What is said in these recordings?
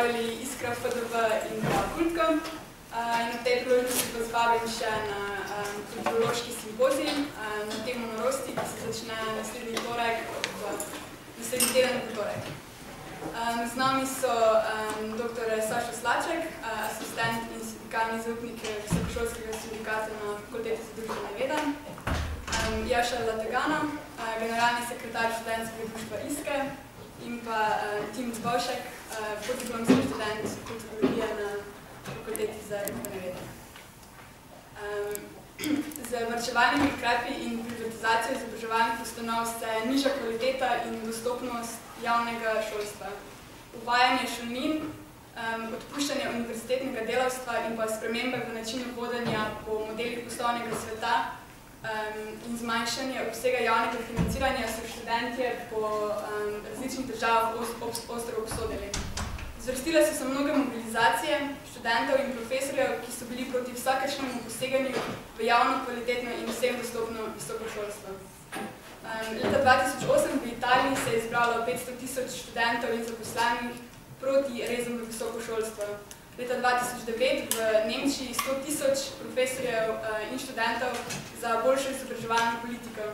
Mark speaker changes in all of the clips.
Speaker 1: predstavili Iskra, FDV in Kultka. In v tej priložnosti vas vabim še na kulturološki simpozij na temo norosti, ki se začne naslednji teden v torek. Z nami so dr. Sašo Slaček, asistent in sindikalni zaupnik Visokošolskega sindikata na Fakulteti za družbene vede, Jaša Lategana, generalni sekretar študentskega društva Iske in pa Tim Zbovšek, podiplomski študent kulturologije na Fakulteti za družbene vede. Z varčevalnimi ukrepi in privatizacijo izobraževalnih ustanov se niža kvaliteta in dostopnost javnega šolstva. Uvajanje šolnin, odpuščanje univerzitetnega delavstva in pa spremembe v načinu vodenja po modelih poslovnega sveta in zmanjšanje obsega javnega financiranja so študentje po različnih državah ostro obsodili. Zvrstile so se mnoge mobilizacije študentov in profesorjev, ki so bili proti vsakršnemu poseganju v javno, kvalitetno in vsem dostopno visoko šolstvo. Leta 2008 v Italiji se je izbralo 500.000 študentov in zaposlenih proti rezom v visoko šolstvo. Leta 2009 v Nemčiji 100.000 profesorjev in študentov za boljšo izobraževalno politiko.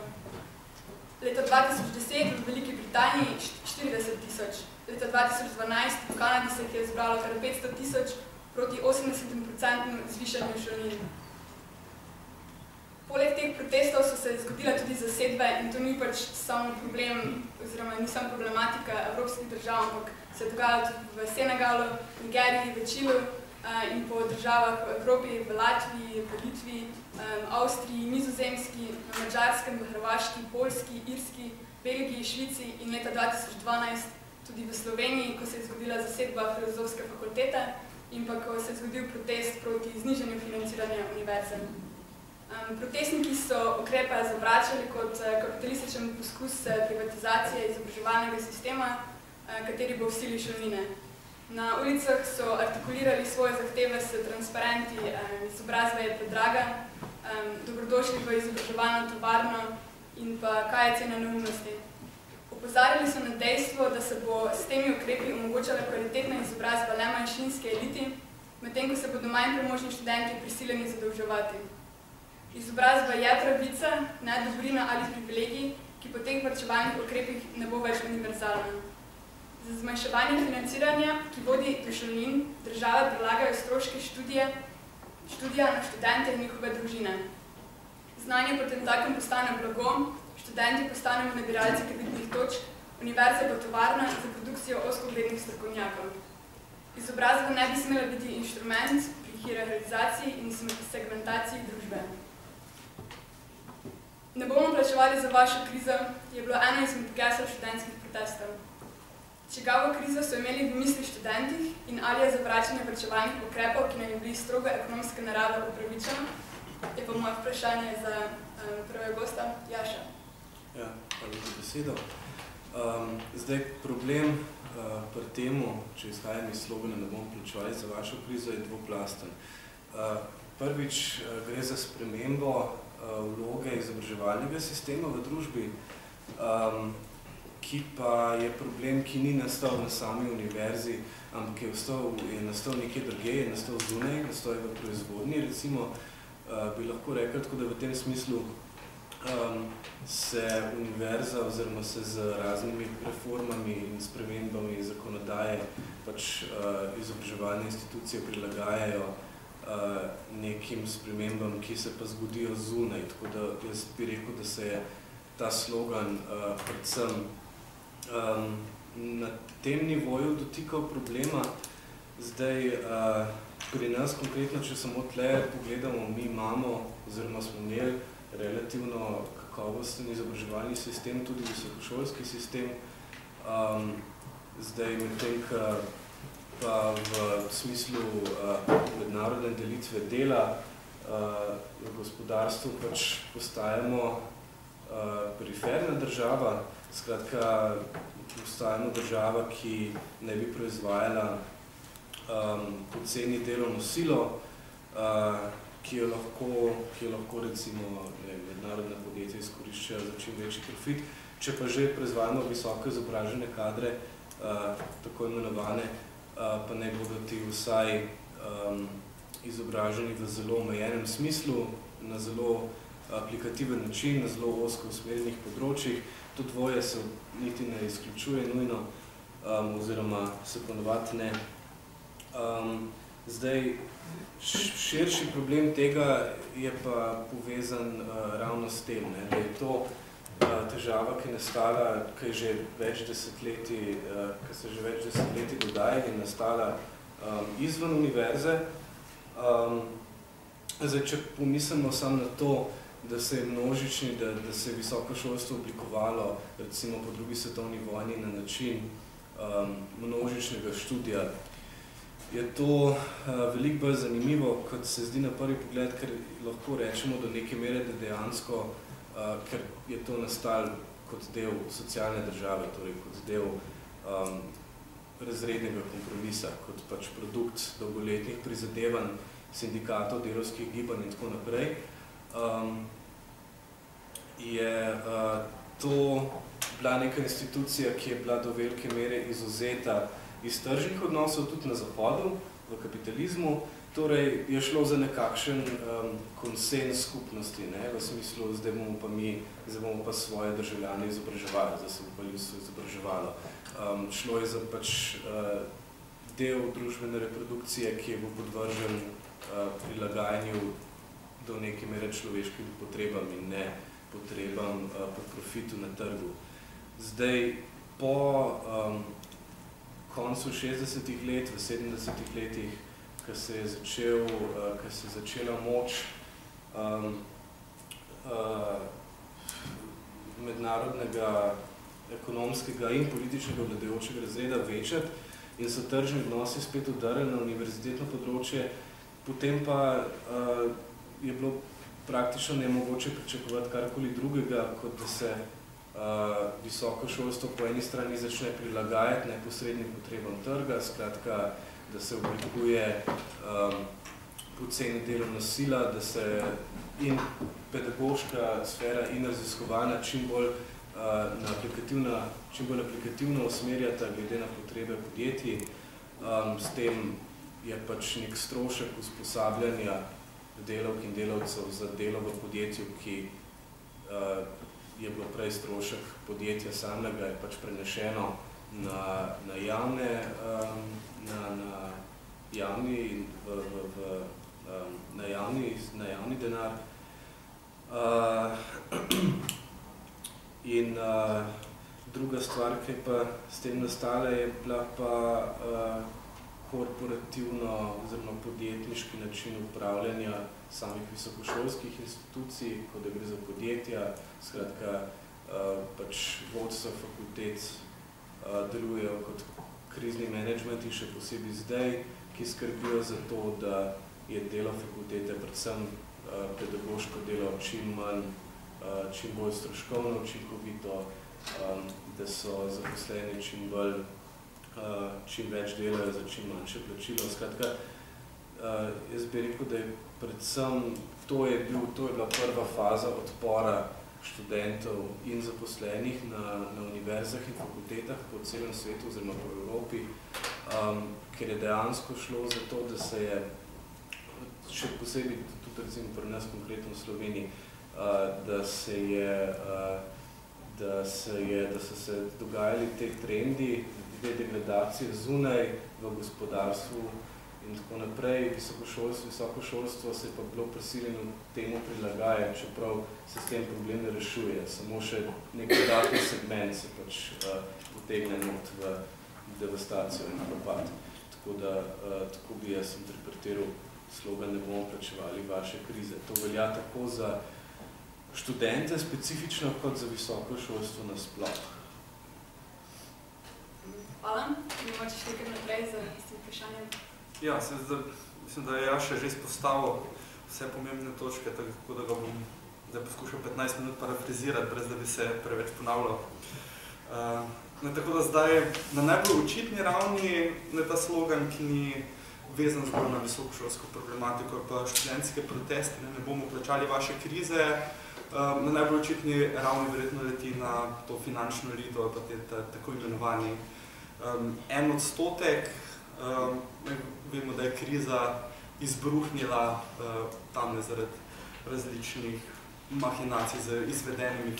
Speaker 1: Leta 2010 v Veliki Britaniji 40.000. Leta 2012 v Kanadi se je zbralo kar 500.000 proti 80% zvišanju šolnin. Poleg teh protestov so se zgodile tudi zasedbe in to ni pač samo problem, oziroma ni samo problematika evropskih držav, ampak se je dogajalo tudi v Senegalu, Nigeriji, v Čilu in po državah v Evropi, v Latviji, v Litvi, Avstriji, Nizozemski, na Madžarskem, v Hrvaški, Poljski, Irski, Belgiji, Švici in leta 2012 tudi v Sloveniji, ko se je zgodila zasedba Filozofske fakultete in pa ko se je zgodil protest proti znižanju financiranja univerze. Protestniki so ukrepe zavračali kot kapitalističen poskus privatizacije izobraževalnega sistema, kateri bo vsili šolnine. Na ulicah so artikulirali svoje zahteve s transparenti izobrazba je predraga, dobrodošli v izobraževalno tovarno in pa kaj je cena neumnosti. Opozarjali so na dejstvo, da se bo s temi ukrepi omogočala kvalitetna izobrazba le manjšinske eliti, medtem ko se bodo manj premožni študenti prisiljeni zadolževati. Izobrazba je pravica, ne dobrina ali privilegij, ki po teh varčevalnih ukrepih ne bo več univerzalna. Za zmanjševanje financiranja, ki vodi do šolnin, države prelagajo stroške študija na študente in njihove družine. Znanje potemtakem postane blago, študenti postanemo nabiralci kreditnih točk, univerza pa tovarna za produkcijo ozkoglednih strokovnjakov. Izobrazba ne bi smela biti inštrument pri hierarhizaciji in segmentaciji družbe. Ne bomo plačevali za vašo krizo, je bilo eno izmed gesel študentskih protestov. Čigavo krizo so imeli v misli študentih in ali je zavračanje varčevalnih ukrepov, ki nam je bili strogo ekonomske narave upravičeno, je pa moje vprašanje za prvega gosta, Jaša.
Speaker 2: Ja, hvala za besedo. Zdaj, problem pri temu, če izhajam iz slogana ne bomo plačevali za vašo krizo, je dvoplasten. Prvič gre za spremembo vloge izobraževalnega sistema v družbi, ki pa je problem, ki ni nastal na sami univerzi, ampak je nastal nekje drugje, je nastal zunaj, nastal je v proizvodnji, recimo, bi lahko rekel, tako da v tem smislu se univerza oziroma se z raznimi reformami in spremembami zakonodaje pač izobraževalne institucije prilagajajo nekim spremembam, ki se pa zgodijo zunaj. Tako da jaz bi rekel, da se je ta slogan predvsem na tem nivoju dotikal problema. Zdaj, pri nas konkretno, če samo tle pogledamo, mi imamo oziroma smo imeli relativno kakovosten izobraževalni sistem, tudi visokošolski sistem. Zdaj, medtem, pa v smislu mednarodne delitve dela v gospodarstvu pač postajamo periferna država, skratka, postajamo država, ki ne bi proizvajala poceni delovno silo, ki jo lahko recimo mednarodna podjetja izkoriščajo za čim večji profit. Če pa že proizvajamo visoko izobražene kadre, tako imenovane, pa ne bodo ti vsaj izobraženi v zelo omejenem smislu, na zelo aplikativen način, na zelo ozko usmerjenih področjih. To dvoje se niti ne izključuje nujno, oziroma se ponovadi ne. Zdaj, širši problem tega je pa povezan ravno s tem, da je to težava, ki je nastala, ki se že več desetletij dogaja in nastala izven univerze. Zdaj, če pomislimo samo na to, da se je množični, da se je visoko šolstvo oblikovalo, recimo po drugi svetovni vojni na način množičnega študija, je to veliko bolj zanimivo, kot se zdi na prvi pogled, ker lahko rečemo do neke mere, da dejansko, ker je to nastalo kot del socialne države, torej kot del razrednega kompromisa, kot pač produkt dolgoletnih prizadevanj sindikatov, delavskih gibanj in tako naprej, je to bila neka institucija, ki je bila do velike mere izvzeta iz tržnih odnosov, tudi na Zahodu, v kapitalizmu, torej je šlo za nekakšen konsens skupnosti, v smislu, zdaj bomo pa svoje državljane izobraževali, zdaj se bo pa ljudstvo izobraževalo. Šlo je za pač del družbene reprodukcije, ki je bo podvržen prilagajanju do neke mere človeškim potrebam in ne potrebam po profitu na trgu. Zdaj, po koncu 60-ih let, v 70-ih letih, ko se je začela moč mednarodnega, ekonomskega in političnega vladajočega razreda večati in so tržni odnosi spet udarili na univerzitetno področje, potem pa je bilo praktično nemogoče pričakovati karkoli drugega, kot da se visoko šolstvo po eni strani začne prilagajati neposrednim potrebam trga, skratka, da se oblikuje poceni delovna sila, da se in pedagoška sfera in raziskovalna čim bolj aplikativno usmerjata glede na potrebe podjetij. S tem je pač nek strošek usposabljanja delavk in delavcev za delo v podjetju, ki je bilo prej strošek podjetja samega, je pač prenešeno na javni denar. In druga stvar, ki je pa s tem nastala, je bila pa korporativno oziroma podjetniški način upravljanja samih visokošolskih institucij, kot da gre za podjetja. Skratka, pač vodstva fakultet delujejo kot krizni menedžmenti, še posebej zdaj, ki skrbijo za to, da je delo fakultete, predvsem pedagoško delo, čim bolj stroškovno, učinkovito, da so zaposleni čim več delajo za čim manjše plačilo. Skratka, jaz bi rekel, da je predvsem to je bila prva faza odpora študentov in zaposlenih na univerzah in fakultetah po celem svetu oziroma po Evropi, ker je dejansko šlo za to, da se je, še posebej tudi recimo pri nas konkretno v Sloveniji, da so se dogajali te trendi, te degradacije zunaj v gospodarstvu in tako naprej. Visoko šolstvo se je pa bilo prisiljeno temu prilagajati, čeprav se s tem problem ne rešuje. Samo še nek dodatni segment se pač potegne not v devastacijo in propad. Tako bi jaz interpretiral slogan, ne bomo plačevali vaše krize. To velja tako za študente specifično, kot za visoko šolstvo nasploh.
Speaker 1: Hvala. Mogoče še nekaj naprej za istim vprašanjem.
Speaker 3: Ja, mislim, da je Jaša že izpostavil vse pomembne točke, tako da ga bom zdaj poskušal 15 minut parafrizirati, brez da bi se preveč ponavljal. Tako da zdaj na najbolj očitni ravni je ta slogan, ki ni vezan zgolj na visokošolsko problematiko, pa študentske proteste, ne bomo plačali vaše krize. Na najbolj očitni ravni verjetno leti na to finančno elito ali pa tako imenovani 1% Vemo, da je kriza izbruhnila tamle zaradi različnih mahinacij z izvedenimi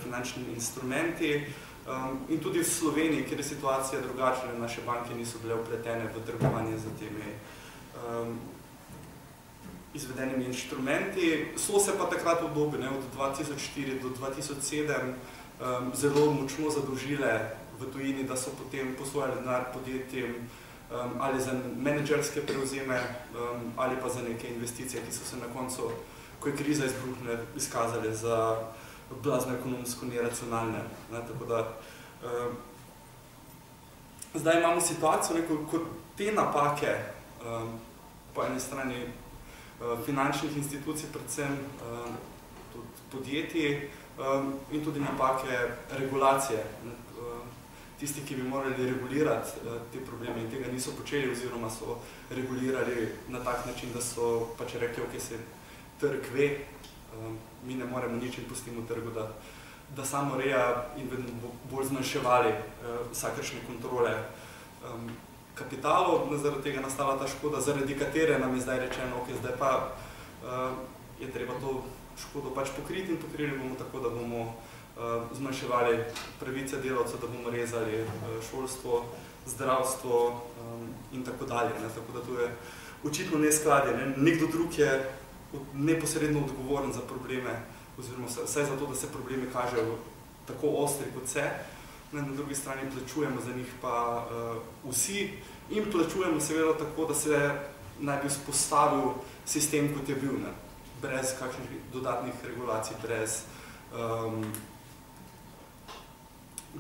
Speaker 3: finančnimi instrumenti. In tudi v Sloveniji, kjer je situacija drugačna, naše banke niso bile vpletene v trgovanje z temi izvedenimi inštrumenti. So se pa takrat v obdobju, od 2004 do 2007, zelo močno zadolžile v tujini, da so potem posojali denar podjetjem ali za menedžerske prevzeme ali pa za neke investicije, ki so se na koncu, ko je kriza izbruhnila, izkazali za blazno ekonomsko neracionalne. Tako da zdaj imamo situacijo, ko te napake po eni strani finančnih institucij, predvsem tudi podjetij in tudi napake regulacije. Tisti, ki bi morali regulirati te probleme in tega niso počeli oziroma so regulirali na tak način, da so pač rekli, ok, se trg ve, mi ne moremo nič in pustimo trgu, da samo reja in vedno bolj zmanjševali vsakršne kontrole kapitalov. Zaradi tega nastala ta škoda, zaradi katere nam je zdaj rečeno, ok, zdaj pa je treba to škodo pač pokriti in pokrili bomo tako, da bomo zmanjševali pravice delavcev, da bomo rezali šolstvo, zdravstvo in tako dalje. Tako da to je očitno neskladje. Nekdo drug je neposredno odgovoren za probleme, oziroma vsaj za to, da se problemi kažejo tako ostri kot se. Na drugi strani plačujemo za njih pa vsi in plačujemo seveda tako, da se naj bi vzpostavil sistem, kot je bil, brez kakšnih dodatnih regulacij, brez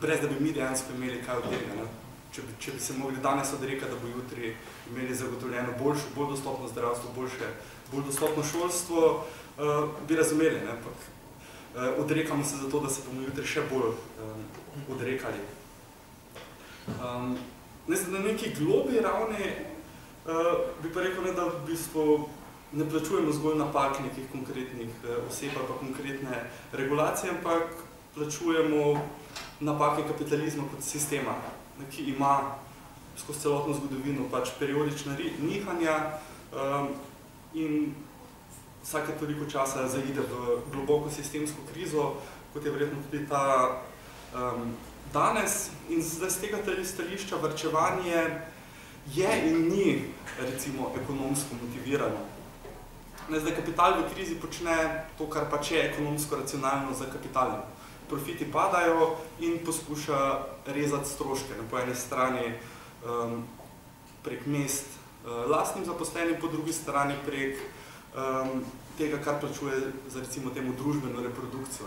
Speaker 3: da bi mi dejansko imeli kaj od tega. Če bi se mogli danes odrekati, da bo jutri imeli zagotovljeno boljše, bolj dostopno zdravstvo, bolj dostopno šolstvo, bi razumeli, ampak odrekamo se zato, da se bomo jutri še bolj odrekali. Na neki globi ravni bi pa rekel, da v bistvu ne plačujemo zgolj napak nekih konkretnih oseb ali pa konkretne regulacije, ampak plačujemo napake kapitalizma kot sistema, ki ima skozi celotno zgodovino pač periodična nihanja in vsake toliko časa zaide v globoko sistemsko krizo, kot je verjetno tudi ta danes. In zdaj z tega stališča varčevanje je in ni, recimo, ekonomsko motivirano. Zdaj kapital v krizi počne to, kar pač je ekonomsko racionalno za kapitalno. Profiti padajo in poskuša rezati stroške. Po eni strani prek mest lastnim zaposlenim, po drugi strani prek tega, kar plačuje za recimo temu družbeno reprodukcijo,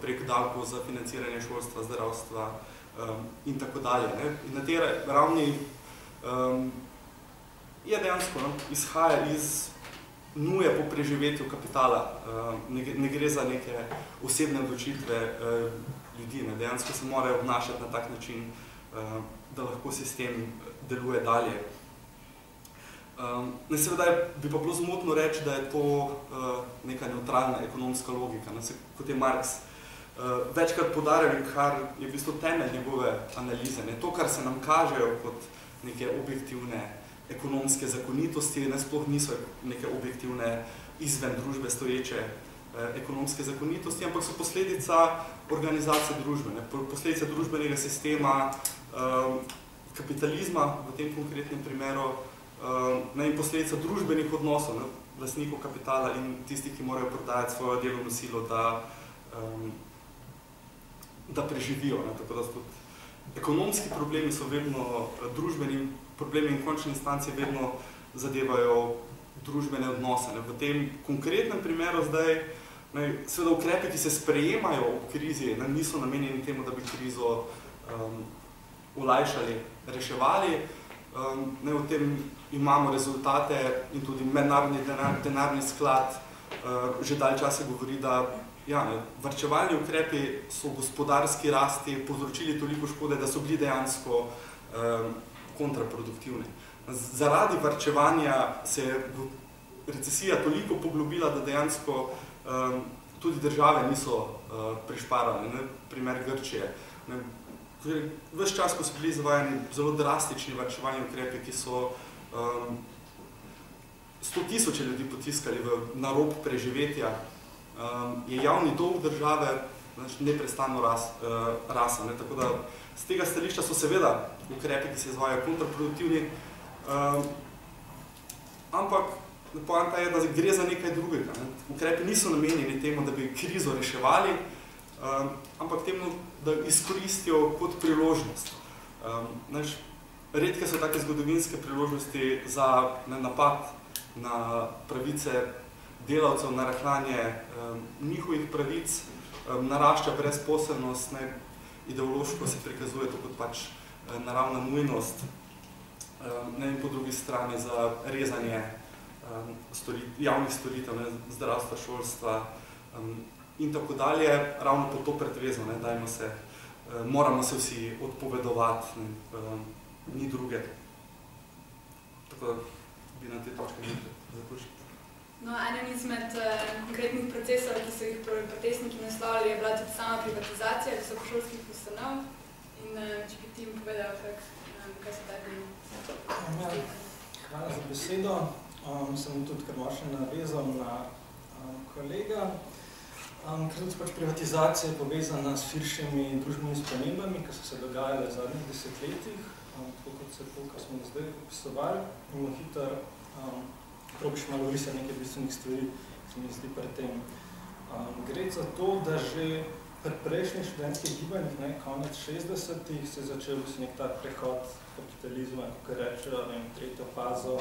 Speaker 3: prek davkov za financiranje šolstva, zdravstva in tako dalje. In na tej ravni je dejansko izhaja iz nuje po preživetju kapitala. Ne gre za neke osebne odločitve ljudi. Dejansko se morajo obnašati na tak način, da lahko sistem deluje dalje. Seveda bi pa bilo zmotno reči, da je to neka neutralna ekonomska logika. Kot je Marx večkrat poudarjal, kar je v bistvu temelj njegove analize. To, kar se nam kažejo kot neke objektivne ekonomske zakonitosti, sploh niso neke objektivne izven družbe stoječe ekonomske zakonitosti, ampak so posledica organizacije družbe, posledica družbenega sistema, kapitalizma v tem konkretnem primeru in posledica družbenih odnosov, lastnikov kapitala in tistih, ki morajo prodajati svojo delovno silo, da preživijo. Tako da ekonomski problemi so vedno družbeni problemi in v končni instanci vedno zadevajo družbene odnose. V tem konkretnem primeru zdaj, seveda ukrepi, ki se sprejemajo v krizi, niso namenjeni temu, da bi krizo olajšali, reševali. V tem imamo rezultate in tudi mednarodni denarni sklad že dalj časa govori, da varčevalni ukrepi so gospodarski rasti povzročili toliko škode, da so bili dejansko kontraproduktivne. Zaradi varčevanja se je recesija toliko poglobila, da dejansko tudi države niso prišparale. Primer Grčije. ves čas, ko so bili izvajani zelo drastični varčevalni ukrepi, ki so 100.000 ljudi potiskali na rob preživetja, je javni dolg države neprestano rasel. Tako da z tega stališča so seveda ukrepi, ki se izvajajo, kontraproduktivni, ampak poanta je, da gre za nekaj drugega. Ukrepi niso namenjeni temu, da bi krizo reševali, ampak temu, da izkoristijo kot priložnost. Redke so take zgodovinske priložnosti za napad na pravice delavcev, na rahljanje njihovih pravic, narašča brezposelnost, ideološko se prikazuje to kot pač naravna nujnost, in po drugi strani za rezanje javnih storitev, zdravstva, šolstva in tako dalje, ravno po to pretvezo, moramo se vsi odpovedovati, ni druge. Tako da bi na te točke zaključili.
Speaker 1: No, eden izmed konkretnih procesov, ki so jih protestniki naslavljali, je bila tudi sama privatizacija visokošolskih ustanov. In če bi ti jim povedal, kaj se tako je?
Speaker 4: Hvala za besedo. Sem tudi kar malo še navezal na kolega. Ker tudi pač privatizacija je povezana s širšimi družbenimi spremembami, ki so se dogajale v zadnjih desetletjih, tako kot se to, kar smo zdaj opisovali, in hitro probiš malo orisati nekaj bistvenih stvari, ki se mi zdi pri tem. Gre za to, da že pri prejšnjih študentskih gibanjih, konec 60-ih, se je začel nek tak prehod kapitalizma, kako rečejo, tretjo fazo,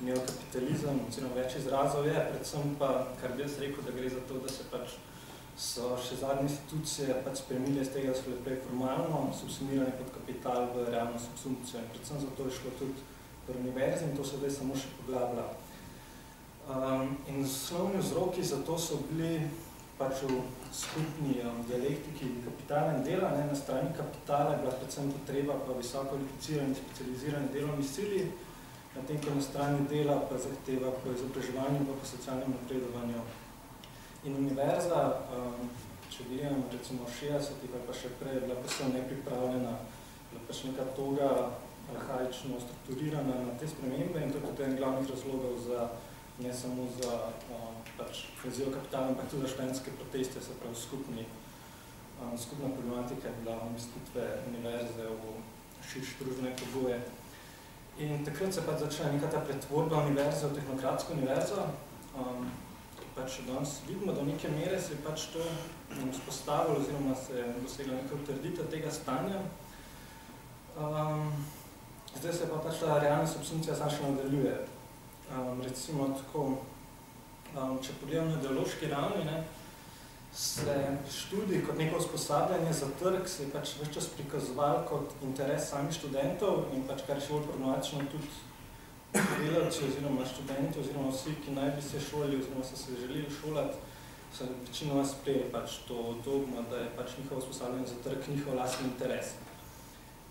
Speaker 4: neokapitalizem, oziroma več izrazov je, predvsem pa, kar bi jaz rekel, da gre za to, da se pač so še zadnje institucije pač spremenile z tega, da so bile prej formalno subsumirane kot kapital v realno subsumpcijo. In predvsem zato je šlo tudi v univerzi in to se zdaj samo še poglablja. In osnovni vzroki za to so bili pač v skupni dialektiki kapitala in dela. Na strani kapitala je bila predvsem potreba po visoko kvalificirani, specializirani delovni sili, medtem ko na strani dela pa zahteva po izobraževanju in po socialnem napredovanju. In univerza, če vidim, recimo 60-ih ali pa še prej, je bila posebno nepripravljena, bila pač neka toga arhaično strukturirana na te spremembe in to je tudi en glavnih razlogov za, ne samo za pač rezijo kapitala, ampak tudi za študentske proteste, se pravi skupna problematika je bila umestitve univerze v širše družbene pogoje. In takrat se pač začela neka ta pretvorba univerze v tehnokratsko univerzo, pač danes vidimo, da v neke mere se je pač to vzpostavilo oziroma se je dosegla neka utrditev tega stanja. Zdaj se pa pač ta realna subsumpcija samo še nadaljuje. Recimo tako, če pogledam na ideološki ravni, se študij kot neko usposabljanje za trg se je pač ves čas prikazoval kot interes samih študentov in pač kar je še bolj problematično tudi delavci oziroma študenti oziroma vsi, ki naj bi se šolili oziroma so se želeli šolati, so večinoma sprejeli pač to dogma, da je pač njihovo usposabljanje za trg njihov lastni interes.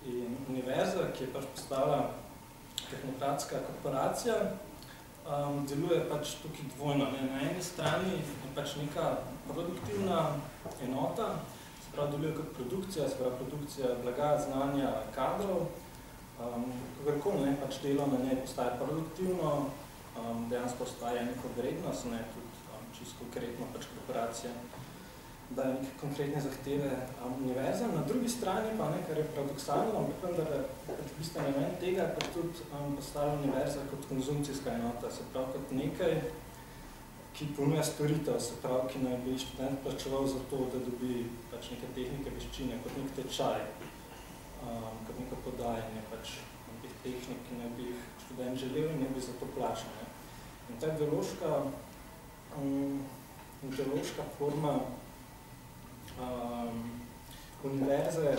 Speaker 4: In univerza, ki je pač postala tehnokratska korporacija, deluje pač tukaj dvojno. Na eni strani je pač neka produktivna enota, se pravi deluje kot produkcija, se pravi produkcija blaga, znanja, kadrov, kakorkoli pač delo na njej postaje produktivno, dejansko postaje neko vrednost, tudi čisto konkretno pač korporacija daje neke konkretne zahteve univerzam. Na drugi strani pa, kar je paradoksalno, ampak vendar je bistven element tega, pa tudi postala univerza kot konzumcijska enota, se pravi kot nekaj, ki ponuja storitev, se pravi, ki naj bi študent plačeval za to, da dobi pač neke tehnike, veščine, kot nek tečaj, kot neko podajanje pač nekih tehnik, ki naj bi jih študent želel in ne bi za to plačal. In ta ideološka forma univerze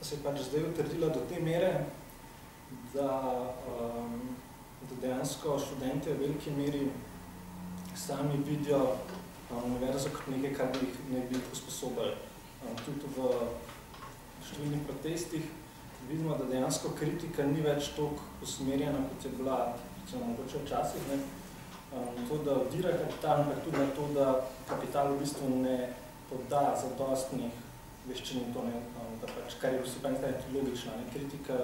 Speaker 4: se je pač zdaj utrdila do te mere, da dejansko študenti v veliki meri sami vidijo univerzo kot nekaj, kar bi jih usposobili. Tudi v številnih protestih vidimo, da dejansko kritika ni več toliko usmerjena, kot je bila mogoče včasih. To, da vdira kapital, ampak tudi na to, da kapital v bistvu ne poda zadostnih veščini to, ne, da pač, kar je vsi logična, ne, kritika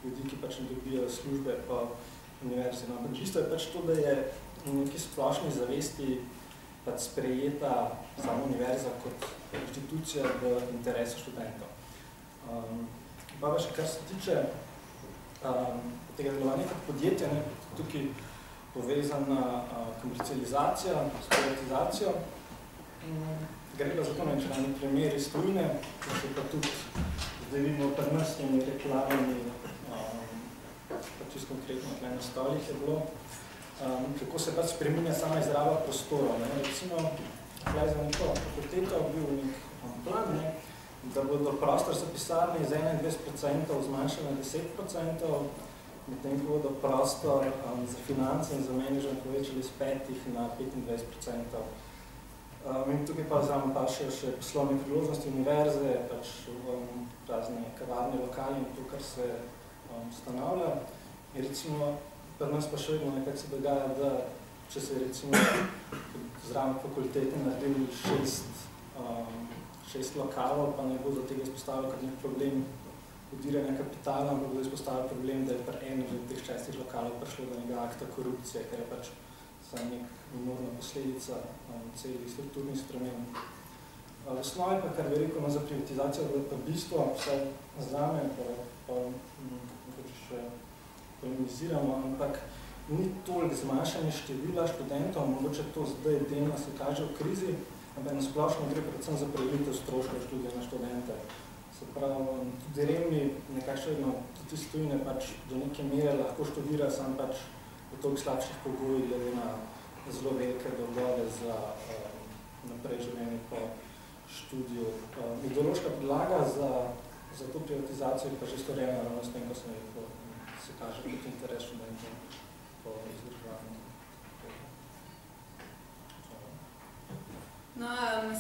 Speaker 4: ljudi, ki pač ne dobijo službe pa univerzi. No, ampak čisto je pač to, da je v neki splošni zavesti pač sprejeta sama univerza kot inštitucija v interesu študentov. Pa še kar se tiče tega delovanja kot podjetja, ne, tukaj povezana komercializacija, s privatizacijo. Gre pa zato, če na nek primer iz tujine, ki se pa tudi zdaj vidimo pri nas in reklamami, pa čisto konkretno na stolih je bilo, kako se pač spreminja sama izraba prostora. Ne. Recimo, tukaj za neko fakulteto bil nek plan, ne, da bodo prostor za pisarne iz 21% zmanjšali na 10%, medtem ko bodo prostor za finance in za menedžment povečali z 5% na 25%. In tukaj pa vzamem pa še poslovne priložnosti univerze, pač razne kavarne lokale in to, kar se ustanavlja. In recimo, pri nas pa še vedno nekaj se dogaja, da če se recimo zraven fakultete naredili 6 lokalov, pa ne bo do tega izpostavljal kot nek problem udiranja kapitala, ampak bo izpostavljal problem, da je pri enem od teh 6 lokalov prišlo do nekega akta korupcije, ker je pač samo nek enormna posledica celih strukturnih sprememb. V osnovi pa, kar veliko ima za privatizacijo, bo pa bistvo, vse zame, pa še polemiziramo, ampak ni toliko zmanjšanje števila študentov, mogoče to zdaj delno se kaže v krizi, ampak na splošno gre predvsem za prelitev stroškov študija na študente. Se pravi, tudi revni nekakšno, tudi iz tujine pač do neke mere lahko študira, samo pač v toliko slabših pogojih, glede na zelo velike dolgove za naprej življenje po študiju. Ideološka podlaga za to privatizacijo je pa že storjena ravno s tem, ko se kaže kot interes študentov po izdržavanju.
Speaker 1: No,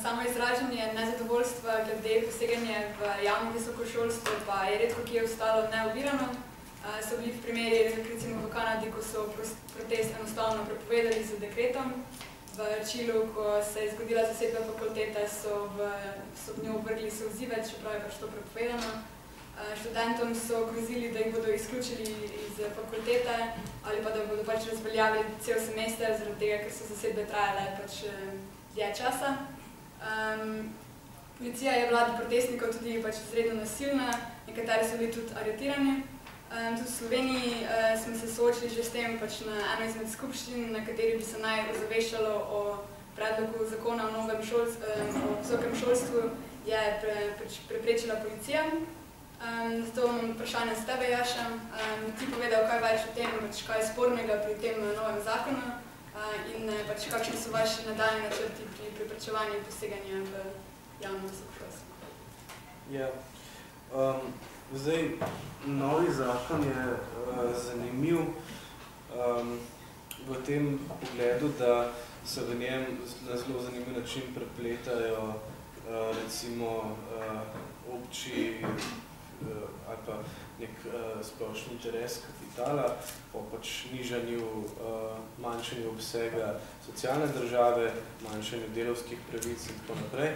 Speaker 1: samo izražanje nezadovoljstva glede poseganja v javno visoko šolstvo pa je redko, ki je ostalo neovirano. So bili v primeri, recimo v Kanadi, ko so protest enostavno prepovedali z dekretom. V Čilu, ko se je zgodila zasedba fakultete, so v njo vrgli solzive, čeprav je pač to prepovedano. Študentom so grozili, da jih bodo izključili iz fakultete ali pa da bodo pač razveljavili cel semester, zaradi tega, ker so zasedbe trajale pač dlje časa. Policija je bila do protestnikov tudi pač izredno nasilna, nekateri so bili tudi aretirani. Tudi v Sloveniji smo se soočili že s tem pač na eno izmed skupščin, na kateri bi se naj ozaveščalo o predlogu zakona o novem visokem šolstvu, je preprečila policija. Zato imam vprašanje s tebe, Jaša. Ti povedal, kaj več o tem, kaj je spornega pri tem novem zakonu in pač kakšni so vaši nadaljni načrti pri preprečevanju poseganja v javno visoko šolstvo?
Speaker 2: Ja. Zdaj, novi zakon je zanimiv v tem pogledu, da se v njem na zelo zanimiv način prepletajo recimo obči ali pa nek splošni interes kapitala po pač nižanju, manjšanju obsega socialne države, manjšanju delavskih pravic in tako naprej.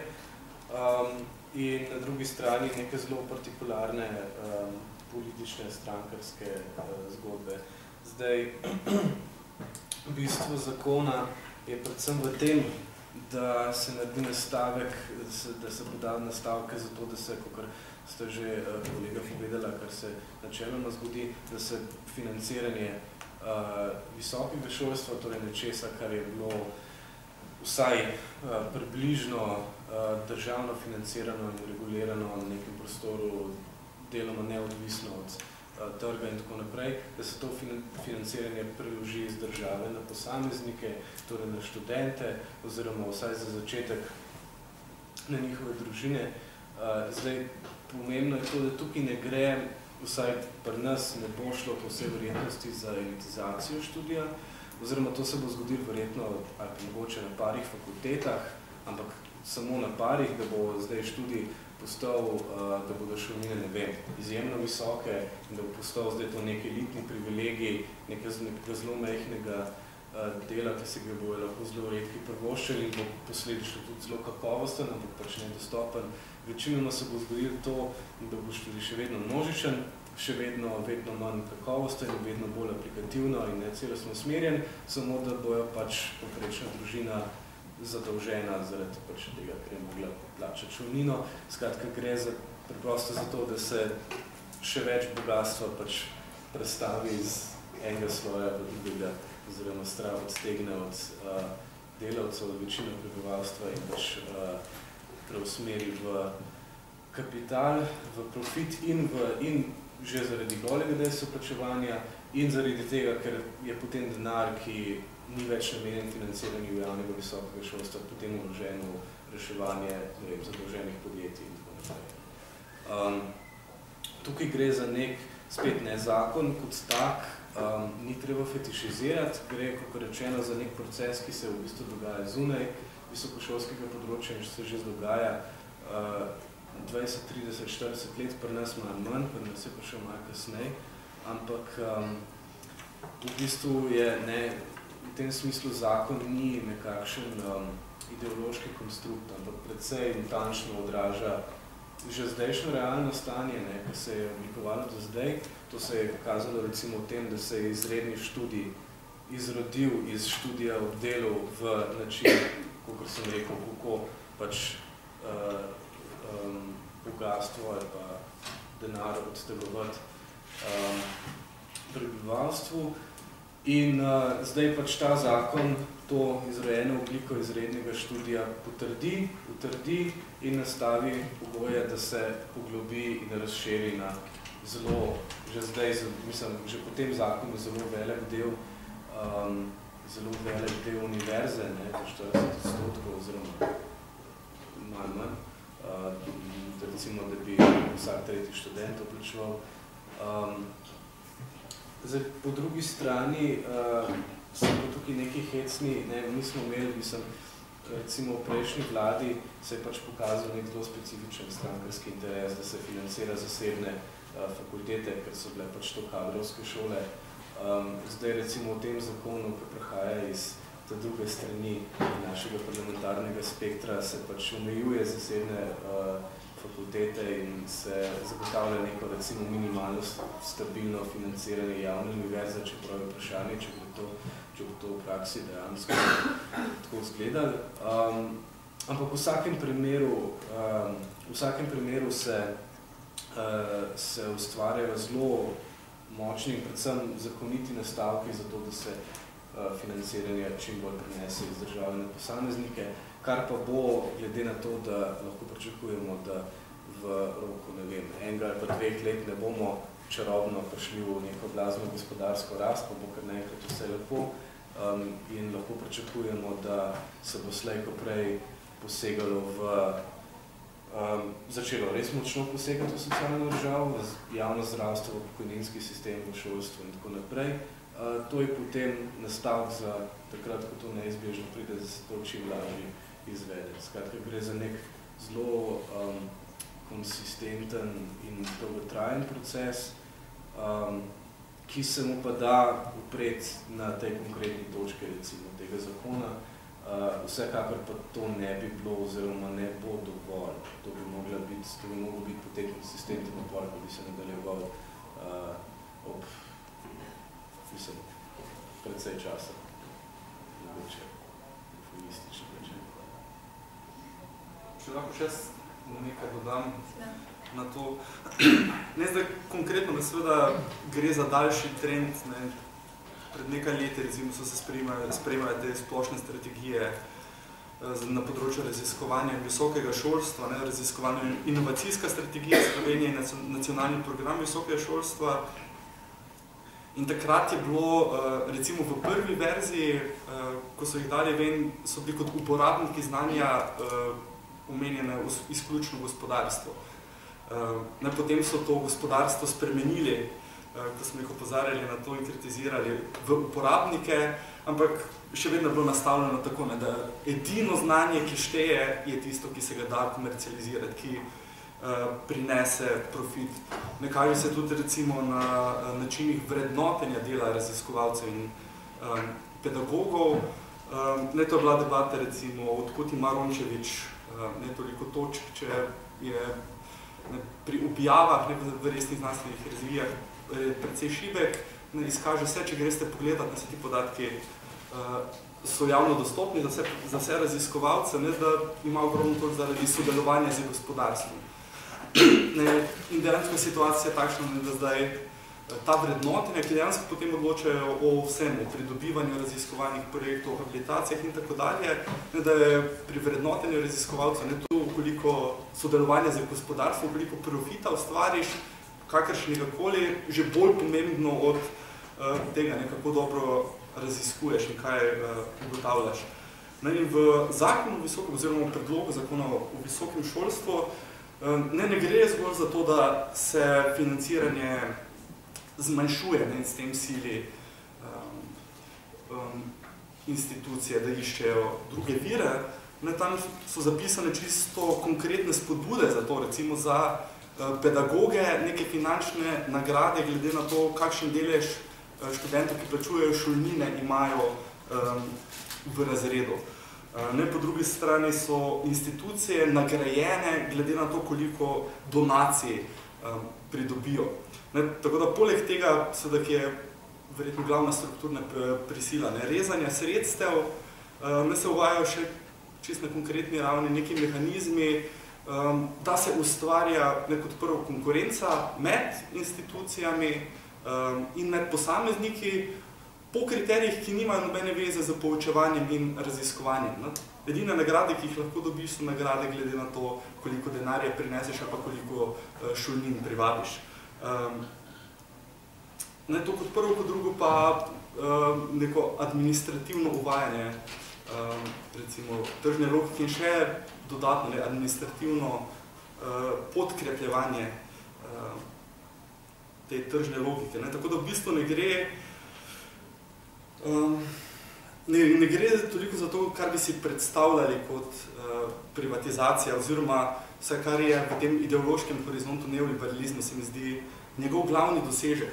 Speaker 2: In na drugi strani neke zelo partikularne politične, strankarske zgodbe. Zdaj, bistvo zakona je predvsem v tem, da se naredi nastavek, da se poda nastavke za to, da se, kakor ste že kolega povedala, kar se načeloma zgodi, da se financiranje visokega šolstva, torej nečesa, kar je bilo vsaj približno državno financirano in regulirano na nekem prostoru, deloma neodvisno od trga in tako naprej, da se to financiranje preloži iz države na posameznike, torej na študente, oziroma vsaj za začetek na njihove družine. Zdaj, pomembno je to, da tukaj ne gre, vsaj pri nas ne bo šlo po vsej verjetnosti za elitizacijo študija, oziroma to se bo zgodilo verjetno ali pa mogoče na parih fakultetah, ampak samo na parih, da bo zdaj študij postal, da bodo šolnine, ne vem, izjemno visoke in da bo postal zdaj to nek elitni privilegij nekega zelo majhnega dela, ki se ga bojo lahko zelo redki privoščili in bo posledično tudi zelo kakovosten, ampak pač nedostopen. Večinoma se bo zgodilo to, da boš tudi še vedno množičen, še vedno manj kakovosten in vedno bolj aplikativno in necelostno usmerjen, samo da bojo pač poprečna družina zadolžena zaradi pač tega, ker je mogla plačati šolnino. Skratka, gre preprosto za to, da se še več bogatstva pač prestavi iz enega sloja do drugega, oziroma strah odstegne od delavcev, od večine prebivalstva in pač preusmeri v kapital, v profit in že zaradi golega dejstva plačevanja in zaradi tega, ker je potem denar, ki ni več namenjen financiranju javnega visokega šolstva, potem vložen v reševanje zadolženih podjetij in tako naprej. Tukaj gre za spet ne zakon kot tak, ni treba fetišizirati, gre, kot rečeno, za nek proces, ki se v bistvu dogaja zunaj visokošolskega področja in se že dogaja 20, 30, 40 let, pri nas malo manj, pri nas je pa še malo kasneje, ampak v bistvu je, v tem smislu zakon ni nekakšen ideološki konstrukt, ampak precej natančno odraža že zdajšnjo realno stanje, ki se je oblikovalo do zdaj. To se je pokazalo recimo v tem, da se je izredni študij izrodil iz študija v delu v način, kakor sem rekel, kako pač bogatstvo ali pa denar odtegovati prebivalstvu. In zdaj pač ta zakon to izrojeno obliko izrednega študija utrdi in nastavi pogoje, da se poglobi in razširi na zelo, že zdaj, mislim, že po tem zakonu zelo velik del univerze, to 40% oziroma malo manj, da recimo, da bi vsak tretji študent oplačeval. Zdaj, po drugi strani so tukaj neki hecni, mi smo imeli, recimo v prejšnji vladi se je pač pokazal nek zelo specifičen strankarski interes, da se financira zasebne fakultete, ker so bile pač to kadrovske šole. Zdaj recimo v tem zakonu, ki prihaja iz te druge strani našega parlamentarnega spektra, se pač omejuje zasebne fakultete in se zagotavlja neko recimo minimalno stabilno financiranje javne univerze, čeprav je vprašanje, če bo to v praksi dejansko tako izgledalo. Ampak v vsakem primeru se ustvarjajo zelo močni in predvsem zakoniti nastavki za to, da se financiranje čim bolj prinese iz države na posameznike, kar pa bo, glede na to, da lahko pričakujemo, da v roku, enega ali pa 2 let ne bomo čarobno prišli v neko blazno gospodarsko rast, pa bo kar naenkrat vse lepo in lahko pričakujemo, da se bo slej ko prej posegalo začelo res močno posegati v socialno državo, v javno zdravstvo, v pokojninski sistem, v šolstvo in tako naprej. To je potem nastavek za takrat, ko to neizbežno pride, da se to čim lažje izvede. Skratka, gre za nek zelo konsistenten in dolgotrajen proces, ki se mu pa da upreti na tej konkretni točki, recimo, tega zakona. Vsekakor pa to ne bi bilo oziroma ne bo dovolj. To bi moglo biti potem konsistenten upor, ko bi se nadaljeval ob predvsej časa. Mogoče eufemistično rečeno.
Speaker 3: Če lahko še nekaj dodam na to. Zdaj, konkretno, da seveda gre za daljši trend. Pred nekaj leti, recimo, so se sprejemale te splošne strategije na področju raziskovanja visokega šolstva, raziskovanja inovacijska strategija Slovenije in nacionalni program visokega šolstva. In takrat je bilo, recimo v prvi verziji, ko so jih dali ven, so bili kot uporabniki znanja omenjene izključno gospodarstvo. Potem so to gospodarstvo spremenili, ko smo jih opozarjali na to in kritizirali v uporabnike, ampak še vedno je bilo nastavljeno tako, da edino znanje, ki šteje, je tisto, ki se ga da komercializirati, ki prinese profit. Kaže se tudi recimo na načinih vrednotenja dela raziskovalcev in pedagogov. Ne, to je bila debata, recimo, odkot ima Rončević ne toliko točk, če je pri objavah v resnih znanstvenih razvijah precej šibek, ne izkaže se, če greste pogledati, da se ti podatki so javno dostopni za vse raziskovalce, ne, da ima ogromno točk zaradi sodelovanja z gospodarstvom. In dejansko situacija je takšna, da zdaj ta vrednotenja, ki dejansko potem odločajo o vsem, o pridobivanju raziskovalnih projektov, o habilitacijah in tako dalje, da je pri vrednotenju raziskovalcev ne to, koliko sodelovanja z gospodarstvom, koliko profita ustvariš, kakršnega koli, že bolj pomembno od tega, ne, kako dobro raziskuješ in kaj ugotavljaš. In v zakonu o visokem, oziroma v predlogu zakona o visokem šolstvu ne gre zgolj za to, da se financiranje zmanjšuje, ne, in s tem sili institucije, da iščejo druge vire. Ne, tam so zapisane čisto konkretne spodbude za to, recimo za pedagoge, neke finančne nagrade, glede na to, kakšen delež študentov, ki plačujejo šolnine, imajo v razredu. Ne, po drugi strani so institucije nagrajene glede na to, koliko donacij pridobijo. Ne, tako da poleg tega, seveda, ki je verjetno glavna strukturna prisila, ne, rezanja sredstev, ne se uvajajo še čisto na konkretni ravni neki mehanizmi, da se ustvarja kot prvo konkurenca med institucijami in med posamezniki po kriterijih, ki nimajo nobene veze za poučevanjem in raziskovanjem. Edine nagrade, ki jih lahko dobiš, so nagrade glede na to, koliko denarja prineseš, ali pa koliko šolnin privabiš. Ne, to kot prvo, kot drugo pa neko administrativno uvajanje, recimo tržne logike in še dodatno administrativno podkrepljevanje te tržne logike. Ne. Tako da v bistvu ne gre toliko za to, kar bi si predstavljali kot privatizacija, oziroma vse, kar je v tem ideološkem horizontu neoliberalizmu, se mi zdi njegov glavni dosežek.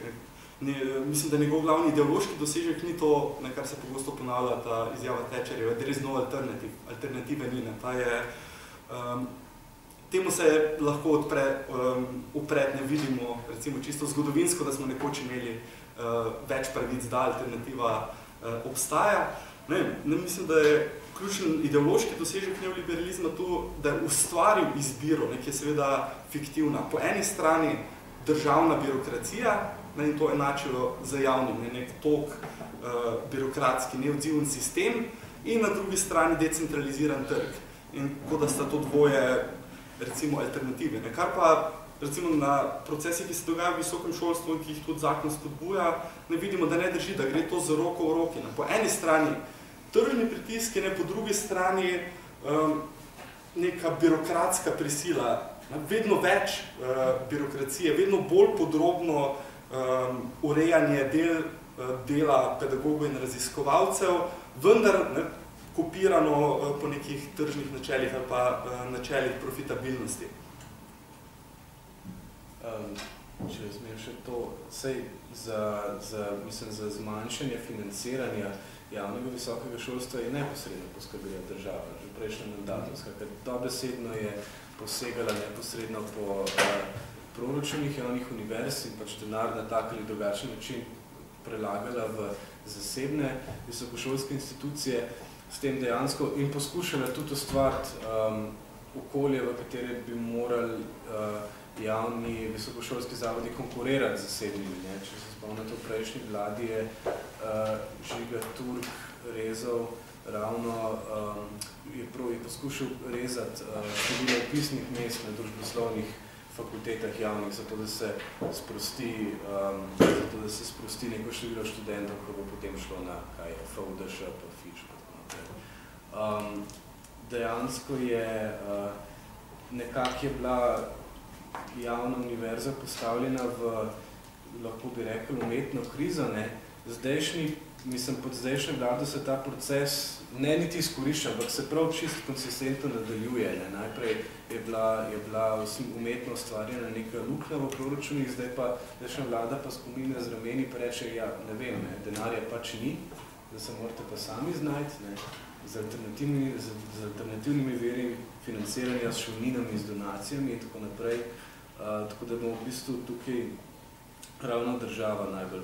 Speaker 3: Mislim, da njegov glavni ideološki dosežek ni to, kar se pogosto ponavlja, ta izjava Thatcherjeva, there is no alternative. Alternative ni. Temu se lahko upret, ne vidimo, recimo čisto zgodovinsko, da smo nekoč imeli več pravic, da alternativa obstaja. Ne, mislim, da je ključen ideološki dosežek neoliberalizma to, da je ustvaril izbiro, ki je seveda fiktivna. Po eni strani državna birokracija, in to enačilo z javnim, nek tok birokratski, neodziven sistem, in na drugi strani decentraliziran trg. In kot da sta to dvoje, recimo, alternative. Kar pa, recimo, na procesih, ki se dogajajo v visokem šolstvu in ki jih tudi zakon spodbuja, ne vidimo, da ne drži, da gre to z roko v roki. Po eni strani tržni pritiski, po drugi strani neka birokratska prisila, vedno več birokracije, vedno bolj podrobno urejanje dela pedagogov in raziskovalcev, vendar kopirano po nekih tržnih načelih ali pa načelih profitabilnosti.
Speaker 2: Če razumem še to, sej za zmanjšanje financiranja javnega visokega šolstva je neposredno poskrbila država, že v prejšnjem mandatu, ker dobesedno je posegala neposredno po proračunih javnih univerz in pač denar na tak ali drugačen način prelagala v zasebne visokošolske institucije, s tem dejansko in poskušala tudi ustvariti okolje, v katere bi morali javni visokošolski zavodi konkurirati z zasebnimi. Če se spomnite, v prejšnji vladi je Žiga Turk rezal ravno, je poskušal rezati število vpisnih mest na družboslovnih fakultetah javnih, zato da se sprosti neko število študentov, ko bo potem šlo na FUDŠ, pa FIŠ, pa tako naprej. Dejansko je nekako je bila javna univerza postavljena v, lahko bi rekel, umetno krizo. Pod zdajšnjo vlado se ta proces ne niti izkorišča, ampak se prav čisto konsistentno nadaljuje. Najprej je bila umetno ustvarjena neka luknja v proračunih, zdaj pa zdajšnja vlada pa skomine z rameni pa reče, ja, ne vem, denarja pač ni, da se morate pa sami znajti, ne, z alternativnimi veri financiranja, s šolninami, z donacijami in tako naprej. Tako da bomo v bistvu tukaj ravno država najbolj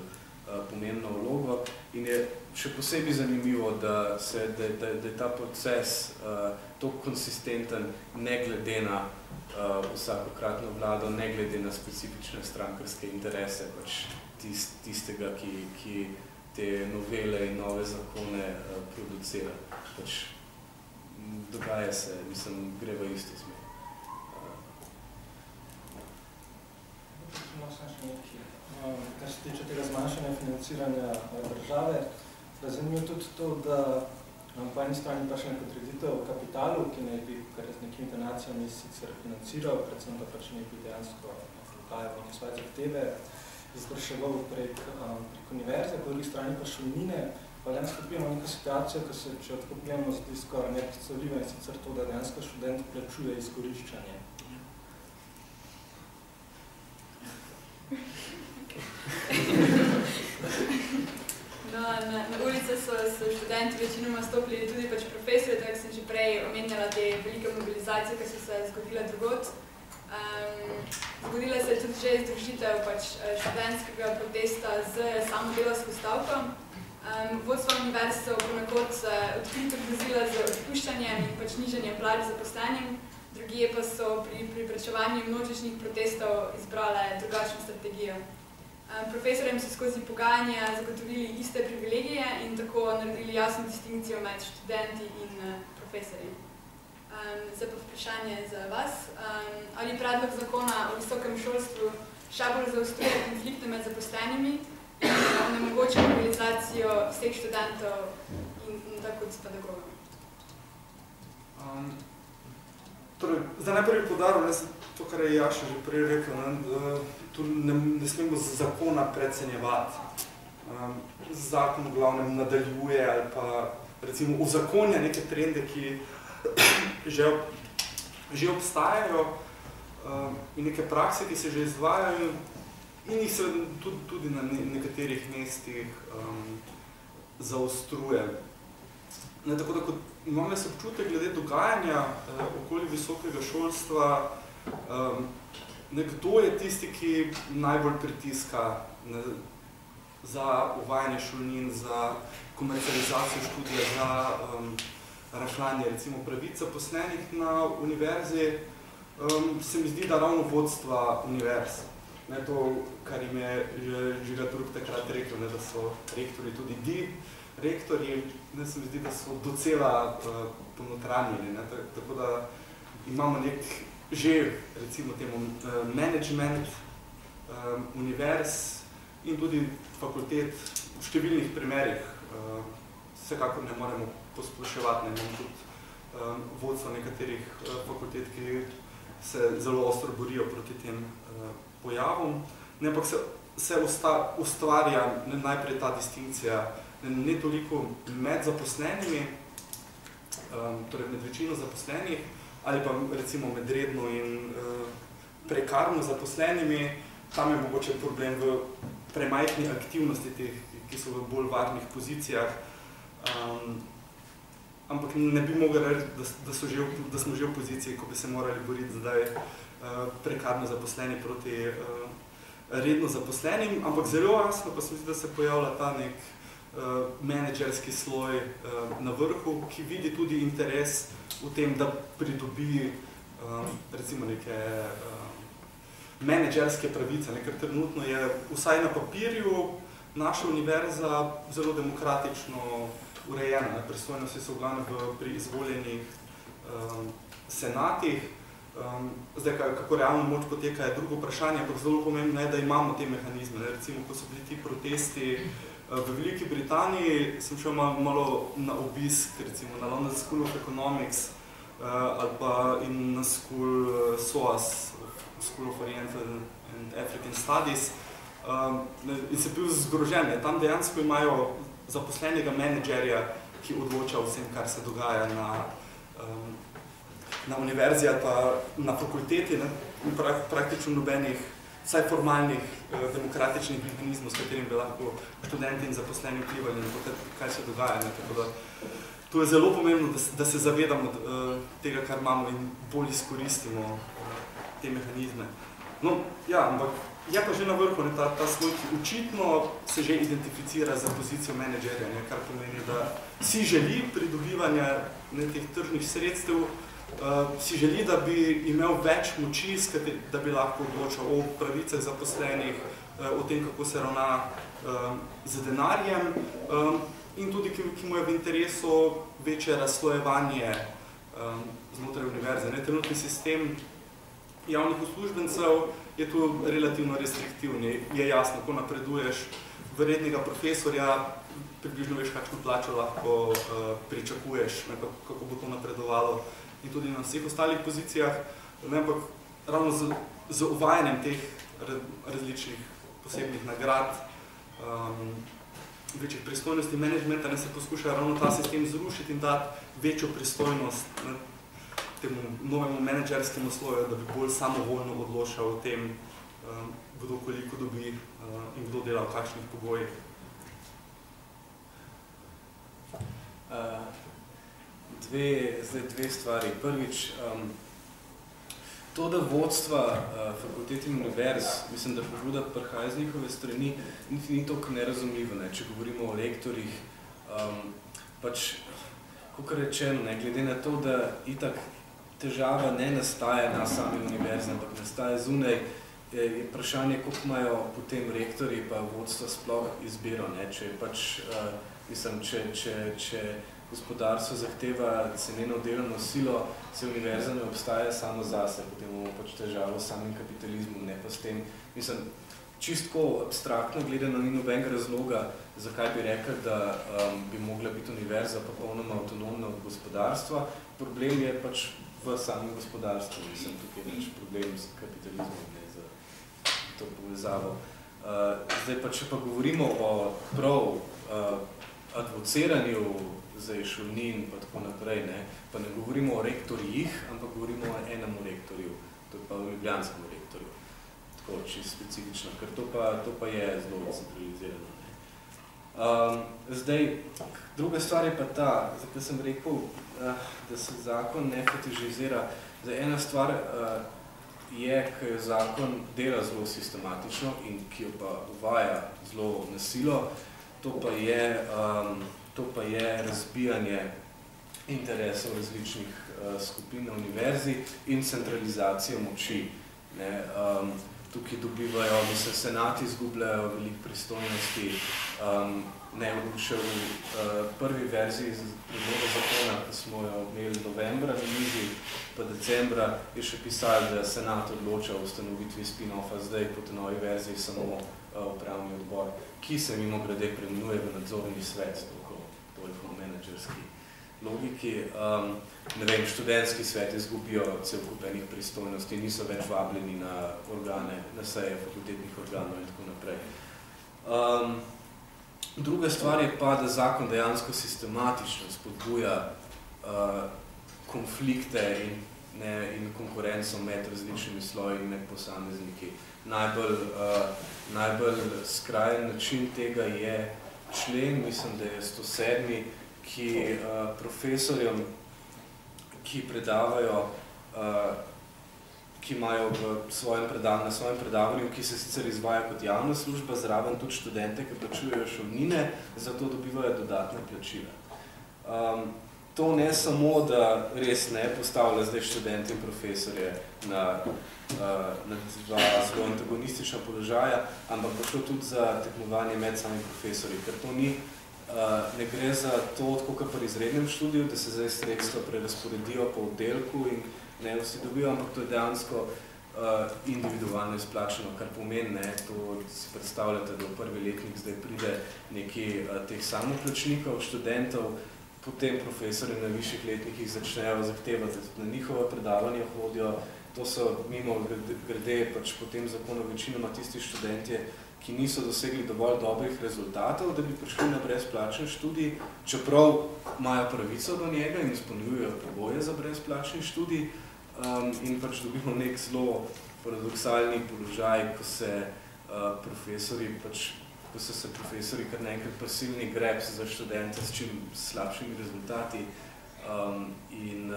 Speaker 2: pomembno vlogo in je še posebej zanimivo, da je ta proces toliko konsistenten, ne glede na vsakokratno vlado, ne glede na specifične strankarske interese, pač tistega, ki te novele in nove zakone producira. Pač dogaja se, mislim, gre v isto smer.
Speaker 4: Kar se tiče tega zmanjšanja financiranja države, zanimivo tudi to, da po eni strani pač nek odreditev kapitalu, ki naj bi kar z nekimi donacijami sicer financiral, predvsem pa pač naj bi dejansko vključajo neke svoje zahteve, izvrševal prek univerze, po drugi strani pa šolnine, pa dejansko dobimo neko situacijo, ko se, če tako gledamo, zdi skoraj nepredstavljivo, in sicer to, da dejansko študent plačuje izkoriščanje.
Speaker 1: No, na ulice so študenti večinoma stopili tudi pač profesori, tako sem že prej omenjala te velike mobilizacije, ki so se zgodile drugod. Zgodila se je tudi že združitev pač študentskega protesta z samodelavsko stavko. Vodstva univerz so ponekod odkrito grozila z odpuščanjem in pač nižanjem plač zaposlenim, drugje pa so pri preprečevanju množičnih protestov izbrale drugačno strategijo. Profesorjem so skozi pogajanja zagotovili iste privilegije in tako naredili jasno distinkcijo med študenti in profesorji. Zdaj pa vprašanje za vas. Ali predlog zakona o visokem šolstvu še bolj zaostruje konflikte med zaposlenimi in onemogoča mobilizacijo vseh študentov in tako s pedagogom?
Speaker 3: Torej, zdaj najprej podarim, to, kar je Jaša že prej rekel, tu ne smemo zakona precenjevati. Zakon v glavnem nadaljuje ali pa recimo uzakonja neke trende, ki že obstajajo in neke prakse, ki se že izvajajo in jih se tudi na nekaterih mestih zaostruje. Tako da, kot imam jaz občutek glede dogajanja okoli visokega šolstva, nekdo je tisti, ki najbolj pritiska za uvajanje šolnin, za komercializacijo študija, za rahljanje recimo pravic zaposlenih na univerzi, se mi zdi, da ravno vodstva univerz. To, kar jim je Žiga Turk takrat rekel, da so rektori tudi rektorji, se mi zdi, da so docela ponotranjeni. Tako da imamo nek že, recimo temu, management univerz in tudi fakultet v številnih primerih. Vsekakor ne moremo posploševati, ne imamo tudi vodstva nekaterih fakultet, ki se zelo ostro borijo proti tem pojavom. Ampak se ustvarja najprej ta distinkcija ne toliko med zaposlenimi, torej med večino zaposlenih, ali pa recimo med redno in prekarno zaposlenimi. Tam je mogoče problem v premajhni aktivnosti teh, ki so v bolj varnih pozicijah. Ampak ne bi mogel reči, da smo že v poziciji, ko bi se morali boriti zdaj prekarno zaposleni proti redno zaposlenim, ampak zelo jasno pa se mi zdi, da se pojavlja ta nek menedžerski sloj na vrhu, ki vidi tudi interes v tem, da pridobi recimo neke menedžerske pravice, ker trenutno je vsaj na papirju naša univerza zelo demokratično urejena. Pristojnosti so v glavnem pri izvoljenih senatih. Zdaj, kako realno moč poteka, je drugo vprašanje, ampak zelo pomembno je, da imamo te mehanizme. Recimo, ko so bili ti protesti v Veliki Britaniji, sem šel malo na obisk, recimo na London School of Economics ali pa in na SOAS, School of Oriental and African Studies, in se bil zgrožen. Tam dejansko imajo zaposlenega menedžerja, ki odloča vsem, kar se dogaja na univerzi ali pa na fakulteti. Praktično nobenih vsaj formalnih demokratičnih mehanizmov, s katerim bi lahko študenti in zaposleni vplivali na to, kaj se dogaja. Tako da to je zelo pomembno, da se zavedamo tega, kar imamo in bolj izkoristimo te mehanizme. No, ja, ampak je pa že na vrhu ta sloj, ki očitno se že identificira za pozicijo menedžerja, kar pomeni, da si želi pridobivanja teh tržnih sredstev, si želi, da bi imel več moči, da bi lahko odločal o pravicah zaposlenih, o tem, kako se ravna z denarjem in tudi, ki mu je v interesu večje razslojevanje znotraj univerze. Trenutni sistem javnih uslužbencev je tu relativno restriktivni. Je jasno, ko napreduješ v rednega profesorja, približno veš, kakšno plačo lahko pričakuješ, kako bo to napredovalo in tudi na vseh ostalih pozicijah. Ampak ravno z uvajanjem teh različnih posebnih nagrad, večjih pristojnosti menedžmenta, se poskuša ravno ta sistem zrušiti in dati večjo pristojnost temu novemu menedžerskemu sloju, da bi bolj samovoljno odločal o tem, kdo koliko dobi in kdo dela v kakšnih pogojih.
Speaker 2: Dve stvari. Prvič, to, da vodstva fakultet in univerz, mislim, da pobuda prihaja z njihove strani, niti ni toliko nerazumljivo, če govorimo o lektorjih. Pač, kakor rečeno, glede na to, da itak težava ne nastaja na sami univerzi, ampak nastaja zunaj, je vprašanje, koliko imajo potem rektorji pa vodstva sploh izbiro, če pač, mislim, če gospodarstvo zahteva ceneno delovno silo, se univerza ne obstaja samo zase, potem imamo pač težavo s samim kapitalizmom, ne pa s tem. Mislim, čistko abstraktno gledano ni nobenega razloga, zakaj bi rekel, da bi mogla biti univerza popolnoma avtonomna od gospodarstva. Problem je pač v samem gospodarstvu, mislim, tukaj je problem s kapitalizmom, ne za to povezavo. Zdaj pa, če pa govorimo o prav advociranju zdaj šolnin pa tako naprej, pa ne govorimo o rektorjih, ampak govorimo o enem rektorju, to je pa o ljubljanskem rektorju, tako čisto specifično, ker to pa je zelo centralizirano. Zdaj, druga stvar je pa ta, zakaj sem rekel, da se zakon ne fetišizira. Zdaj, ena stvar je, ki jo zakon dela zelo sistematično in ki jo pa uvaja zelo na silo, to pa je razbijanje interesov različnih skupin na univerzi in centralizacijo moči. Tukaj dobivajo, mislim, senati izgubljajo veliko pristojnosti. Še v prvi verziji predloga zakona, ki smo jo imeli novembra na mizi, pa decembra, je še pisali, da senat odloča o ustanovitvi spin-offa, zdaj po tej novi verziji samo upravni odbor, ki se mimogrede preimenuje v nadzorni svet, toliko v menedžerski logiki. Ne vem, študentski svet izgubijo cel kup enih pristojnosti, niso več vabljeni na organe, na seje fakultetnih organov in tako naprej. Druga stvar je pa, da zakon dejansko sistematično spodbuja konflikte in konkurenco med različnimi sloji in med posamezniki. Najbolj skrajen način tega je člen, mislim, da je 107, ki profesorjem, ki predavajo, ki imajo na svojem predavanju, ki se sicer izvaja kot javna služba, zraven tudi študente, ki plačujejo šolnine, zato dobivajo dodatne plačila. To ne samo, da res ne postavlja zdaj študente in profesorje na dva zelo antagonistična položaja, ampak pa šlo tudi za tekmovanje med samimi profesorji, ker to ne gre za to, tako kot pri izrednem študiju, da se zdaj sredstva prerazporedijo po oddelku in ne vsi dobijo, ampak to je dejansko individualno izplačeno, kar pomeni, to si predstavljate, da v prvi letnik zdaj pride nekaj teh samoplačnikov, študentov, potem profesori na višjih letnikih začnejo zahtevati, da na njihova predavanja hodijo. To so mimo grede pač po tem zakonu večinoma tisti študentje, ki niso dosegli dovolj dobrih rezultatov, da bi prišli na brezplačen študij, čeprav imajo pravico do njega in izpolnjujejo pogoje za brezplačni študij in pač dobimo nek zelo paradoksalni položaj, ko se profesori ko so se profesori kar naenkrat prisilni greps za študente s čim slabšimi rezultati in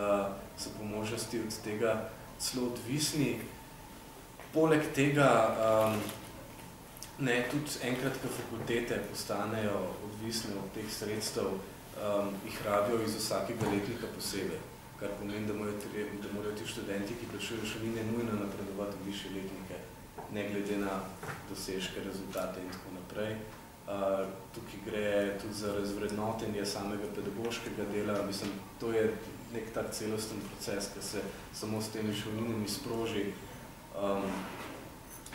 Speaker 2: so po možnosti od tega celo odvisni. Poleg tega tudi enkrat, ko fakultete postanejo odvisne od teh sredstev, jih rabijo iz vsakega letnika posebej, kar pomeni, da morajo ti študenti, ki plačujejo šolnine, nujno napredovati v višje letnike, ne glede na dosežke, rezultate in tako naprej. Tukaj gre tudi za razvrednotenje samega pedagoškega dela. Mislim, to je nek tak celosten proces, ki se samo s temi šolninami sproži.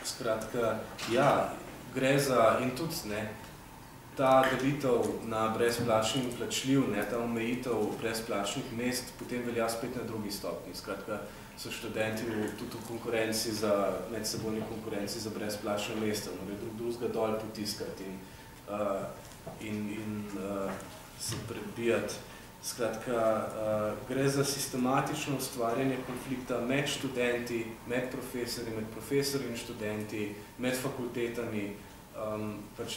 Speaker 2: Skratka, ja, gre za, in tudi ta delitev na brezplačni in plačljiv, ta omejitev brezplačnih mest potem velja spet na drugi stopni. Skratka, so študenti tudi v konkurenci medsebojni konkurenci za brezplačno mesto, morajo drugega dol potiskati in se prebijati. Skratka, gre za sistematično ustvarjanje konflikta med študenti, med profesori in študenti, med fakultetami,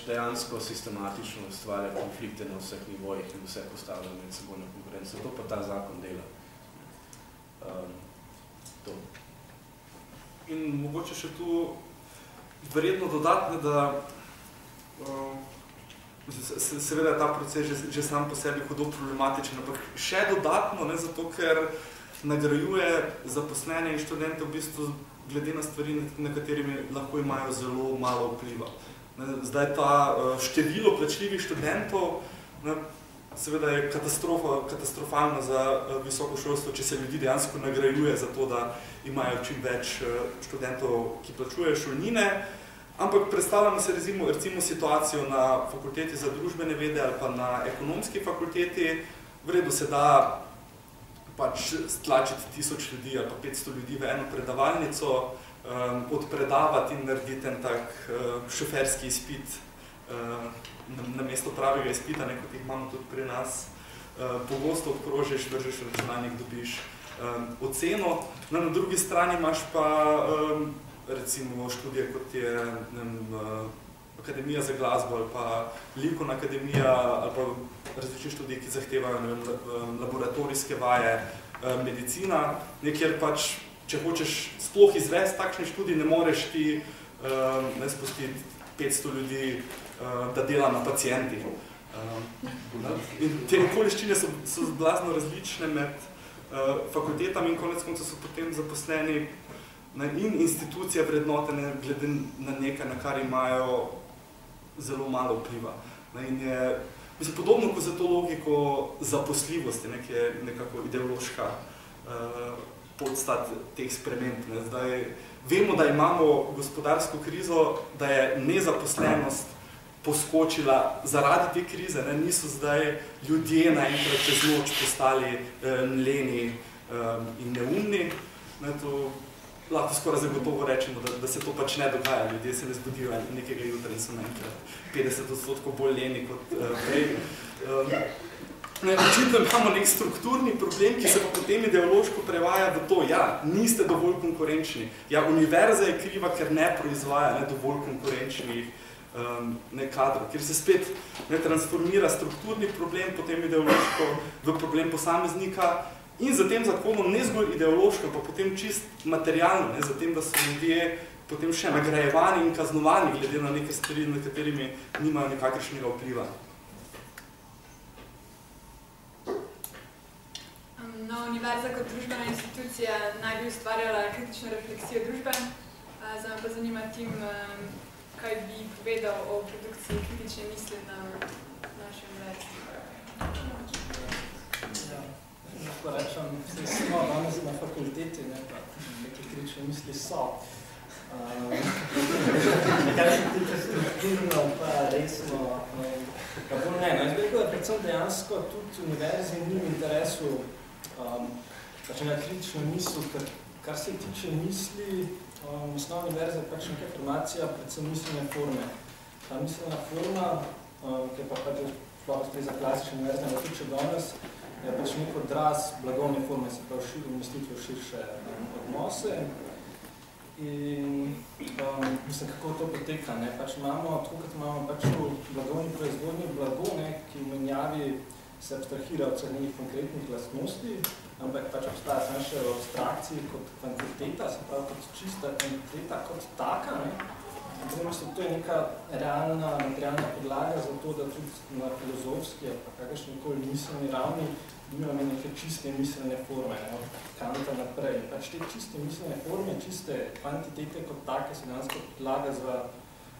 Speaker 2: dejansko sistematično ustvarja konflikte na vseh nivojih in vse postavlja med sebojno konkurenco. To pa ta zakon dela.
Speaker 3: In mogoče še tu verjetno dodatne, da seveda je ta proces že sam po sebi hudo problematičen, ampak še dodatno, zato ker nagrajuje zaposlene in študente v bistvu glede na stvari, na katerimi lahko imajo zelo malo vpliva. Zdaj ta število plačljivih študentov seveda je katastrofalno za visoko šolstvo, če se ljudi dejansko nagrajuje za to, da imajo čim več študentov, ki plačujejo šolnine. Ampak predstavljamo se recimo situacijo na fakulteti za družbene vede ali pa na ekonomski fakulteti. V redu se da stlačiti 1000 ljudi ali pa 500 ljudi v eno predavalnico, odpredavati in narediti en tak šoferski izpit na mesto pravega izpita, kot jih imamo tudi pri nas. Pogosto obkrožiš, vržeš računalnik, dobiš oceno. Na drugi strani imaš pa recimo študije, kot je Akademija za glasbo ali pa Likovna akademija ali pa različni študiji, ki zahtevajo laboratorijske vaje, medicina, kjer če hočeš sploh izvesti takšni študij, ne moreš ti spustiti 500 ljudi, da dela na pacientih. In te okoliščine so blazno različne med fakultetami in konec konca so potem zaposleni in institucije vrednotene glede na nekaj, na kar imajo zelo malo vpliva. In je podobno kot za to logiko zaposljivosti, ki je nekako ideološka podstat teh sprememb. Zdaj vemo, da imamo gospodarsko krizo, da je nezaposlenost poskočila zaradi te krize. Niso zdaj ljudje naenkrat čez noč postali leni in neumni. To lahko skoraj zagotovo rečemo, da se to pač ne dogaja. Ljudje se ne zbudijo nekega jutra in so naenkrat 50% bolj leni kot prej. Očitno imamo nek strukturni problem, ki se pa potem ideološko prevaja v to, ja, niste dovolj konkurenčni. Ja, univerza je kriva, ker ne proizvaja dovolj konkurenčnih kadrov, ker se spet transformira strukturni problem, potem ideološko v problem posameznika in za tem zakonom ne zgolj ideološko, pa potem čist materialno, za tem, da so ljudje potem še nagrajevani in kaznovani glede na neke stvari, na katerimi nimajo nekakršnega vpliva.
Speaker 1: Univerza kot družbena institucija naj bi ustvarjala kritično refleksijo družbe. Zdaj me pa zanima Tim, kaj bi povedal o produkciji kritične misli na naši univerzi.
Speaker 4: Lahko rečem, smo danes na fakulteti, pa neke kritične misli so. Kaj se tiče strukturno, pa resno, kako ne. Jaz bi rekel, da predvsem dejansko tudi univerzi ni v interesu na kritično misl, kar se tiče misli, osnovna univerza je pač neka formacija, predvsem mislene forme. Ta mislena forma, ki je pa sploh za klasične univerze, ne tiče danes, je pač nek odraz blagovne forme, se pravi umestitve v širše odnose. In mislim, kako to poteka, ne? Pač imamo, tako kot imamo pač v blagovni proizvodnji blago, ne, ki v menjavi se abstrahira od nekih konkretnih lastnosti, ampak pač obstaja samo še v abstrakciji kot kvantiteta, se pravi kot čista kvantiteta, kot taka, ne? To je neka realna materialna podlaga za to, da tudi na filozofski ali kakršnikoli miselni ravni imamo neke čiste miselne forme, ne, od Kanta naprej. Pač te čiste miselne forme, čiste kvantitete kot take so dejansko podlaga za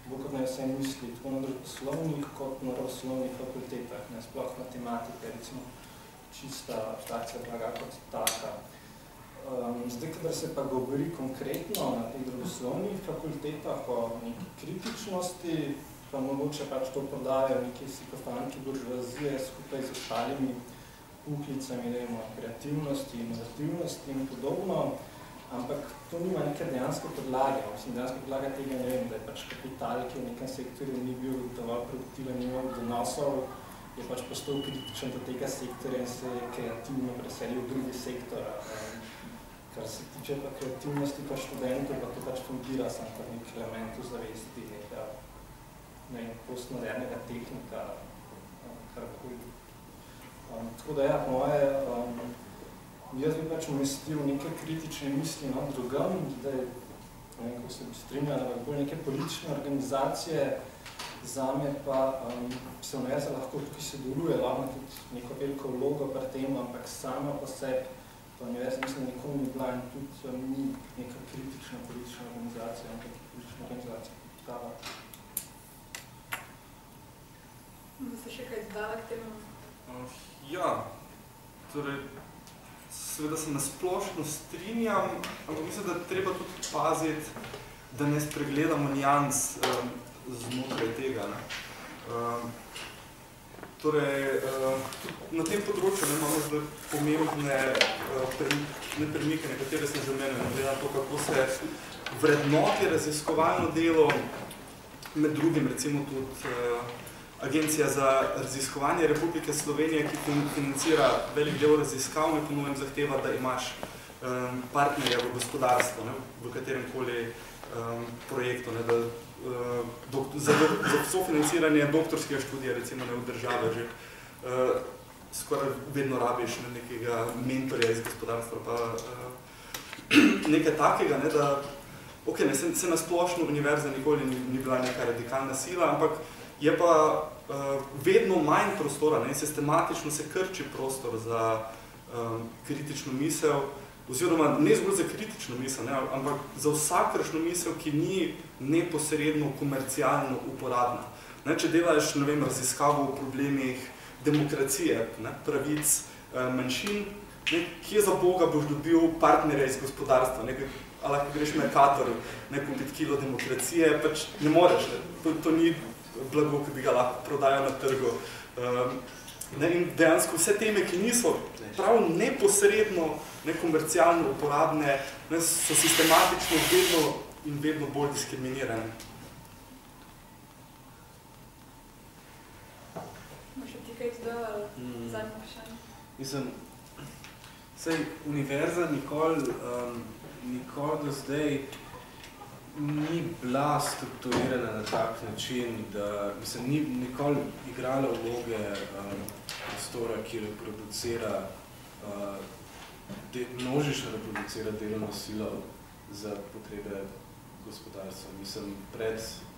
Speaker 4: bolj kot naj vse misli, tako na družboslovnih kot na naravoslovnih fakultetah, ne, sploh matematike, recimo čista abstrakcija blaga kot taka. Zdaj, kadar se pa govori konkretno na teh družboslovnih fakultetah o neki kritičnosti, pa mogoče pač to podajo neki psihofanki buržoazije skupaj z ostalimi puklicami, kreativnosti, inovativnosti in podobno, ampak to nima neke dejanske podlage. Mislim, dejanska podlaga tega ne vem, da je pač kapital, ki v nekem sektorju ni bil dovolj produktiven, ni imel donosov, je pač postal kritičen do tega sektorja in se je kreativno preselil v drugi sektor. Kar se tiče pa kreativnosti pa študentov, pa to pač fungira samo kot nek element v zavesti nekega postmodernega tehnika, karkoli. Tako da ja, moje, jaz bi pač umestil neke kritične misli drugam, zdaj, ko se bi strinjala, bolj neke politične organizacije, zame pa se univerza lahko tukaj sodeluje, lahko tudi neko veliko vlogo pri tem, ampak sama po sebi pa univerza mislim, nikoli ni bila in tudi ni neka kritična politična organizacija, ampak politična organizacija prava.
Speaker 1: Bi se še kaj dodala k temu?
Speaker 3: Ja, torej, seveda se nasplošno strinjam, ampak mislim, da treba tudi paziti, da ne spregledamo nijans znotraj tega. Ne? Torej, na tem področju imamo zdaj pomembne premike, nekatere sem že omenil, glede na to, kako se vrednoti raziskovalno delo, med drugim recimo tudi Agencija za raziskovanje Republike Slovenije, ki financira velik del raziskav, me po novem zahteva, da imaš partnerja v gospodarstvu, ne, v kateremkoli projektu, ne, da za sofinanciranje doktorskega študija, recimo ne v države, že skoraj vedno rabiš nekega mentorja iz gospodarstva, pa nekaj takega, ne, da okay, ne, se nasplošno univerza nikoli ni bila neka radikalna sila, ampak je pa vedno manj prostora, ne, sistematično se krči prostor za kritično misel, oziroma ne zgolj za kritično misel, ne, ampak za vsakršno misel, ki ni neposredno komercialno uporabna. Ne, če delaš, ne vem, raziskavo o problemih demokracije, ne, pravic manjšin, ne, kje za Boga boš dobil partnerja iz gospodarstva, ne, ali lahko greš Mercator, ne, kupiti kilo demokracije, pač ne moreš, ne, to ni blago, ki bi ga lahko prodajal na trgu. Ne, in dejansko vse teme, ki niso prav neposredno, nekomercialno uporabne, ne, so sistematično vedno in vedno bolj diskriminirane.
Speaker 1: Možda ti kaj dodala zadnje vprašanje?
Speaker 2: Mislim, saj univerza nikoli do zdaj ni bila strukturirana na tak način, da mislim, ni nikoli igrala vloge prostora, ki reproducira, množično reproducira delovno silo za potrebe gospodarstva. Mislim,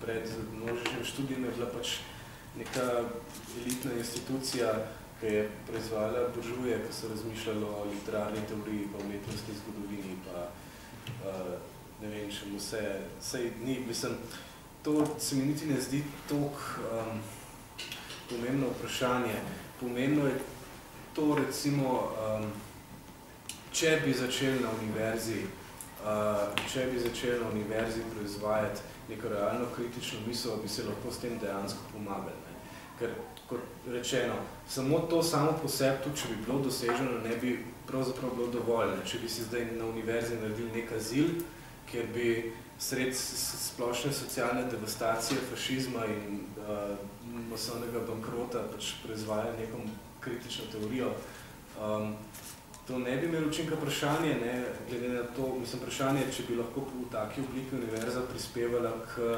Speaker 2: pred množičnim študijem je bila pač neka elitna institucija, ki je proizvajala buržuje, ki so razmišljali o literarni teoriji, pa umetnostni zgodovini, pa ne vem, čemu vse, sej ni, mislim, to se mi niti ne zdi toliko pomembno vprašanje. Pomembno je to, recimo, če bi začeli na univerzi proizvajati neko realno kritično misel, bi se lahko s tem dejansko pomagali. Ne? Ker, kot rečeno, samo to samo po sebi, tudi če bi bilo doseženo, ne bi pravzaprav bilo dovolj. Ne? Če bi si zdaj na univerzi naredili nek azil, kjer bi sred splošne socialne devastacije, fašizma in masovnega bankrota pač proizvajali neko kritično teorijo. to ne bi imel učinka. Vprašanje, ne, glede na to, mislim, vprašanje, če bi lahko v taki obliki univerza prispevala k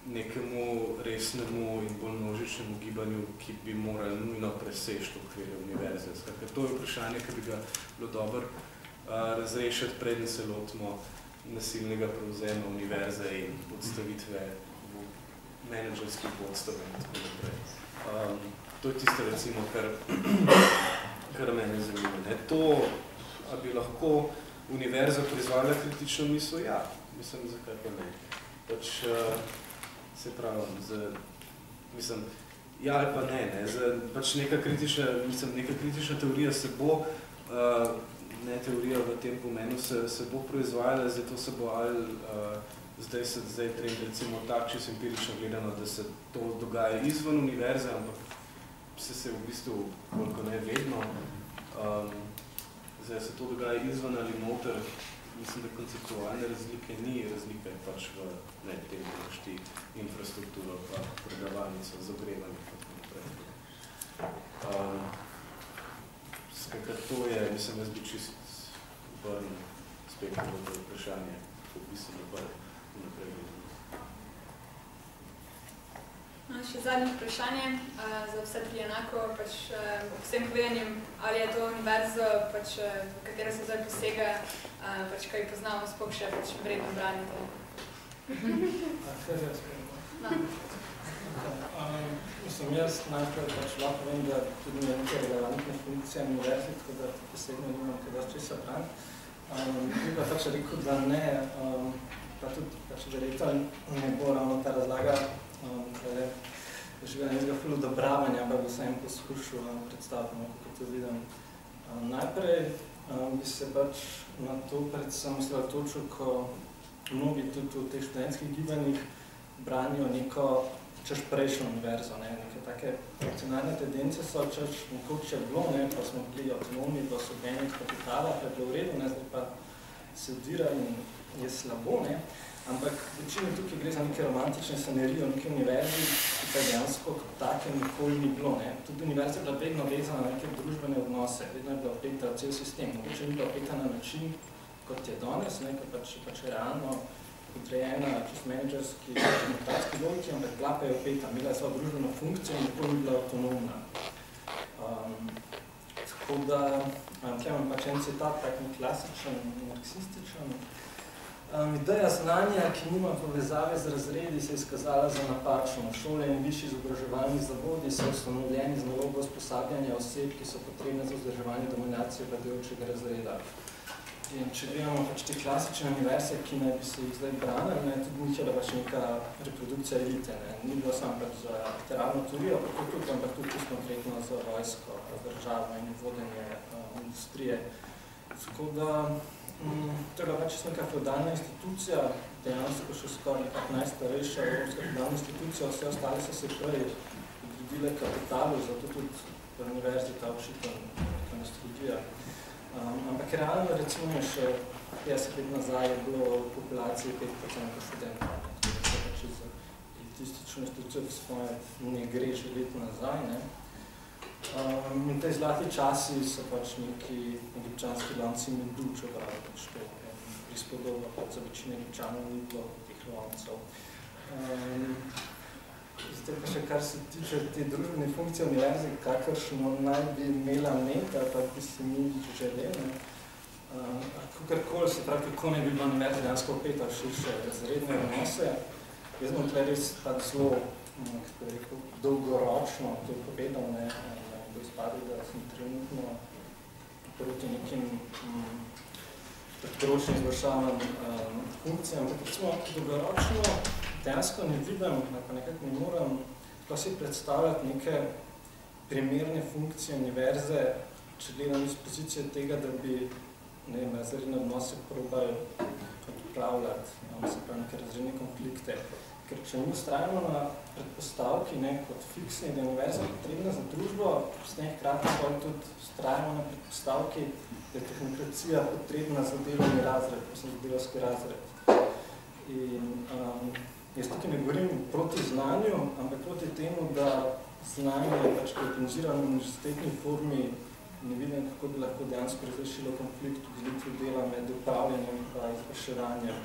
Speaker 2: nekemu resnemu in bolj množičnemu gibanju, ki bi morali nujno preseči okvire univerze. Skratka, to je vprašanje, ki bi ga bilo dobro razrešiti, preden se lotimo nasilnega prevzema univerze in odstavitve menedžerskih vodstev in tako naprej. To je tisto, recimo, kar mene zanima. Ne? To, a bi lahko univerza proizvajala kritično misel? Ja, mislim, zakaj pa ne. Pač, se pravim, mislim, ja ali pa ne. Pač neka kritična teorija se bo, ne teorija v tem pomenu, se bo proizvajala, zato se bo ali zdaj trend recimo tak, če se empirično gledano, da se to dogaja izven univerze, ampak se v bistvu koliko ne vedno. Zdaj se to dogaja izven ali noter, mislim, da konceptualne razlike ni, razlika je pač v tem, da imaš ti infrastrukturo, pa predavalnico, zagrevanjem in tako naprej. Skakaj, to je, mislim, jaz bi čist obrnil spet v to vprašanje, v bistvu naprej gledano.
Speaker 1: Še zadnje vprašanje, za vse tri enako, pač vsem povedanjem, ali je to univerzo, pač, v katero se zdaj posega, pač, kaj poznamo, sploh še pač vredno branite.
Speaker 4: Kaj jaz povem? Mislim, jaz najprej pač lahko povem, da tudi ni nekaj relevantne funkcije univerzi, tako da posebno nimam kaj dosti česa braniti. Bi pa pač rekel, da ne, pa tudi pač direktor ne bo ravno ta razlaga, da je živela nekega ful odobravanja, ampak bi vsem poskušal predstaviti, kako to vidim. Najprej bi se pač na to predvsem osredotočil, ko mnogi tudi v teh študentskih gibanjih branijo neko češ prejšnjo univerzo, neke take funkcionalne tendence so, češ nekoč je bilo, pa smo bili avtonomni do sobenih kapitala, pa je bilo v redu, zdaj pa se odvira in je slabo, ampak večino tukaj gre za neke romantične scenarije o neki univerzi, ki pa dejansko kot take nikoli ni bilo. Tudi univerza je bila vedno vezana na neke družbene odnose, vedno je bila opeta v cel sistem. Mogoče ni bila opeta na način, kot je danes, ko pač je realno podrejena čist menedžerski demokratski logiki, ampak bila pa je opeta, imela je svojo družbeno funkcijo in nikoli ni bila avtonomna. Tako da, tukaj imam pač en citat, tak klasičen, marksističen. Ideja znanja, ki nima povezave z razredi, se je izkazala za napačno. Šole in višji izobraževalni zavodi so ustanovljeni z nalogo usposabljanja oseb, ki so potrebne za vzdrževanje dominacije vladajočega razreda. In če gledamo pač te klasične univerze, ki naj bi se jih zdaj branili, tudi ni bila pač neka reprodukcija elite. Ni bilo samo pač za literarno teorijo, ampak tudi konkretno za vojsko, državo in vodenje industrije. Tako da, to je bila pač neka feudalna institucija, dejansko še skoraj nekako najstarejša evropska feudalna institucija, vse ostale so se prej podredile kapitalu, zato tudi v univerzi ta obšitev neka nostalgija. Ampak realno, recimo, še 50 let nazaj je bilo v populaciji 5% študentov. Tako da pač za elitistično institucijo svoje ne gre že let nazaj. In tej zlati časi so pač neki egipčanski lanci medu, čeprav pač to prispodoba, pač za večine egipčanov ni bilo teh lancev. Zdaj pa še kar se tiče te družbene funkcije univerze, kakršno naj bi imela meta, pa bi se mi želeli. Kakorkoli se pravi, kako ne bi bila univerza dejansko opeta v širše razredne odnose. Jaz bom tukaj res zelo, kako je rekel, dolgoročno to povedal, bo izpadil, da sem trenutno proti nekim kratkoročnim izvršavam funkcijam. Recimo, dolgoročno dejansko ne vidim, pa nekako ne moram pa si predstavljati neke primerne funkcije univerze, če gledam iz pozicije tega, da bi razredne odnose probali odpravljati, se pravi neke razredne konflikte. Ker če mi ustrajamo na predpostavki kot fiksni, da je univerza potrebna za družbo, s tem hkrati tudi ustrajamo na predpostavki, da je tehnokracija potrebna za delovni razred, za delovski razred. In jaz tukaj ne govorim proti znanju, ampak proti temu, da znanje pač kompenzirano v univerzitetni formi ne vidim, kako bi lahko dejansko razrešilo konflikt v delitvi dela med upravljanjem in izvrševanjem.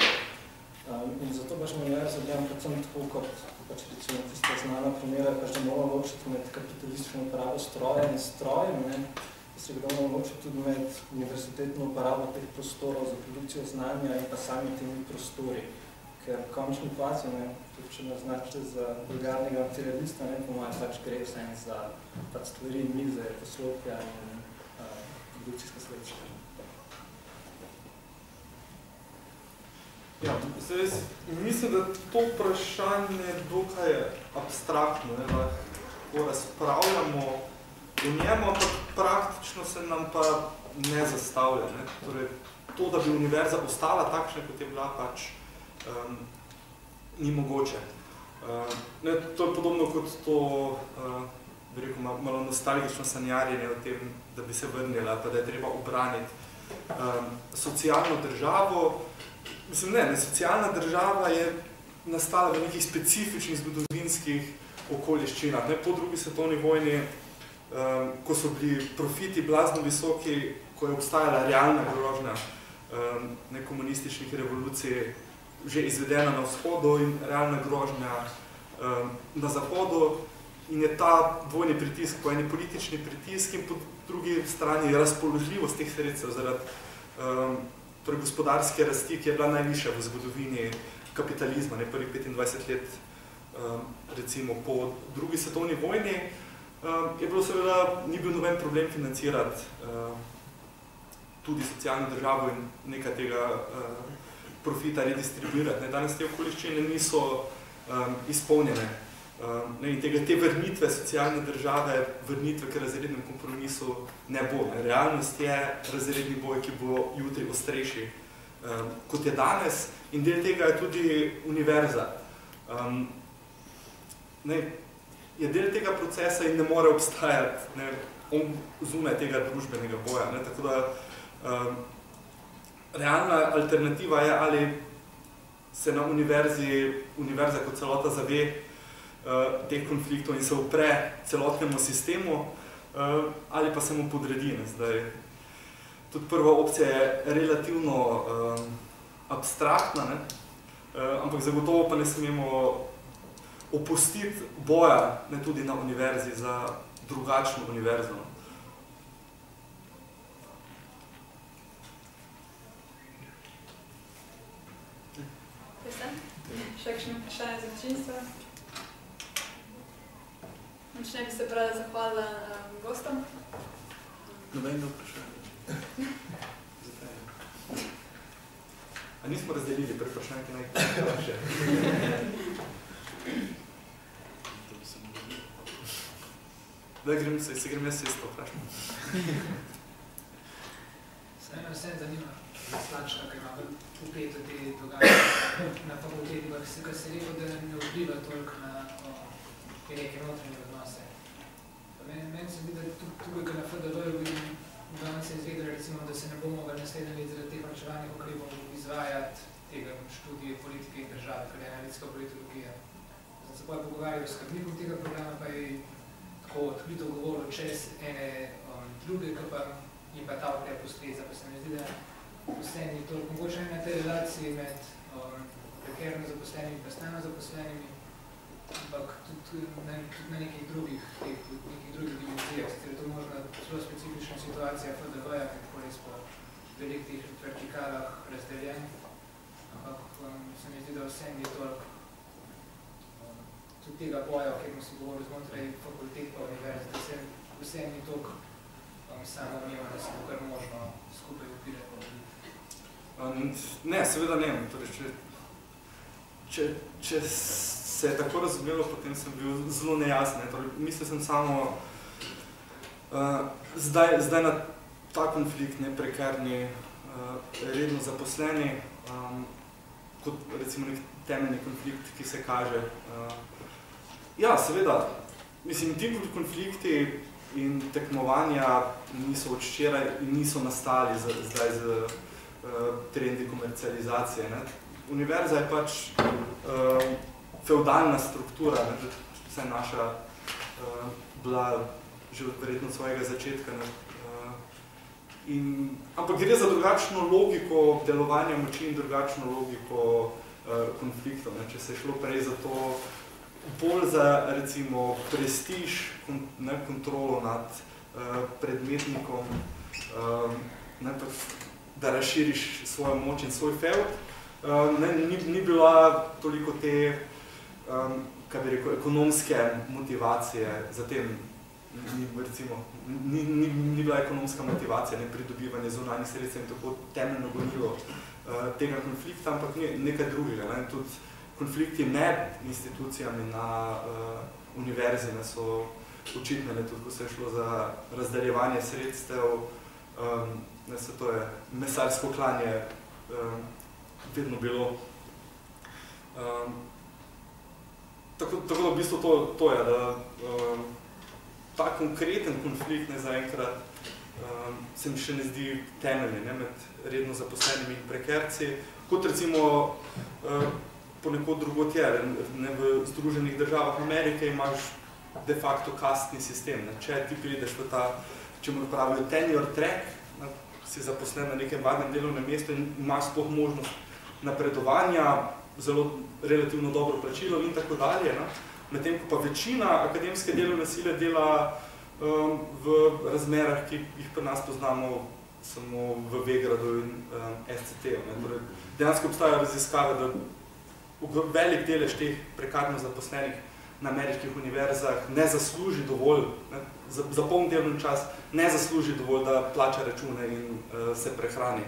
Speaker 4: In zato pač univerza gledam predvsem tako, kot pač recimo tista znana primera, pač da moramo ločiti med kapitalistično uporabo stroja in strojem, da se moramo ločiti tudi med univerzitetno uporabo teh prostorov za produkcijo znanja in pa sami temi prostori. Ker v končni fazi, tudi če naznačite za vulgarnega materialista, po mojem pač gre vse za pač stvari, mize, poslopja in produkcijska sredstva.
Speaker 3: Ja, mislim, da to vprašanje je dokaj abstraktno, da lahko razpravljamo o njemu, ampak praktično se nam pa ne zastavlja. Torej, to, da bi univerza ostala takšna, kot je bila, pač ni mogoče. To je podobno kot to, bi rekel, malo nostalgično sanjarjenje o tem, da bi se vrnila, pa da je treba obraniti socialno državo. Mislim, ne, socialna država je nastala v nekih specifičnih zgodovinskih okoliščinah. Po drugi svetovni vojni, ko so bili profiti blazno visoki, ko je obstajala realna grožnja komunističnih revolucij že izvedena na vzhodu in realna grožnja na zahodu, in je ta dvojni pritisk, po eni politični pritisk in po drugi strani razpoložljivost teh sredstev zaradi gospodarske rasti, ki je bila najvišja v zgodovini kapitalizma, prvih 25 let, recimo po drugi svetovni vojni, je bilo seveda, ni bil noben problem financirati tudi socialno državo in nekaj tega profita redistribuirati. Danes te okoliščine niso izpolnjene. In te vrnitve socialne države, vrnitve k razrednem kompromisu ne bo. Realnost je razredni boj, ki bo jutri ostrejši, kot je danes, in del tega je tudi univerza. Je del tega procesa in ne more obstajati zunaj tega družbenega boja. Tako da realna alternativa je, ali se na univerza kot celota zave teh konfliktov in se upre celotnemu sistemu, ali pa se mu podredi. Tudi prva opcija je relativno abstraktna, ampak zagotovo pa ne smemo opustiti boja tudi na univerzi za drugačno univerzo.
Speaker 1: Še kakšno vprašanje za občinstvo? Ne bi se pravi zahvalila gostom.
Speaker 2: Nobeno vprašanje. Zakaj?
Speaker 3: A nismo razdelili pri vprašanju, ki najkrajše?
Speaker 2: To bi se mogli.
Speaker 3: Da se grem jaz isto vprašanje.
Speaker 5: Se me vse zanima, Slačka, ker ima upeto te dogajanje na fakulteti, pa se rekel, da ne vpliva toliko na neke notranje odnose. Meni se vidi, da tukaj na FDV-ju vidim, danes se je izvedelo, recimo, da se ne bo mogli naslednje let zaradi teh varčevalnih ukrepov izvajati tega študije politike in države, kar je analitska politologija. Zdaj se potem pogovarjajo s skrbnikom tega programa, pa je tako odkrito govoril čez ene druge, ki pa jim pa ta ukrep ustreza, pa se mi zdi, da zaposleni toliko mogoče na tej relaciji med prekerno zaposlenimi in pa stalno zaposlenimi, ampak tudi na nekih drugih dimenzijah. Sicer je to možno zelo specifična situacija FDV-ja, kako res po velikih vertikalah razdeljen, ampak se mi zdi, da vsem je toliko tudi tega boja, o katerem si govoril znotraj fakultet pa univerze, da se vsem je toliko samo umeva, da se bo kar možno skupaj upirati.
Speaker 3: Ne, seveda ne. Torej, če se je tako razumelo, potem sem bil zelo nejasen. Torej, mislil sem samo zdaj na ta konflikt, prekarni, redno zaposleni, kot recimo nek temeljni konflikt, ki se kaže. Ja, seveda, mislim, ti konflikti in tekmovanja niso od včeraj in niso nastali zdaj z trendi komercializacije. Univerza je pač feudalna struktura, vse naša bila že od verjetno svojega začetka Ampak gre za drugačno logiko delovanja moči in drugačno logiko konfliktov. Če se je šlo prej za to, bolj za, recimo, prestiž, kontrolo nad predmetnikom, da razširiš svojo moč in svoj feld, ni bila toliko te, kaj bi rekel, ekonomske motivacije za tem, ni bila ekonomska motivacija, ne pridobivanje zunanjih sredstev in tako temeljno gonilo tega konflikta, ampak nekaj drugega. Tudi konflikti med institucijami na univerzi so očitne, tudi ko se je šlo za razdaljevanje sredstev, to je mesarsko klanje vedno bilo. Tako da v bistvu to je, da ta konkreten konflikt zaenkrat se mi še ne zdi temeljni med redno zaposlenimi in prekerci, kot recimo ponekod drugot je. V Združenih državah Amerike imaš de facto kastni sistem. Če ti prideš v ta, če mu pravijo tenure track, si zaposlen na nekem varnem delovnem mestu in imaš sploh možnost napredovanja, zelo relativno dobro plačilo in tako dalje. Medtem ko pa večina akademske delovne sile dela v razmerah, ki jih pri nas poznamo samo v Vegradu in SCT. Dejansko obstajajo raziskave, da velik delež teh prekarno zaposlenih na ameriških univerzah ne zasluži dovolj, za poln delovni čas ne zasluži dovolj, da plača račune in se prehrani.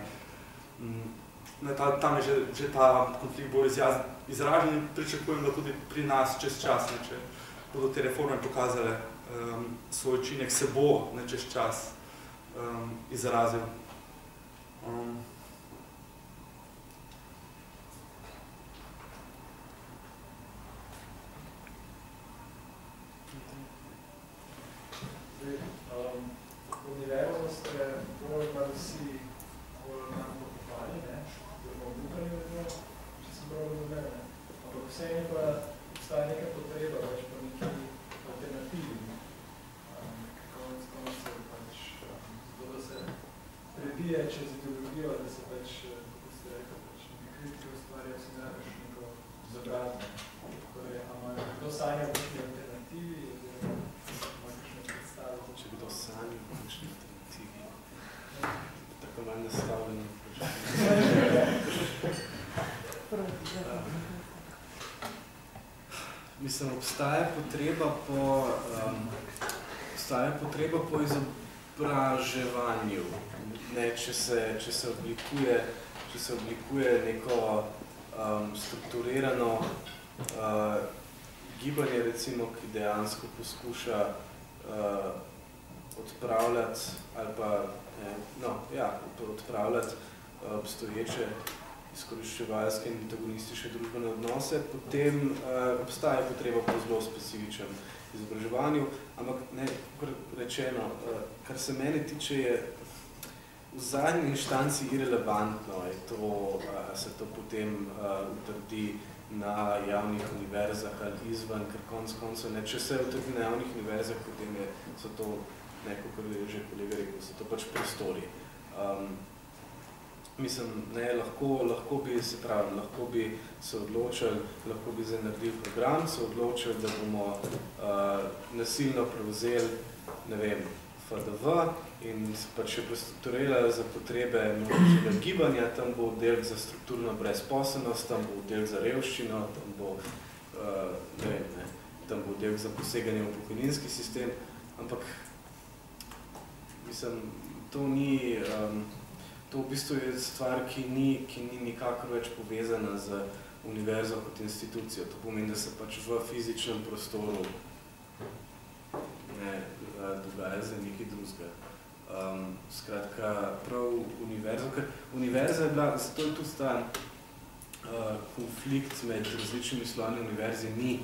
Speaker 3: Tam je že ta konflikt bolj izražen in pričakujem, da tudi pri nas čez čas, če bodo te reforme pokazale svoj učinek, se bo čez čas izrazil.
Speaker 6: Univerzo ste bolj malo vsi bolj manj pokopali, oziroma obupali vedno, če sem prav razumel. Ampak vseeno pa obstaja neka potreba več po neki alternativi. Konec koncev zato, da se prebije čez ideologijo, da se kako ste rekli, ne kritiko ustvarja, si ne rabiš neko izobrazbo. Torej, ama kdo sanja v neki alternativi, oziroma ima kakšne predstave?
Speaker 2: Če kdo sanja v kakšne alternativi, tako manj nastavljeno. Mislim, obstaja potreba po izobraževanju. Če se oblikuje neko strukturirano gibanje, recimo, ki dejansko poskuša odpravljati ali pa odpravljati obstoječe izkoriščevalske in antagonistične družbene odnose, potem obstaja potreba po zelo specifičnem izobraževanju, ampak rečeno, kar se mene tiče, je v zadnji inštanci irelevantno, se to potem utrdi na javnih univerzah ali izven, ker konc koncev, če se utrdi na javnih univerzah, potem so to, kar je že kolega rekel, so to pač prostori. Mislim, lahko bi se odločili, lahko bi zdaj naredili program, se odločili, da bomo nasilno prevzeli, ne vem, FDV in pač še prestrukturirali za potrebe množičnega gibanja, tam bo oddelek za strukturno brezposelnost, tam bo oddelek za revščino, tam bo, tam bo oddelek za poseganje v pokojninski sistem, ampak mislim, to v bistvu je stvar, ki ni nikakor več povezana z univerzo kot institucijo. To pomeni, da se pač v fizičnem prostoru dogaja za nekaj drugega. Skratka, prav univerzo, ker univerza je bila, zato je tudi ta konflikt med različnimi slovami univerzi ni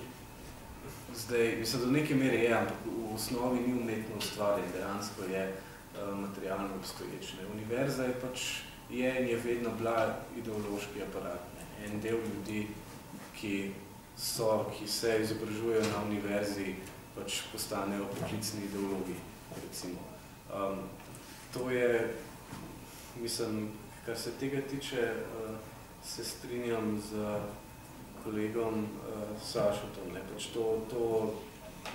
Speaker 2: zdaj, mislim, do neke mere je, ampak v osnovi ni umetno ustvarjen, dejansko je materialno obstoječne. Univerza je pač in je vedno bila ideološki aparat. En del ljudi, ki se izobražujejo na univerzi, pač postanejo poklicni ideologi, recimo. To je mislim, kar se tega tiče, se strinjam z kolegom Sašotom. Pač to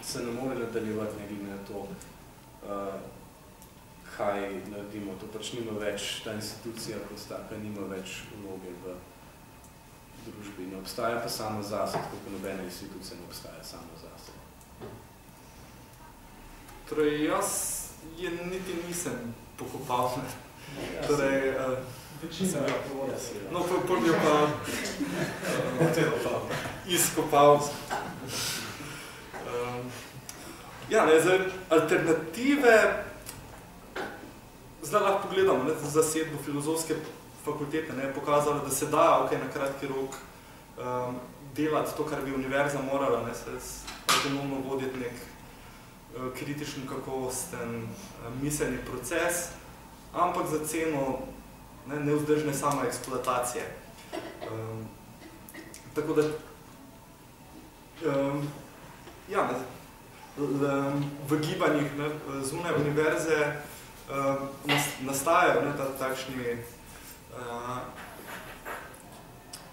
Speaker 2: se ne more nadaljevati, ne glede na to, kaj naredimo. To pač nima več, ta institucija kot taka nima več vloge v družbi. Ne obstaja pa samo zase, tako kot nobena institucija ne obstaja samo zase.
Speaker 3: Torej, jaz je niti nisem pokopal. Torej,
Speaker 6: večina je povedala.
Speaker 3: No, pol mi je pa izkopal. Ja, ne, zdaj, alternative, zdaj lahko pogledamo, ne, zasedbo filozofske fakultete, ne, je pokazala, da se da, na kratki rok delati to, kar bi univerza morala, ne, se avtonomno voditi nek kritičen, kakovosten miselni proces, ampak za ceno nevzdržne samoeksploatacije. Tako da, ja, v gibanjih zunaj univerze nastajajo takšni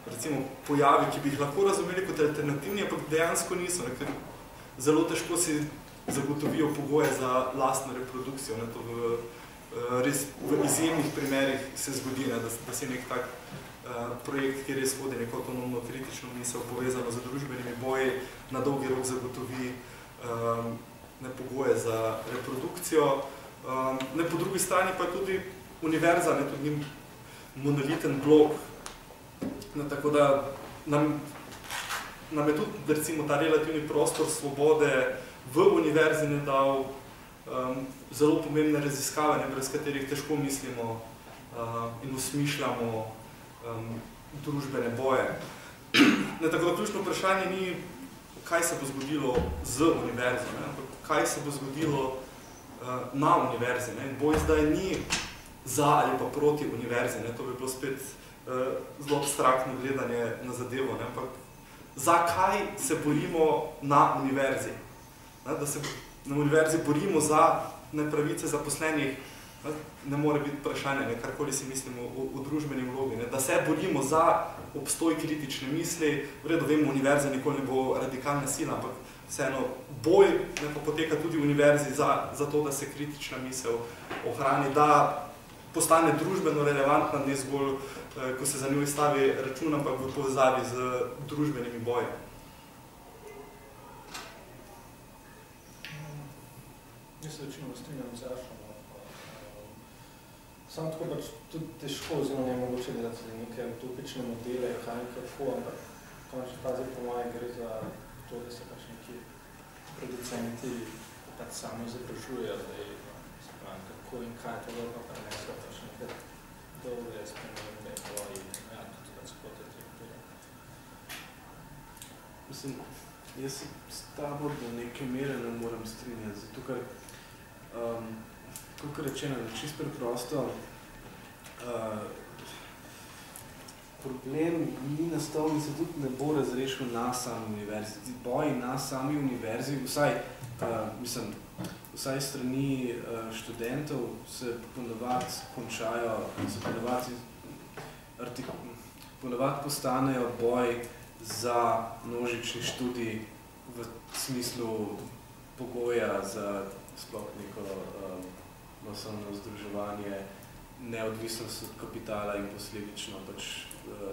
Speaker 3: recimo pojavi, ki bi jih lahko razumeli kot alternativni, ampak dejansko niso, ker zelo težko si zagotovijo pogoje za lastno reprodukcijo. To res v izjemnih primerih se zgodi, da se nek tak projekt, ki res vodi neko avtonomno kritično misel povezano z družbenimi boji, na dolgi rok zagotovi pogoje za reprodukcijo. Po drugi strani pa tudi univerza, tudi monoliten blok. Tako da nam je tudi recimo ta relativni prostor svobode v univerzi ne dal zelo pomembne raziskave, brez katerih težko mislimo in usmišljamo družbene boje. Tako da ključno vprašanje ni, kaj se bo zgodilo z univerzo, ampak kaj se bo zgodilo na univerzi. Boj zdaj ni za ali pa proti univerzi, to bi bilo spet zelo abstraktno gledanje na zadevo, ampak zakaj se borimo na univerzi? Da se na univerzi borimo za pravice zaposlenih, ne more biti vprašanje, karkoli si mislimo o družbeni vlogi, da se borimo za obstoj kritične misli. V redu, vemo, univerza nikoli ne bo radikalna sila, ampak vseeno boj poteka tudi v univerzi za to, da se kritična misel ohrani, da postane družbeno relevantna, ne zgolj, ko se za njo izstavi račun, ampak v povezavi z družbenimi boji.
Speaker 4: Jaz se večino strinjam z Jašom. Samo tako pač tudi težko oziroma ne mogoče delati neke utopične modele, kaj kako, ampak končni fazi po moje gre za to, da se pač neki producenti pač samo izobražujejo, kako in kaj to pa preneslo pač neke dolge spremembe boji, tudi pač spote trekture.
Speaker 2: Mislim, jaz se s tabo do neke mere ne moram strinjati, zato ker kot rečeno, čisto preprosto, problem ni nastal in se tudi ne bo razrešil na sami univerzi. Boji na sami univerzi, vsaj strani študentov se ponavadi končajo, ponavadi postanejo boj za množični študij v smislu pogoja za sploh neko masovno združevanje, neodvisnost od kapitala in posledično pač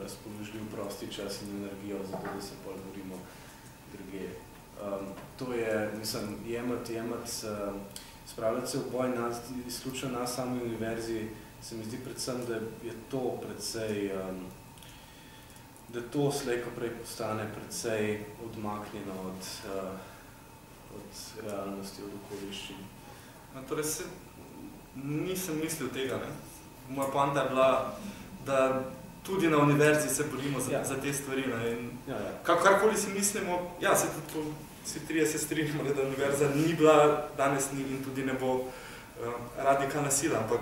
Speaker 2: razpoložljiv prosti čas in energijo, zato da se pol borimo druge. To je, jemati, spravljati se v boj izključno na sami univerzi, se mi zdi predvsem, da je to precej, da to slej ko prej postane precej odmaknjeno od realnosti, od okoliščin.
Speaker 3: Torej nisem mislil tega. Moja poanta je bila, da tudi na univerzi se borimo za te stvari. Karkoli si mislimo, se tudi vsi trije se strinjamo, da univerza ni bila, danes ni in tudi ne bo radikalna sila, ampak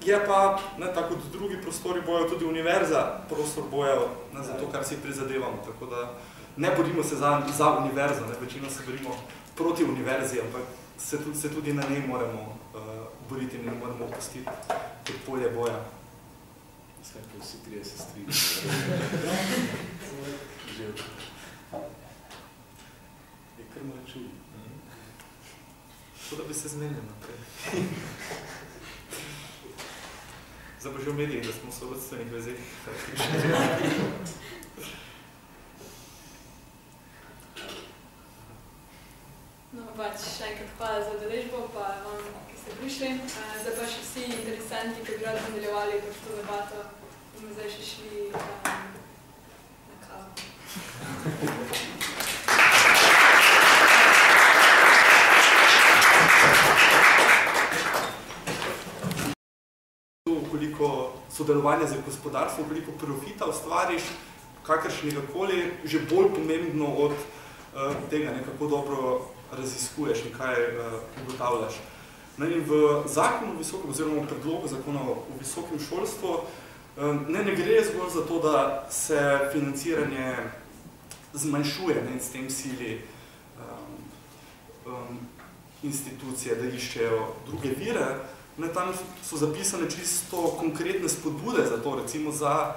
Speaker 3: je pa, tako kot drugi prostori bojo, tudi univerza prostor boja za to, kar si prizadevamo. Tako da ne borimo se za univerzo, večino se borimo proti univerzi, ampak se tudi na njej moramo boriti in ne moramo opustiti kot polje boja.
Speaker 2: Skakaj, vsi trije se strinjajo. Je kar malo čudi.
Speaker 3: To, da bi se zmenili naprej. Zdaj bo že v mediji, da smo v sorodstvenih vezeh.
Speaker 1: No, pač še enkrat hvala za udeležbo, pa vam, ki ste prišli. Zdaj pa še vsi interesanti, ki bi radi nadaljevali to debato, bomo zdaj še šli na kavo.
Speaker 3: Koliko sodelovanja z gospodarstvom, koliko profita ustvariš, kakršnega koli, že bolj pomembno od tega, kako dobro raziskuješ in kaj ugotavljaš. In v zakonu oziroma v predlogu zakona o visokem šolstvu ne gre zgolj za to, da se financiranje zmanjšuje in s tem sili institucije, da iščejo druge vire. Tam so zapisane čisto konkretne spodbude za to, recimo za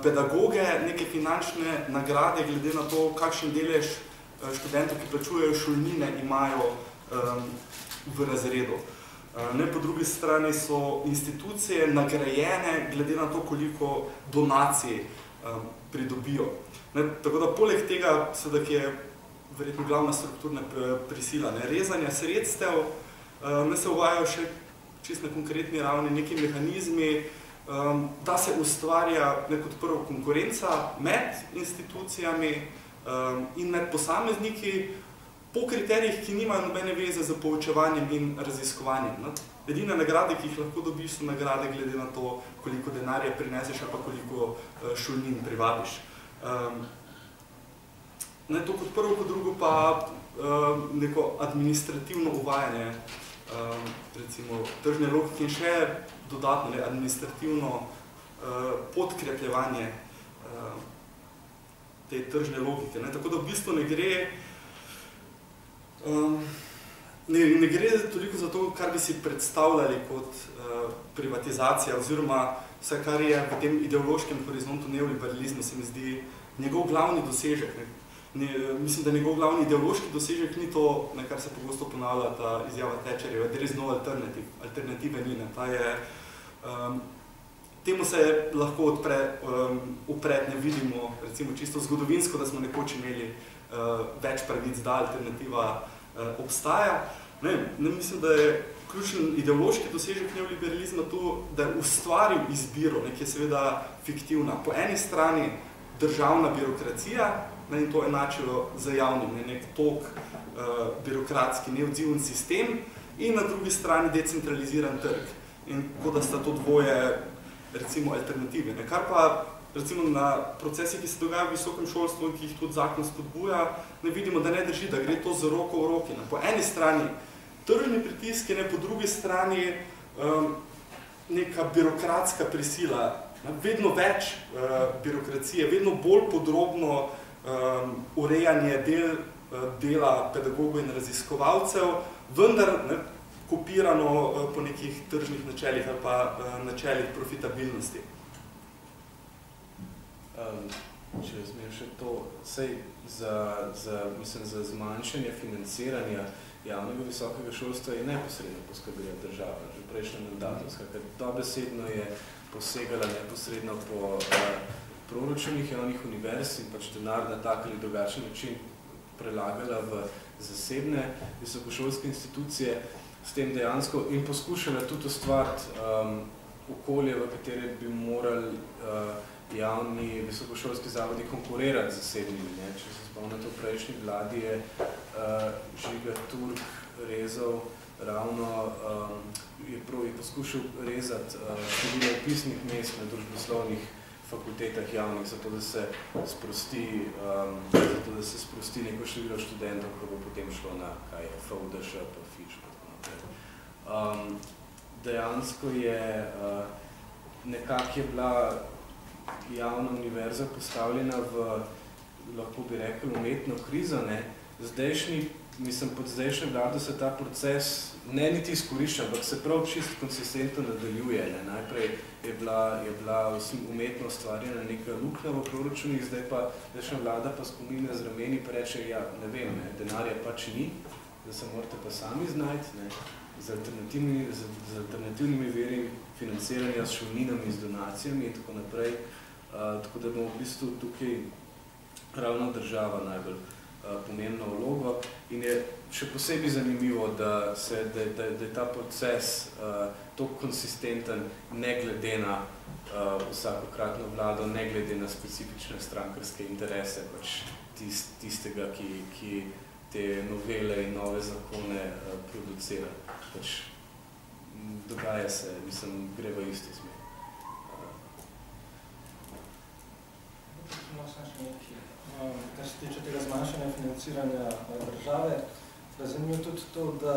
Speaker 3: pedagoge, neke finančne nagrade, glede na to, kakšen delež študentov, ki plačujejo šolnine, imajo v razredu. Po drugi strani so institucije nagrajene, glede na to, koliko donacij pridobijo. Tako da poleg tega, ki je verjetno glavna strukturna prisila, rezanja sredstev, se uvajajo še čisto na konkretni ravni neki mehanizmi, da se ustvarja kot prvo konkurenca med institucijami in med posamezniki po kriterijih, ki nimajo nobene veze z poučevanjem in raziskovanjem. Edine nagrade, ki jih lahko dobiš, so nagrade glede na to, koliko denarja prineseš ali pa koliko šolnin privabiš. To kot prvo, kot drugo pa neko administrativno uvajanje recimo tržne logike in še dodatno administrativno podkrepljevanje te tržne logike. Tako da v bistvu ne gre toliko za to, kar bi si predstavljali kot privatizacija oziroma vse, kar je v tem ideološkem horizontu neoliberalizmu, se mi zdi njegov glavni dosežek. Mislim, da njegov glavni ideološki dosežek ni to, kar se pogosto ponavlja, ta izjava Thatcherjeva, there is no alternative. Alternative ni. Temu se lahko upred, ne vidimo, recimo čisto zgodovinsko, da smo nekoč imeli več pravic, da alternativa obstaja. Mislim, da je ključen ideološki dosežek neoliberalizma to, da je ustvaril izbiro, ki je seveda fiktivna. Po eni strani državna birokracija, in to enačilo z javnim, nek tok birokratski, neodziven sistem in na drugi strani decentraliziran trg. In tako da sta to dvoje, recimo, alternative. Kar pa, recimo, na procesi, ki se dogajajo v visokem šolstvu in ki jih tudi zakon spodbuja, ne vidimo, da ne drži, da gre to z roko v roki. Po eni strani tržni pritiski, po drugi strani neka birokratska prisila, vedno več birokracije, vedno bolj podrobno urejanje dela pedagogov in raziskovalcev, vendar kopirano po nekih tržnih načelih ali pa načelih profitabilnosti.
Speaker 2: Če razumem še to, za zmanjšanje financiranja javnega visokega šolstva je neposredno poskrbila država, že v prejšnjem mandatu, ker dobesedno je posegala neposredno po proračunih javnih univerz in denar na tak ali drugačen način prelagala v zasebne visokošolske institucije, s tem dejansko in poskušala tudi ustvariti okolje, v katere bi morali javni visokošolski zavodi konkurirati z zasebnimi. Če se spomnite, v prejšnji vladi je Žiga Turk rezal ravno, je poskušal rezati število vpisnih mest na družboslovnih fakultetah javnih, zato da se sprosti neko število študentov, ko bo potem šlo na FUDŠ, pa FIŠ, pa tako naprej. Dejansko je nekako je bila javna univerza postavljena v, lahko bi rekel, umetno krizo, pod zdajšnjo vlado se ta proces ne niti izkorišča, ampak se prav čisto konsistentno nadaljuje. Ne. Najprej je bila umetno ustvarjena neka luknja v proračunih, zdaj pa zdajšnja vlada pa spominja z rameni pa reče, ja, ne vem, ne, denarja pač ni, da se morate pa sami znajti, ne, z alternativnimi veri financiranja, s šolninami, z donacijami in tako naprej. Tako da bomo v bistvu tukaj ravno država najbolj pomembno vlogo in je še posebej zanimivo, da je ta proces toliko konsistenten, ne glede na vsakokratno vlado, ne glede na specifične strankarske interese, pač tistega, ki te novele in nove zakone producira. Pač dogaja se, mislim, gre v isto smer.
Speaker 4: Kar se tiče tega zmanjšanja financiranja države, zanimivo tudi to, da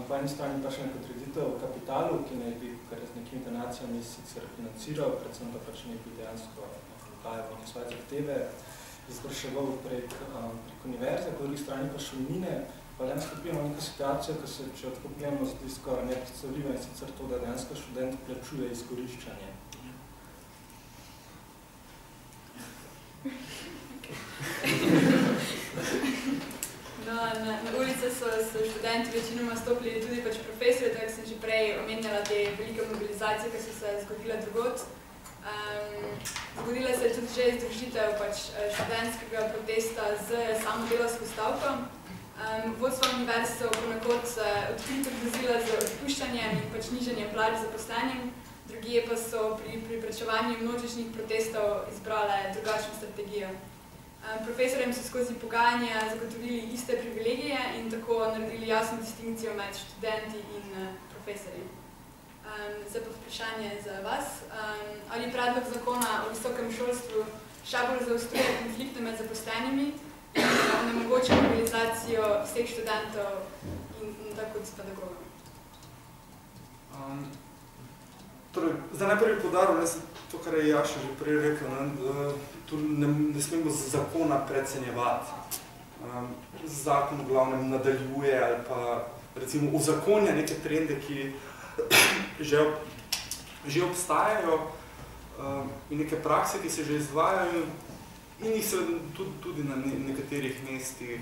Speaker 4: po eni strani pa še neko kreditev v kapitalu, ki naj bi kar z nekimi donacijami sicer financiral, predvsem pa pač ne bi dejansko vkajal neke svoje zahteve, izvrševal prek univerze, po drugi strani pa šolnine, pa dejansko pijemo neko situacijo, ko se, če odkopljamo, zdi skoraj nepredstavljivo in sicer to, da dejansko študent plačuje izkoriščanje.
Speaker 1: No, na ulice so študenti večinoma stopili tudi pač profesori, tako sem že prej omenjala te velike mobilizacije, ki so se zgodile drugod. Zgodila se je tudi že združitev pač študentskega protesta z samodelavsko stavko. Vodstva univerz so ponekod odkrito grozila z odpuščanjem in pač nižanjem plač zaposlenim, drugje pa so pri preprečevanju množičnih protestov izbrale drugačno strategijo. Profesorjem so skozi pogajanja zagotovili iste privilegije in tako naredili jasno distinkcijo med študenti in profesorji. Zdaj pa vprašanje za vas. Ali predlog zakona o visokem šolstvu še bolj zaostruje konflikte med zaposlenimi in onemogoča mobilizacijo vseh študentov in tako s pedagogom?
Speaker 3: Zdaj najprej podaril, to, kar je Jaša že prej rekel, tu ne smemo zakona precenjevati. Zakon v glavnem nadaljuje ali pa recimo uzakonja neke trende, ki že obstajajo in neke prakse, ki se že izvajajo in jih se tudi na nekaterih mestih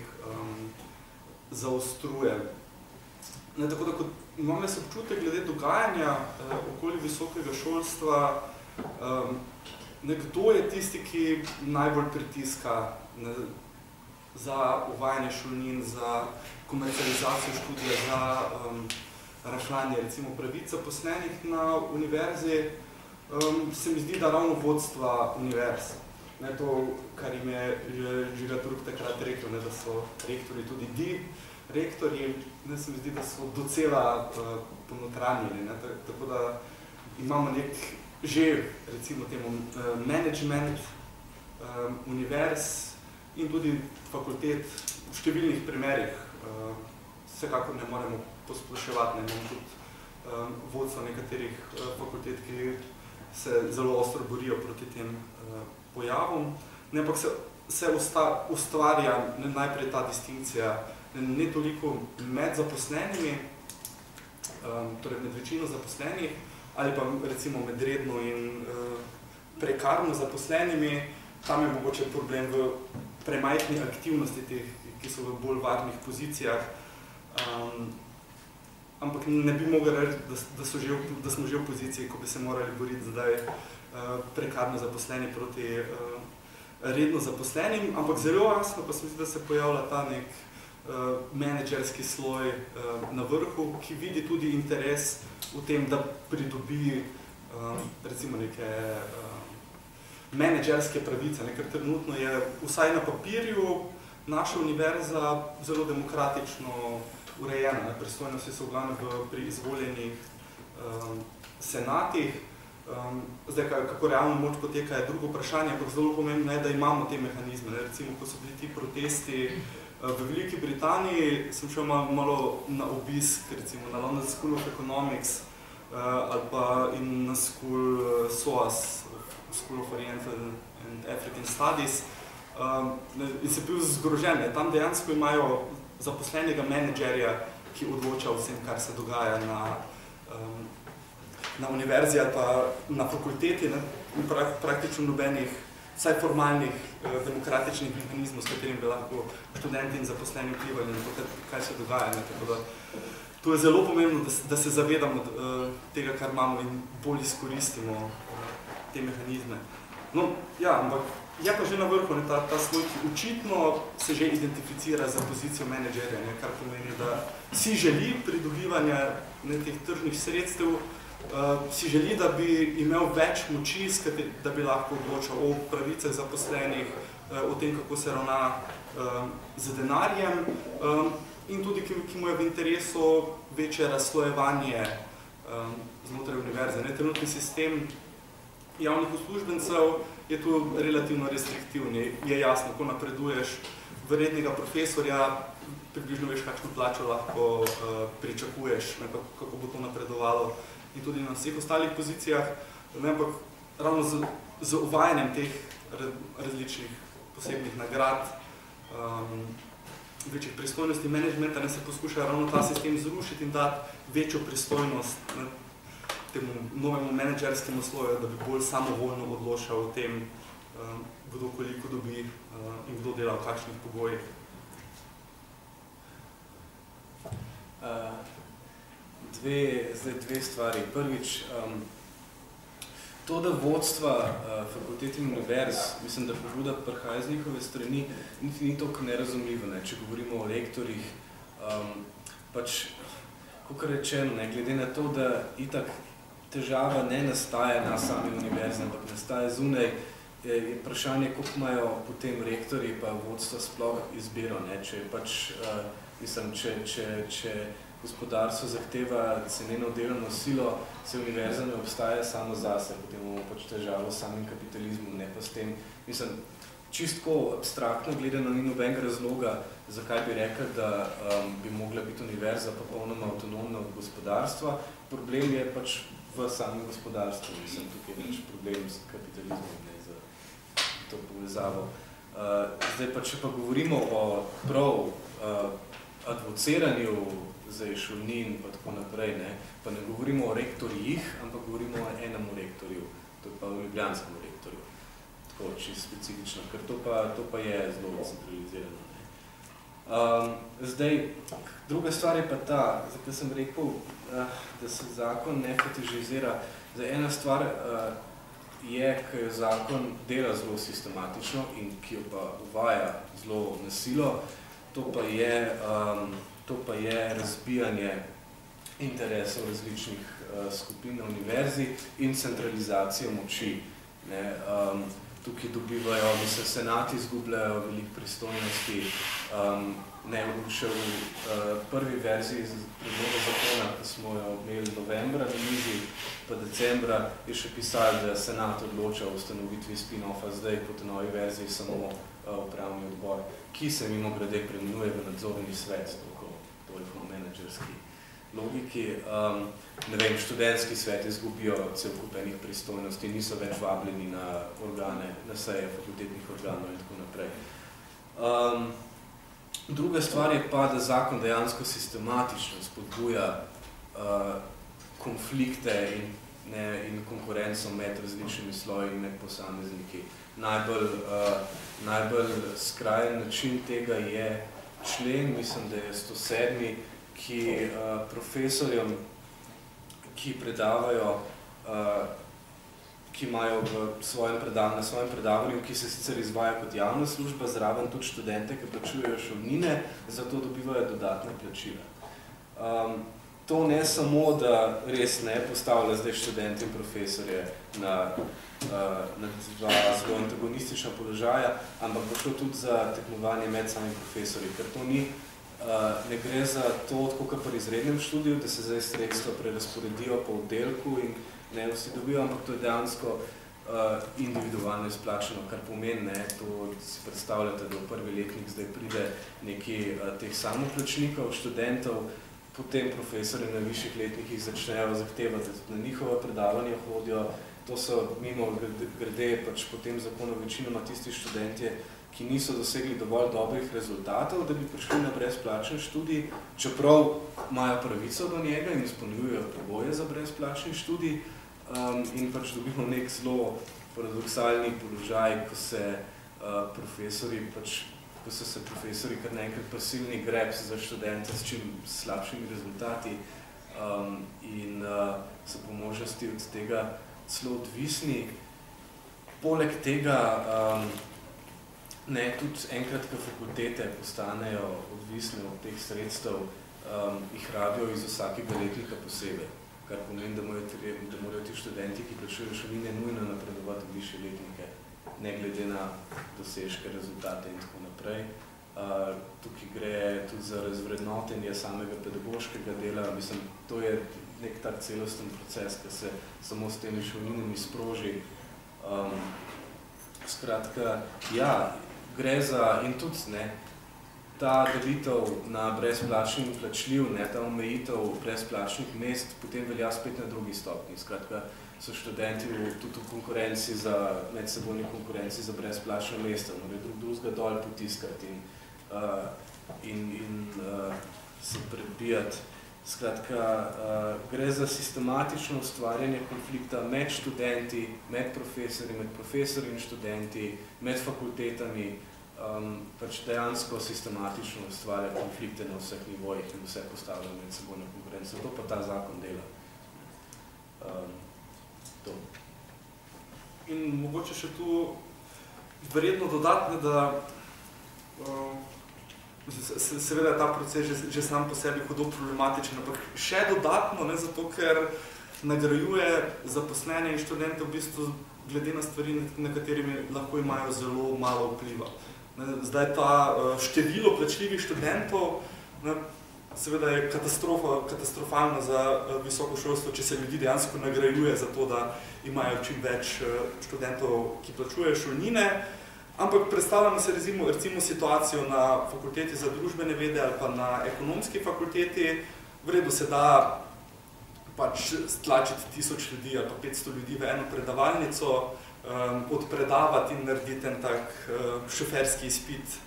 Speaker 3: zaostruje. Tako da, kot imam jaz občutek glede dogajanja okoli visokega šolstva, nekdo je tisti, ki najbolj pritiska za uvajanje šolnin, za komercializacijo študija, za rahljanje recimo pravic zaposlenih na univerzi, se mi zdi, da ravno vodstva univerz. To, kar jim je Žiga Turk takrat rekel, da so rektorji tudi rektorji, se mi zdi, da so docela ponotranjeni. Tako da imamo nek že, recimo temu, management univerz in tudi fakultet v številnih primerih. Vsekakor ne moremo posploševati, ne imamo tudi vodstva nekaterih fakultet, ki se zelo ostro borijo proti tem pojavom. Ampak se ustvarja najprej ta distinkcija ne toliko med zaposlenimi, torej med večino zaposlenih, ali pa recimo med redno in prekarno zaposlenimi. Tam je mogoče problem v premajhni aktivnosti teh, ki so v bolj varnih pozicijah. Ampak ne bi mogel reči, da smo že v poziciji, ko bi se morali boriti zdaj prekarno zaposleni proti redno zaposlenim, ampak zelo jasno pa se mi zdi, da se pojavlja ta nek menedžerski sloj na vrhu, ki vidi tudi interes v tem, da pridobi recimo neke menedžerske pravice, ker trenutno je vsaj na papirju naša univerza zelo demokratično urejena. Pristojnosti so v glavnem pri izvoljenih senatih. Zdaj, kako realno moč poteka, je drugo vprašanje, ampak zelo pomembno je, da imamo te mehanizme. Recimo, ko so bili ti protesti v Veliki Britaniji, sem šel malo na obisk, recimo na London School of Economics ali pa in na School SOAS, School of Oriental and African Studies. in se bil zgrožen. Tam dejansko imajo zaposlenega menedžerja, ki odloča o vsem, kar se dogaja na univerzi ali pa na fakulteti, praktično nobenih, vsaj formalnih demokratičnih mehanizmov, s katerim bi lahko študenti in zaposleni vplivali na to, kaj se dogaja. Tako da to je zelo pomembno, da se zavedamo tega, kar imamo in bolj izkoristimo te mehanizme. No, ja, ampak je pa že na vrhu ta sloj, ki očitno se že identificira za pozicijo menedžerja, kar pomeni, da si želi pridobivanja teh tržnih sredstev, si želi, da bi imel več moči, da bi lahko odločal o pravicah zaposlenih, o tem, kako se ravna z denarjem in tudi, ki mu je v interesu večje razslojevanje znotraj univerze. Trenutni sistem javnih uslužbencev je tu relativno restriktivni. Je jasno, ko napreduješ v rednega profesorja, približno veš, kakšno plačo lahko pričakuješ, kako bo to napredovalo in tudi na vseh ostalih pozicijah. Ampak ravno z uvajanjem teh različnih posebnih nagrad, večjih pristojnosti menedžmenta, se poskuša ravno ta sistem zrušiti in dati večjo pristojnost temu novemu menedžerskemu sloju, da bi bolj samovoljno odločal o tem, kdo koliko dobi in kdo dela v kakšnih pogojih.
Speaker 2: Dve stvari. Prvič, to, da vodstva fakultet in univerz, mislim, da pobuda prihaja z njihove strani, niti ni toliko nerazumljivo, če govorimo o rektorjih. Pač, kakor rečeno, glede na to, da itak težava ne nastaja na sami univerzi, ampak nastaja zunaj, je vprašanje, koliko imajo potem rektorji pa vodstva sploh izbiro. Če gospodarstvo zahteva ceneno delovno silo, se univerza ne obstaja samo zase, potem imamo pač težavo s samim kapitalizmom, ne pa s tem. Mislim, čistko abstraktno gledano ni nobenega razloga, zakaj bi rekel, da bi mogla biti univerza popolnoma avtonomna od gospodarstva. Problem je pač v samem gospodarstvu, mislim, tukaj je več problem s kapitalizmom, ne za to povezavo. Zdaj pa, če pa govorimo o prav advociranju zdaj šolnin pa tako naprej, pa ne govorimo o rektorjih, ampak govorimo o enem rektorju, to je pa o ljubljanskem rektorju, tako čisto specifično, ker to pa je zelo centralizirano. Zdaj, druga stvar je pa ta, zakaj sem rekel, da se zakon ne fetišizira. Zdaj, ena stvar je, ki jo zakon dela zelo sistematično in ki jo pa uvaja zelo na silo, to pa je razbijanje interesov različnih skupin na univerzi in centralizacijo moči. Tukaj dobivajo, senati izgubljajo veliko pristojnosti. Še v prvi verziji predloga zakona, ki smo jo imeli novembra na mizi, pa decembra, je še pisalo, da senat odloča o ustanovitvi spin-offa, zdaj po tej novi verziji samo upravni odbor, ki se mimogrede preimenuje v nadzorni svet, toliko v menedžerski logiki. Ne vem, študentski svet izgubijo cel kup enih pristojnosti, niso več vabljeni na organe, na seje fakultetnih organov in tako naprej. Druga stvar je pa, da zakon dejansko sistematično spodbuja konflikte in konkurenco med različnimi sloji in med posamezniki. Najbolj skrajen način tega je člen, mislim, da je 107, ki profesorjem, ki predavajo, ki imajo na svojem predavanju, ki se sicer izvaja kot javna služba, zraven tudi študente, ki plačujejo šolnine, zato dobivajo dodatne plačila. To ne samo, da res ne postavlja zdaj študente in profesorje na dva zelo antagonistična položaja, ampak bo šlo tudi za tekmovanje med samimi profesorji, ker to ne gre za to, tako kot pri izrednem študiju, da se zdaj sredstva prerazporedijo po oddelku in ne vsi dobijo, ampak to je dejansko individualno izplačeno, kar pomeni, to si predstavljate, da v prvi letnik zdaj pride nekaj teh samoplačnikov, študentov, potem profesori na višjih letnikih začnejo zahtevati, da na njihova predavanja hodijo. To so mimo grede pač po tem zakonu večinoma tisti študentje, ki niso dosegli dovolj dobrih rezultatov, da bi prišli na brezplačen študij, čeprav imajo pravico do njega in izpolnjujejo pogoje za brezplačni študij, in pač dobimo nek zelo paradoksalni položaj, ko so se profesori kar naenkrat prisilni greps za študente s čim slabšimi rezultati in so po možnosti od tega celo odvisni. Poleg tega, tudi enkrat, ko fakultete postanejo odvisne od teh sredstev, jih rabijo iz vsakega letnika posebej, kar pomeni, da morajo ti študenti, ki plačujejo šolnine, nujno napredovati v višje letnike, ne glede na dosežke, rezultate in tako naprej. Tukaj gre tudi za razvrednotenje samega pedagoškega dela. Mislim, to je nek tak celosten proces, ki se samo s temi šolninami sproži. Skratka, ja, gre za, in tudi ta delitev na brezplačni in plačljiv, ta omejitev brezplačnih mest potem velja spet na drugi stopni. Skratka, so študenti tudi v konkurenci medsebojni konkurenci za brezplačna mesta, morajo drugega dol potiskati in se prebijati. Skratka, gre za sistematično ustvarjanje konflikta med študenti, med profesori in študenti, med fakultetami, pač dejansko sistematično ustvarja konflikte na vseh nivojih in vse postavlja med sebojno konkurenco. To pa ta zakon dela.
Speaker 3: In mogoče še tu verjetno dodatne, da seveda je ta proces že sam po sebi hudo problematičen, ampak še dodatno, zato ker nagrajuje zaposlene in študente v bistvu glede na stvari, na katerimi lahko imajo zelo malo vpliva. Zdaj ta število plačljivih študentov seveda je katastrofalno za visoko šolstvo, če se ljudi dejansko nagrajuje za to, da imajo čim več študentov, ki plačujejo šolnine. Ampak predstavljamo se recimo situacijo na fakulteti za družbene vede ali pa na ekonomski fakulteti. V redu se da pač stlačiti 1000 ljudi ali pa 500 ljudi v eno predavalnico, odpredavati in narediti en tak šoferski izpit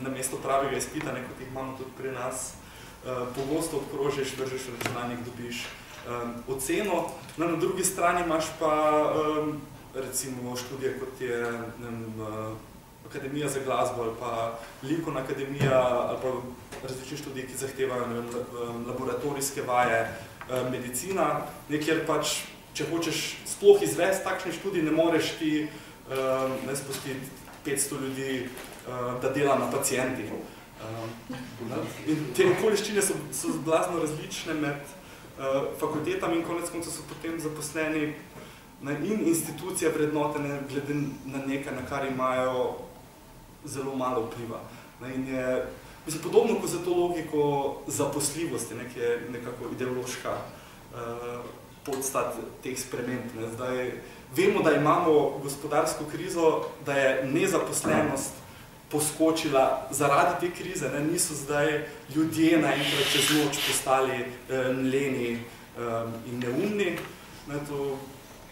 Speaker 3: na mesto pravega izpita, kot jih imamo tudi pri nas. Pogosto obkrožiš, vržeš računalnik, dobiš oceno. Na drugi strani imaš pa recimo študije, kot je Akademija za glasbo ali pa Likovna akademija ali pa različni študiji, ki zahtevajo laboratorijske vaje, medicina, kjer pač, če hočeš sploh izvesti takšni študij, ne moreš ti spustiti 500 ljudi, da dela na pacientih. In te okoliščine so blazno različne med fakultetami in konec koncev so potem zaposleni in institucije vrednotene glede na nekaj, na kar imajo zelo malo vpliva. In je, mislim, podobno kot za to logiko zaposljivosti, ki je nekako ideološka podstat teh sprememb. Zdaj, vemo, da imamo gospodarsko krizo, da je nezaposlenost poskočila zaradi te krize. Niso zdaj ljudje naenkrat čez noč postali leni in neumni.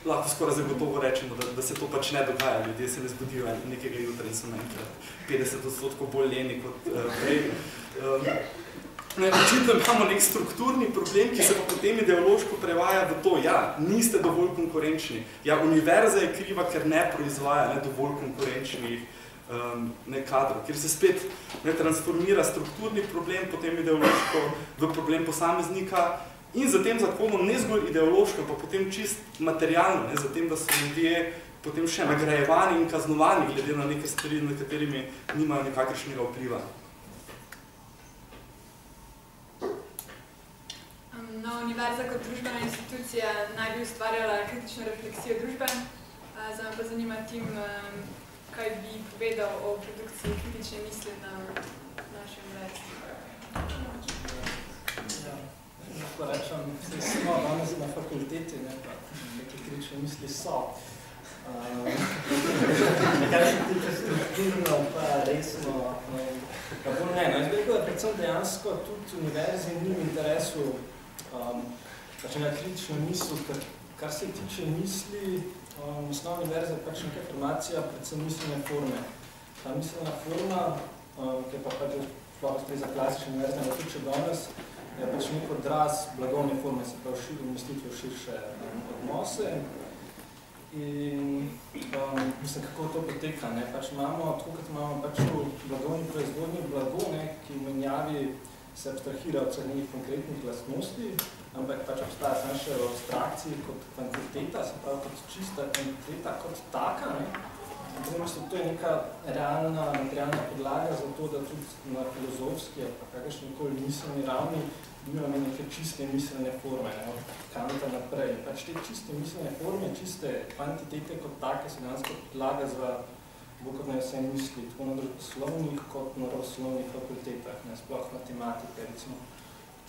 Speaker 3: Lahko skoraj zagotovo rečemo, da se to pač ne dogaja. Ljudje se ne zbudijo nekega jutra in so naenkrat 50% bolj leni kot prej. Očitno imamo nek strukturni problem, ki se pa potem ideološko prevaja v to, ja, niste dovolj konkurenčni. Ja, univerza je kriva, ker ne proizvaja dovolj konkurenčnih kadrov, kjer se spet transformira strukturni problem, potem ideološko v problem posameznika in za tem zakonom ne zgolj ideološko, pa potem čist materialno, za tem, da so ljudje potem še nagrajevani in kaznovani glede na neke stvari, na katerimi nimajo nikakršnega vpliva.
Speaker 1: Univerza kot družbena institucija naj bi ustvarjala kritično refleksijo družbe. Zdaj me pa zanima Tim, kaj bi povedal o produkciji kritične misli na naši univerzi.
Speaker 4: Lahko rečem, smo danes na fakulteti, pa neke kritične misli so. Kar se tiče strukturno, pa resno, pa bolj ne. Jaz bi rekel, da predvsem dejansko tudi univerzi ni v interesu na kritično misel, kar se tiče misli, osnovna univerza je pač neka formacija, predvsem mislene forme. ta miselna forma, ki je pa pač za klasične univerzne, ampak tudi še danes, je pač nek odraz blagovne forme, se pravi umestitve v širše odnose. In mislim, kako to poteka, ne? Pač imamo, tako kot imamo pač v blagovni proizvodnji blago, ne, ki v menjavi se abstrahira od nekih konkretnih lastnosti, ampak pač obstaja samo še v abstrakciji kot kvantiteta, se pravi kot čista kvantiteta, kot taka, ne? To je neka realna materialna podlaga za to, da tudi na filozofski ali kakršnikoli miselni ravni imamo neke čiste miselne forme, ne, od Kanta naprej. Pač te čiste miselne forme, čiste kvantitete kot take so dejansko podlaga za bolj kot ne vse misli, tako na družboslovnih kot na naravoslovnih fakultetah, ne, sploh matematike, recimo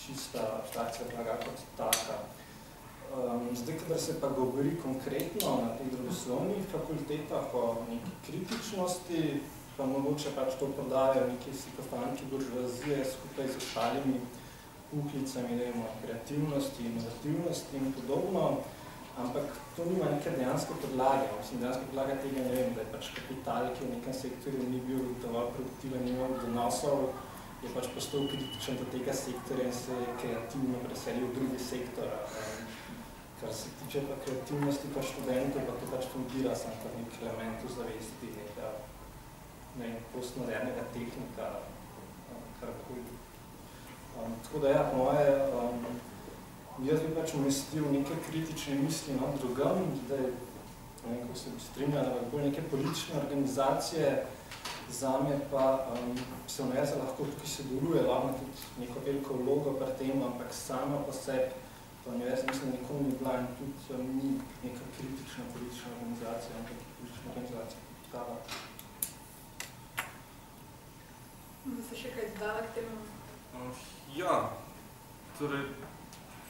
Speaker 4: čista abstrakcija blaga kot taka. Zdaj, kadar se pa govori konkretno na teh družboslovnih fakultetah o neki kritičnosti, pa mogoče pač to podajo neki psihofanti buržoazije skupaj z ostalimi poklicami, kreativnosti, inovativnosti in podobno, ampak to nima neke dejanske podlage. Mislim, dejanska podlaga tega ne vem, da je pač kapital, ki v nekem sektorju ni bil dovolj produktiven, ni imel donosov, je pač postal kritičen do tega sektorja in se je kreativno preselil v drugi sektor. Kar se tiče pa kreativnosti pa študentov, pa to pač fungira sem kot nek element v zavesti nekega postmodernega tehnika, karkoli. Tako da ja, moje, jaz bi pač umestil neke kritične misli na drugem, zdaj, ne vem, kako se bi strinjali, ampak bolj neke politične organizacije, zame pa se univerza lahko tukaj sodeluje, lahko tudi neko veliko vlogo pri tem, ampak sama po sebi pa univerza, mislim, nikoli ni bila in tudi ni neka kritična politična organizacija, ampak politična organizacija podkava.
Speaker 1: Da se še kaj dodala k temu?
Speaker 3: Ja, torej,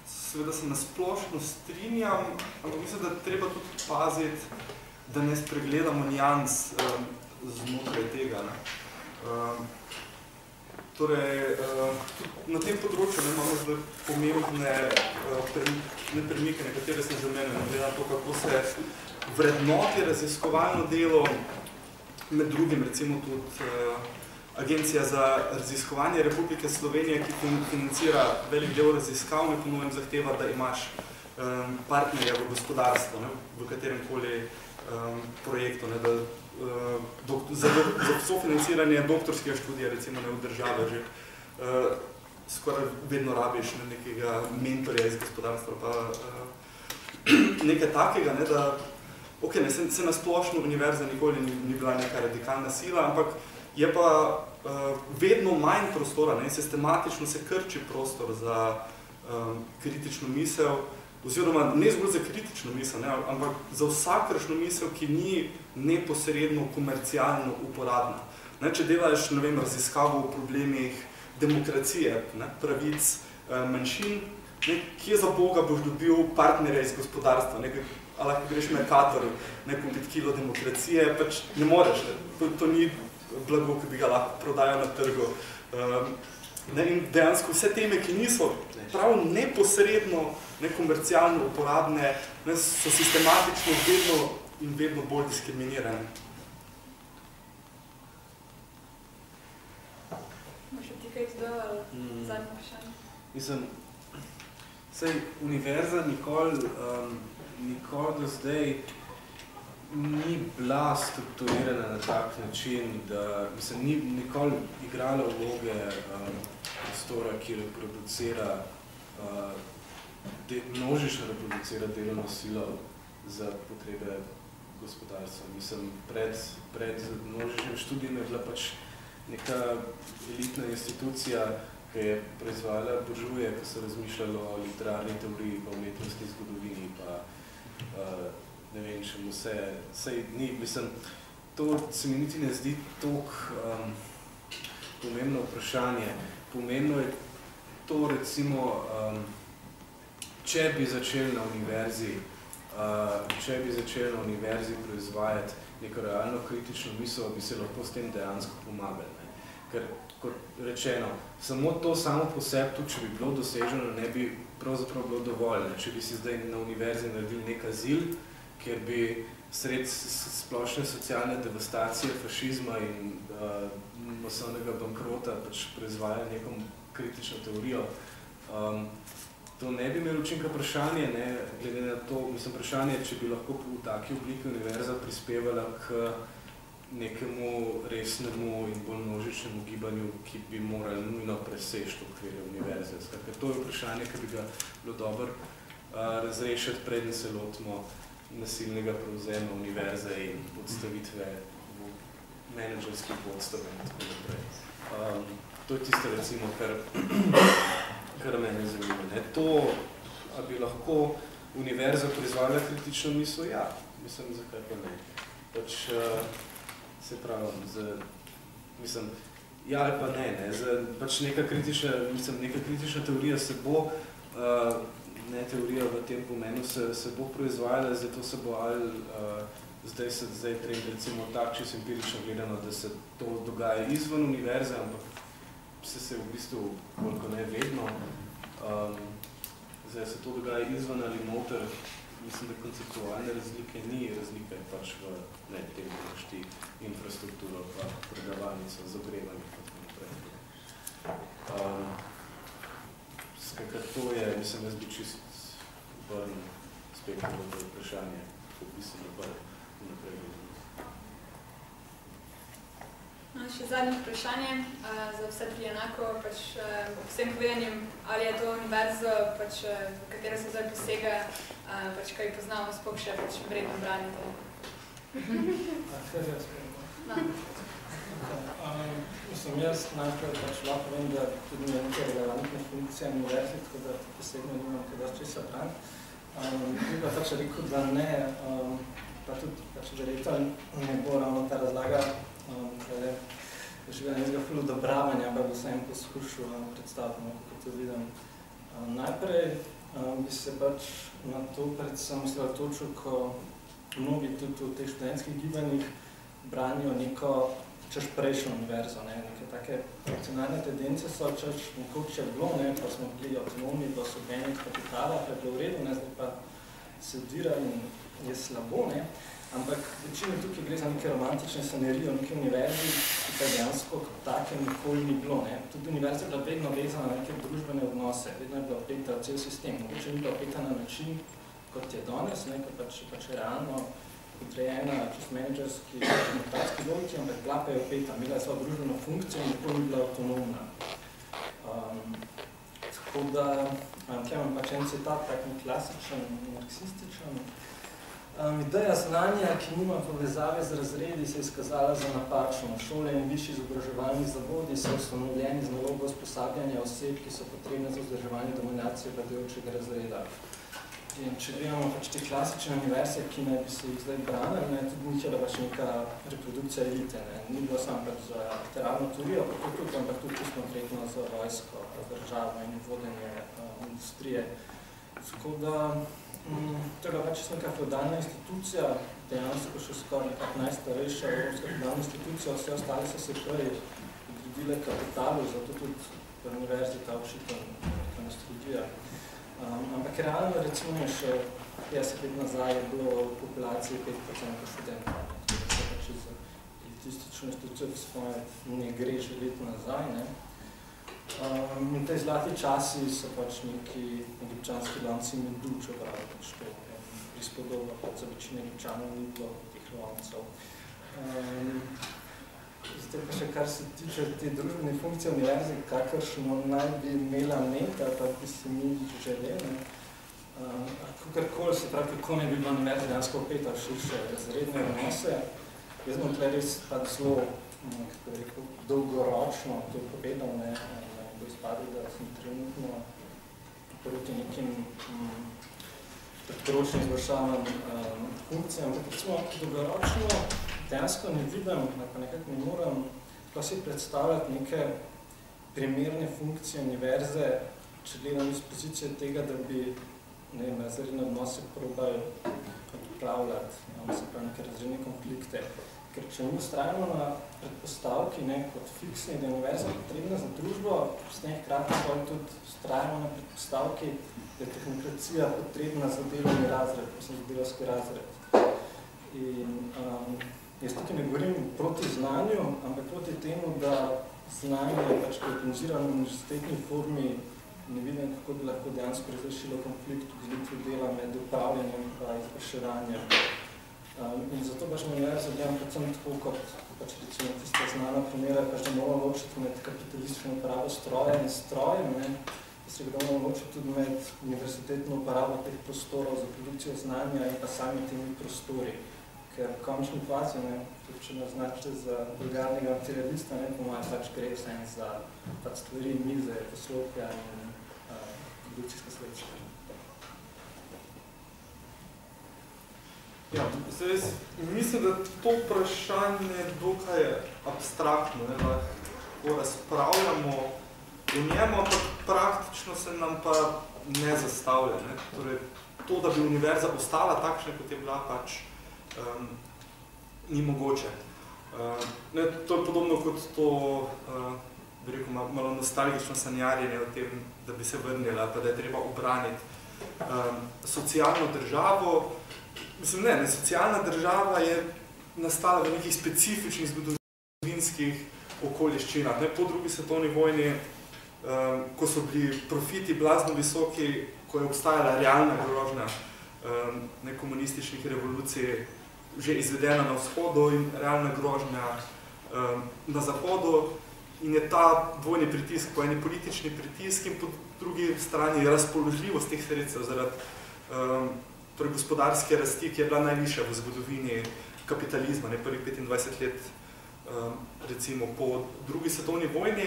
Speaker 3: seveda se nasplošno strinjam, ampak mislim, da treba tudi paziti, da ne spregledamo nijans znotraj tega. Torej, na tem področju imamo zdaj pomembne premike, nekatere sem že omenil, glede na to, kako se vrednoti raziskovalno delo, med drugim recimo tudi Agencija za raziskovanje Republike Slovenije, ki financira velik del raziskav, ne ponovim zahteva, da imaš partnerja v gospodarstvu, ne, v katerem koli projektu, ne, da za sofinanciranje doktorskega študija, recimo ne v države že, skoraj vedno rabiš nekega mentorja iz gospodarstva, pa nekaj takega, ne, da okay, ne, se nasplošno univerza nikoli ni bila neka radikalna sila, ampak je pa vedno manj prostora, ne, sistematično se krči prostor za kritično misel, oziroma ne zgolj za kritično misel, ne, ampak za vsakršno misel, ki ni neposredno komercialno uporabna. Ne, če delaš, ne vem, raziskavo o problemih demokracije, ne, pravic manjšin, ne, kje za Boga boš dobil partnerja iz gospodarstva, ne, ali lahko greš Mercatorju, ne, kupiti kilo demokracije, pač ne moreš, ne, to ni blago, ki bi ga lahko prodajal na trgu. Ne, in dejansko vse teme, ki niso prav neposredno, nekomercialno uporabne, ne, so sistematično vedno in vedno bolj diskriminirane.
Speaker 1: Možda ti kaj dodala zadnje vprašanje?
Speaker 2: Mislim, saj univerza nikoli do zdaj ni bila strukturirana na tak način, da mislim, ni nikoli igrala vloge prostora, ki reproducira, množično reproducira delovno silo za potrebe gospodarstva. Mislim, pred množičnim študijem je bila pač neka elitna institucija, ki je proizvajala buržuje, ki so razmišljalo o literarni teoriji, pa umetnostni zgodovini, pa ne vem, čemu vse. Sej ni, mislim, to se mi niti ne zdi toliko pomembno vprašanje. Pomembno je to, recimo, če bi začeli na univerzi proizvajati neko realno kritično misel, bi se lahko s tem dejansko pomagali. Ne? Ker, kot rečeno, samo to samo po sebi, tudi če bi bilo doseženo, ne bi pravzaprav bilo dovolj. Ne? Če bi si zdaj na univerzi naredili nek azil, kjer bi sred splošne socialne devastacije, fašizma in masovnega bankrota pač proizvaja neko kritično teorijo. To ne bi imel učinka vprašanje, ne, glede na to, mislim, vprašanje, če bi lahko v taki obliki univerza prispevala k nekemu resnemu in bolj množičnemu gibanju, ki bi morali nujno preseči okvirje univerze. Skratka, to je vprašanje, ki bi ga bilo dobro razrešiti, preden se lotimo nasilnega prevzema univerze in odstavitve v menedžerskih vodstv in tako naprej. To je tisto, recimo, kar mene zanima. Ne? To, a bi lahko univerza proizvala kritično misel? Ja, mislim, zakaj pa ne. Pač, se pravim, mislim, ja ali pa ne. Pač neka kritična teorija se bo, ne teorija v tem pomenu, se bo proizvajala, zato se bo ali zdaj trend recimo tak, če se empirično gledano, da se to dogaja izven univerze, ampak se v bistvu koliko ne vedno. Zdaj se to dogaja izven ali noter, mislim, da konceptualne razlike ni, razlika je pač v tem, da imaš ti infrastrukturo, pa predavalnico, zogrevanje in tako naprej. Skakaj, to je, mislim, jaz bi čist vrn spektrum v vprašanje, v bistvu naprej gledamo.
Speaker 1: Še zadnje vprašanje za vse tri enako, pač vsem povedanjem, ali je to univerzo, pač, v katero se zdaj posega, pač, kaj poznamo, sploh še pač vredno branite.
Speaker 4: Kaj jaz povem? Mislim, jaz najprej pač lahko vem, da tudi ni nekaj relevantne funkcije univerzi, tako da posebno nimam kaj dosti česa braniti. Bi pa pač rekel, da ne, pa tudi pač verjetno ne bo ravno ta razlaga, da je živela nekega ful odobravanja, pa bi vsem poskušal predstaviti, kako to vidim. Najprej bi se pač na to predvsem osredotočil, ko mnogi tudi v teh študentskih gibanjih branijo neko češ prejšnjo univerzo, neke take funkcionalne tendence so, češ nekoč je bilo, pa smo bili avtonomni do sobenja kapitala, pa je bilo v redu, zdaj pa se odvira in je slabo, ampak večino tukaj gre za neke romantične scenarije o neke univerzi, ki pa dejansko kot take nikoli ni bilo. Tudi univerza je bila vedno vezana na neke družbene odnose, vedno je bila opeta v cel sistem. Mogoče ni bila opeta na način, kot je danes, ko pač je realno podrejena čist menedžerski komunikatski logiki, ampak bila pa je opeta, imela je svojo družbeno funkcijo in nikoli ni bila avtonomna. Tako da, tukaj imam pač en citat, tak klasičen, marksističen. Ideja znanja, ki nima povezave z razredi, se je izkazala za napačno. Šole in višji izobraževalni zavodi so ustanovljeni z nalogo usposabljanja oseb, ki so potrebne za vzdrževanje dominacije vladajočega razreda. In če gledamo pač te klasične univerze, ki naj bi se jih zdaj branili, tudi njih je pač neka reprodukcija elite. Ni bilo samo pač za literarno teorijo, ampak tudi konkretno za vojsko, državo in vodenje industrije. Tako da to je pač neka feudalna institucija, dejansko še skoraj nekako najstarejša evropska feudalna institucija, vse ostale so se prej odredile kapitalu, zato tudi v univerzi ta učitelj nostalgija. Ampak realno, recimo, še 50 let nazaj je bilo v populaciji 5% študentov. Tako da se pač za elitistično institucijo ne gre že let nazaj. In tej zlati časi so pač neki egipčanski lanci medu, čeprav pač to prispodoba, kot za večine Egipčanov ni bilo teh lancev. Zdaj pa še kar se tiče te družbene funkcije univerze, kakršno naj bi imela meta, pa bi se mi želeli. Kakorkoli se pravi, kako ne bi bila univerza dejansko opeta v širše razredne odnose. Jaz bom tukaj res pa zelo, kako rekel, dolgoročno to povedal, bo izpadil, da sem trenutno proti nekim kratkoročnim izvršavam funkcijam. Recimo, dolgoročno dejansko ne vidim, pa nekako ne moram pa si predstavljati neke primerne funkcije univerze, če gledam iz pozicije tega, da bi razredne odnose probali odpravljati, se pravi neke razredne konflikte. Ker če mi ustrajamo na predpostavki kot fiksni, da je univerza potrebna za družbo, s tem hkrati tudi ustrajamo na predpostavki, da je tehnokracija potrebna za delovni razred, za delovski razred. In jaz tukaj ne govorim proti znanju, ampak proti temu, da znanje pač organizirano v univerzitetni formi ne vidim, kako bi lahko dejansko razrešilo konflikt v delitvi dela med upravljanjem in izvrševanjem. In zato pač univerzo gledam predvsem tako kot pač recimo tista znana primera, pač da moramo ločiti med kapitalistično uporabo stroja in strojem, da se ga moramo ločiti tudi med univerzitetno uporabo teh prostorov za produkcijo znanja in pa sami temi prostori. Ker v končni fazi, tudi če nas značite za vulgarnega materialista, po mojem pač gre vse za pač stvari, mize, poslopja in produkcijska sredstva.
Speaker 3: Ja, mislim, da to vprašanje je dokaj abstraktno, da lahko razpravljamo o njemu, ampak praktično se nam pa ne zastavlja. Torej, to, da bi univerza ostala takšna, kot je bila, pač ni mogoče. To je podobno kot to, bi rekel, malo nostalgično sanjarjenje o tem, da bi se vrnila, pa da je treba obraniti socialno državo. Mislim, ne, socialna država je nastala v nekih specifičnih zgodovinskih okoliščinah. Po drugi svetovni vojni, ko so bili profiti blazno visoki, ko je obstajala realna grožnja komunističnih revolucij že izvedena na vzhodu in realna grožnja na zahodu, in je ta dvojni pritisk, po eni politični pritisk in po drugi strani razpoložljivost teh sredstev zaradi gospodarske rasti, ki je bila najvišja v zgodovini kapitalizma, prvih 25 let, recimo po drugi svetovni vojni,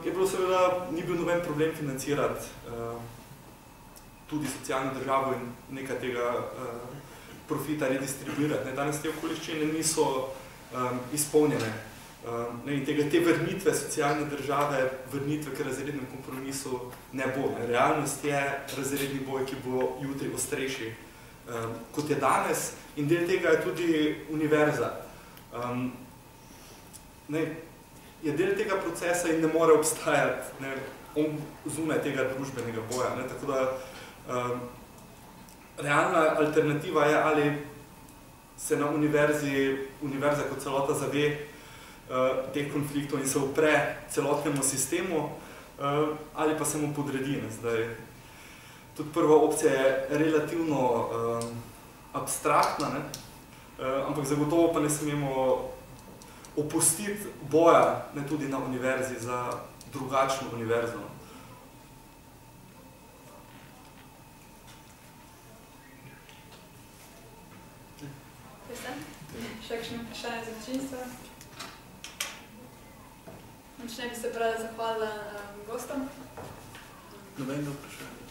Speaker 3: je bilo seveda, ni bil noben problem financirati tudi socialno državo in nekaj tega profita redistribuirati. Danes te okoliščine niso izpolnjene. In te vrnitve socialne države, vrnitve k razrednem kompromisu ne bo. Realnost je razredni boj, ki bo jutri ostrejši, kot je danes, in del tega je tudi univerza. Je del tega procesa in ne more obstajati zunaj tega družbenega boja. Tako da realna alternativa je, ali se na univerza kot celota zave teh konfliktov in se upre celotnemu sistemu, ali pa se mu podredi. Tudi prva opcija je relativno abstraktna, ampak zagotovo pa ne smemo opustiti boja tudi na univerzi za drugačno univerzo.
Speaker 1: Še kakšno vprašanje za občinstvo? Ne bi se prav zahvalila gostom.
Speaker 2: Nobenega vprašanja.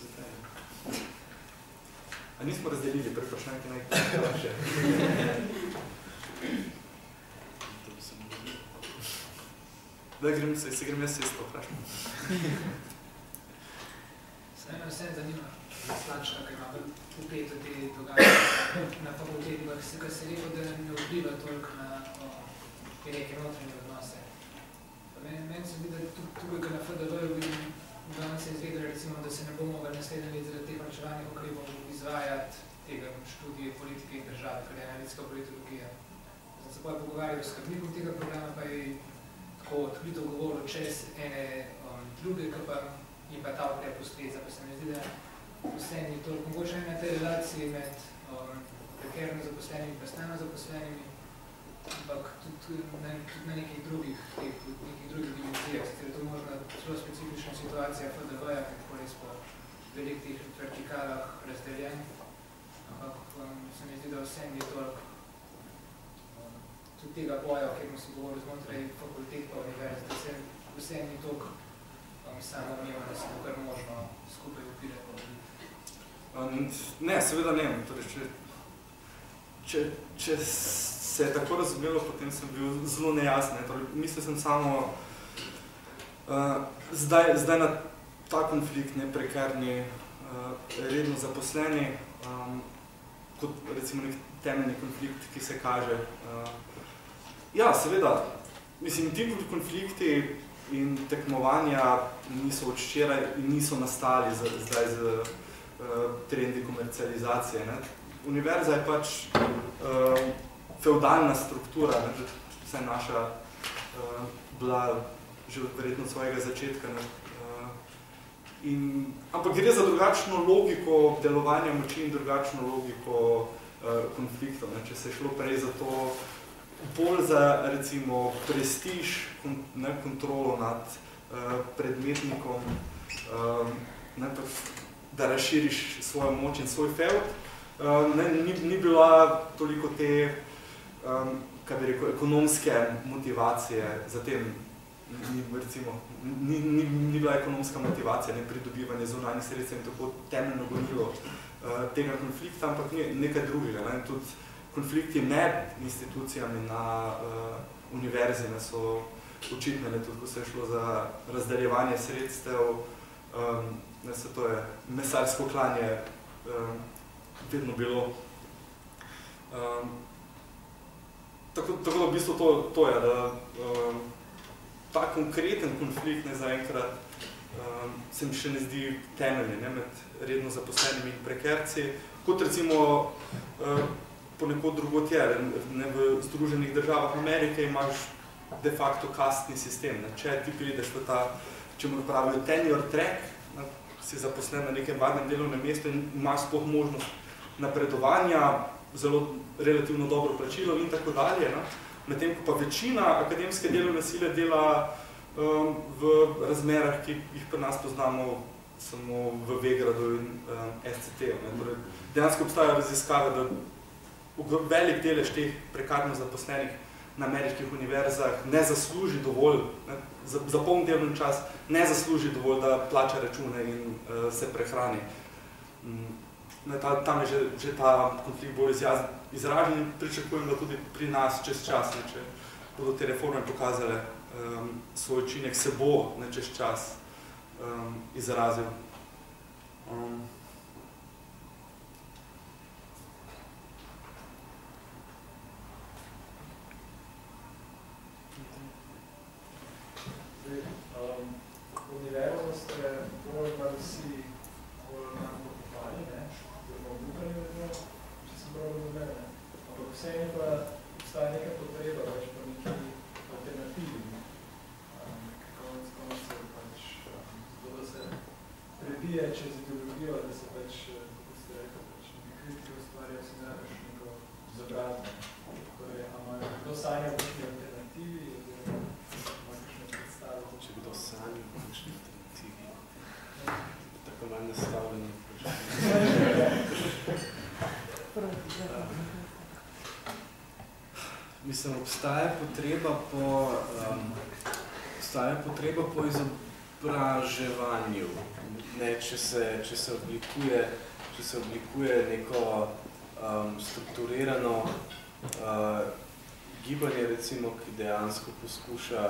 Speaker 2: Zakaj?
Speaker 3: A nismo razdelili pri vprašanjki najkrajše? Da se grem jaz isto vprašanje.
Speaker 5: Vse zanima Slančka, ker ima vpeto te dogajanje na fakulteti, kar se rekel, da ne vpliva toliko na neke notranje odnose. Meni se zdi, da tukaj, kar na FDV-ju vidim, danes se je izvedelo, recimo, da se ne bo mogel naslednje let zaradi teh varčevalnih ukrepov izvajati tega študije politike in države, kar je analitska politologija. Zdaj se pa pogovarjal s skrbnikom tega programa, pa je tako odkrito govoril čez ene druge, ki pa jim pa ta ukrep ustreza. Pa se mi zdi, da vse ni toliko mogoče na tej relaciji med prekerno zaposlenimi in pa stalno zaposlenimi, ampak tudi na nekih drugih dimenzijah. Sicer je to možno zelo specifična situacija FDV-ja, kako res po velikih vertikalah razdeljen, ampak se mi zdi, da vse ni toliko tudi tega boja, o katerem si govoril znotraj fakultet pa univerz, da se vse ni toliko samo vnjeva, da se bo kar možno skupaj upirati.
Speaker 3: Ne, seveda ne. Če se je tako razumelo, potem sem bil zelo nejasen. Mislil sem samo zdaj na ta konflikt, prekarni, redno zaposleni, kot recimo nek temeljni konflikt, ki se kaže. Ja, seveda, mislim, ti konflikti in tekmovanja niso od včeraj in niso nastali zdaj z trendi komercializacije. univerza je pač feudalna struktura, ne, vse naša bila že verjetno svojega začetka. Ne. Ampak gre za drugačno logiko delovanja moči in drugačno logiko konfliktov. Ne. Če se je šlo prej za to, bolj za, recimo, prestiž, ne, kontrolo nad predmetnikom, ne, da razširiš svojo moč in svoj feud, ni bila toliko te, kaj bi rekel, ekonomske motivacije za tem, ni bila ekonomska motivacija, ne pridobivanje zunanjih sredstev in tako temeljno gonilo tega konflikta, ampak nekaj drugega. Ne. Tudi konflikti med institucijami na univerzi so očitne, tudi ko se je šlo za razdeljevanje sredstev, to je mesarsko klanje vedno bilo. Tako da v bistvu to je, da ta konkreten konflikt zaenkrat se mi še ne zdi temeljni, ne, med redno zaposlenimi in prekerci, kot recimo ponekod drugot je. Ne, v Združenih državah Amerike imaš de facto kastni sistem. Ne. Če ti prideš v ta, če mu pravijo tenure track, ne, si zaposlen na nekem varnem delovnem mestu in imaš sploh možnost napredovanja, zelo relativno dobro plačilo in tako dalje. Ne. Medtem ko pa večina akademske delovne sile dela v razmerah, ki jih pri nas poznamo samo v Vegradu in SCT-u. Torej, dejansko obstajajo raziskave, da velik delež teh prekarno zaposlenih na ameriških univerzah ne zasluži dovolj, ne, za poln delovni čas ne zasluži dovolj, da plača račune in se prehrani. Tam je že ta konflikt bolj izražen in pričakujem, da tudi pri nas čez čas, ne, če bodo te reforme pokazale svoj učinek, se bo ne, čez čas izrazil.
Speaker 6: Univerzo ste bolj malo vsi bolj manj pokopali, ne, oziroma obupali vedno, če sem prav razumel, ne. Ampak vseeno pa obstaja neka potreba, več pa neki alternativi. Konec pač, zato da se prebije čez ideologijo, da se pač, kako ste rekel, pač neki kritiki ustvarjajo si najbolj neko izobrazno. Torej, ama kdo sanja v neki alternativi, oziroma ima kakšne predstave?
Speaker 2: Če kdo sanja v kakšne alternativi, tako manj nastavljeno. Mislim, obstaja potreba po izobraževanju. Ne, če se oblikuje neko strukturirano gibanje, recimo, ki dejansko poskuša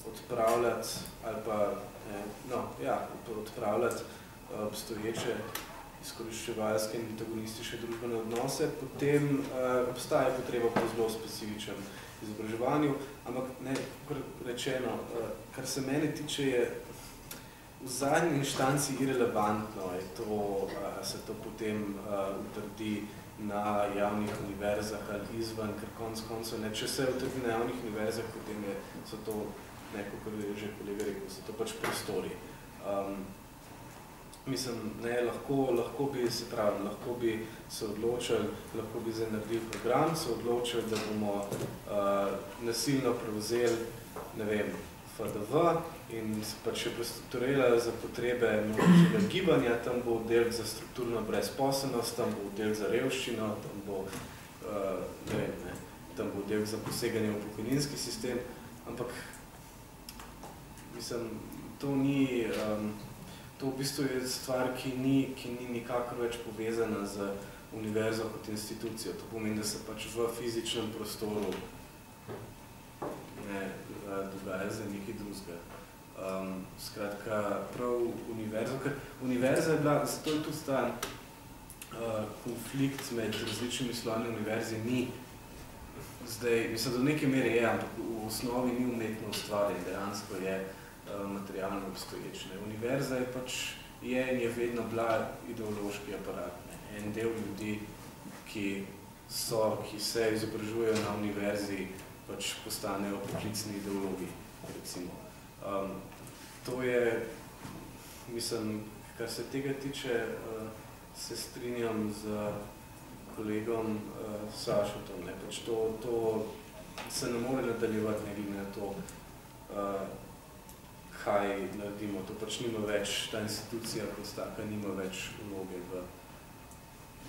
Speaker 2: odpravljati ali pa odpravljati obstoječe izkoriščevalske in antagonistične družbene odnose, potem obstaja potreba po zelo specifičnem izobraževanju, ampak ne, kot rečeno, kar se mene tiče, je v zadnji inštanci irelevantno, se to potem utrdi na javnih univerzah ali izven, ker konec koncev, če se utrdi na javnih univerzah, potem so to, neko, kar je že kolega rekel, so to pač prostori. Mislim, ne, lahko bi se odločili, lahko bi zdaj naredili program, se odločili, da bomo nasilno prevzeli, ne vem, FDV in pač še prestrukturirali za potrebe množičnega gibanja, tam bo oddelek za strukturno brezposelnost, tam bo oddelek za revščino, tam bo, ne vem, tam bo oddelek za poseganje v pokojninski sistem, ampak mislim, to v bistvu je stvar, ki ni nikakor več povezana z univerzo kot institucijo. To pomeni, da se pač v fizičnem prostoru ne dogaja za nekaj drugega. Skratka, prav univerzo, ker univerza je bila, zato je tudi ta konflikt med različnimi slovami univerzi ni zdaj, mislim, do neke mere je, ampak v osnovi ni umetno ustvarjen, dejansko je materialno obstoječ. Univerza je pač in je vedno bila ideološki aparat. Ne. en del ljudi, ki se izobražujejo na univerzi, pač postanejo poklicni ideologi, recimo. To je, mislim, kar se tega tiče, se strinjam z kolegom Sašotom, ne, pač to se ne more nadaljevati ne glede na to, kaj naredimo, to pač nima več, ta institucija kot taka nima več vloge v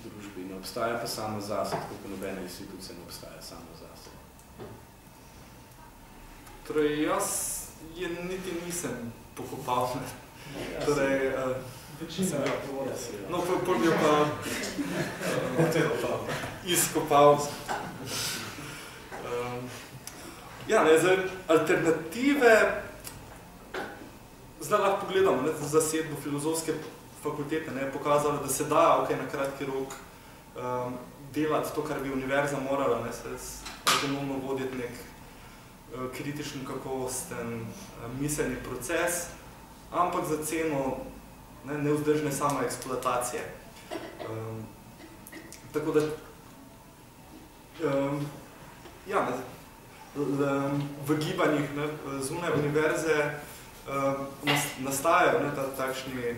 Speaker 2: družbi, ne obstaja pa sama zase, tako kot nobena institucija ne obstaja sama zase.
Speaker 3: Torej, jaz je niti nisem pokopal, torej,
Speaker 6: večina je povoda.
Speaker 3: No, pol bi jo pa izkopal. Ja, ne, zdaj, alternative, zdaj lahko pogledamo, ne, zasedbo filozofske fakultete, ne, je pokazala, da se da, na kratki rok delati to, kar bi univerza morala, ne, se avtonomno voditi nek kritičen, kakovosten miselni proces, ampak za ceno neuzdržne samo eksploatacije. Tako da, ja, v gibanjih zunaj univerze nastajajo takšni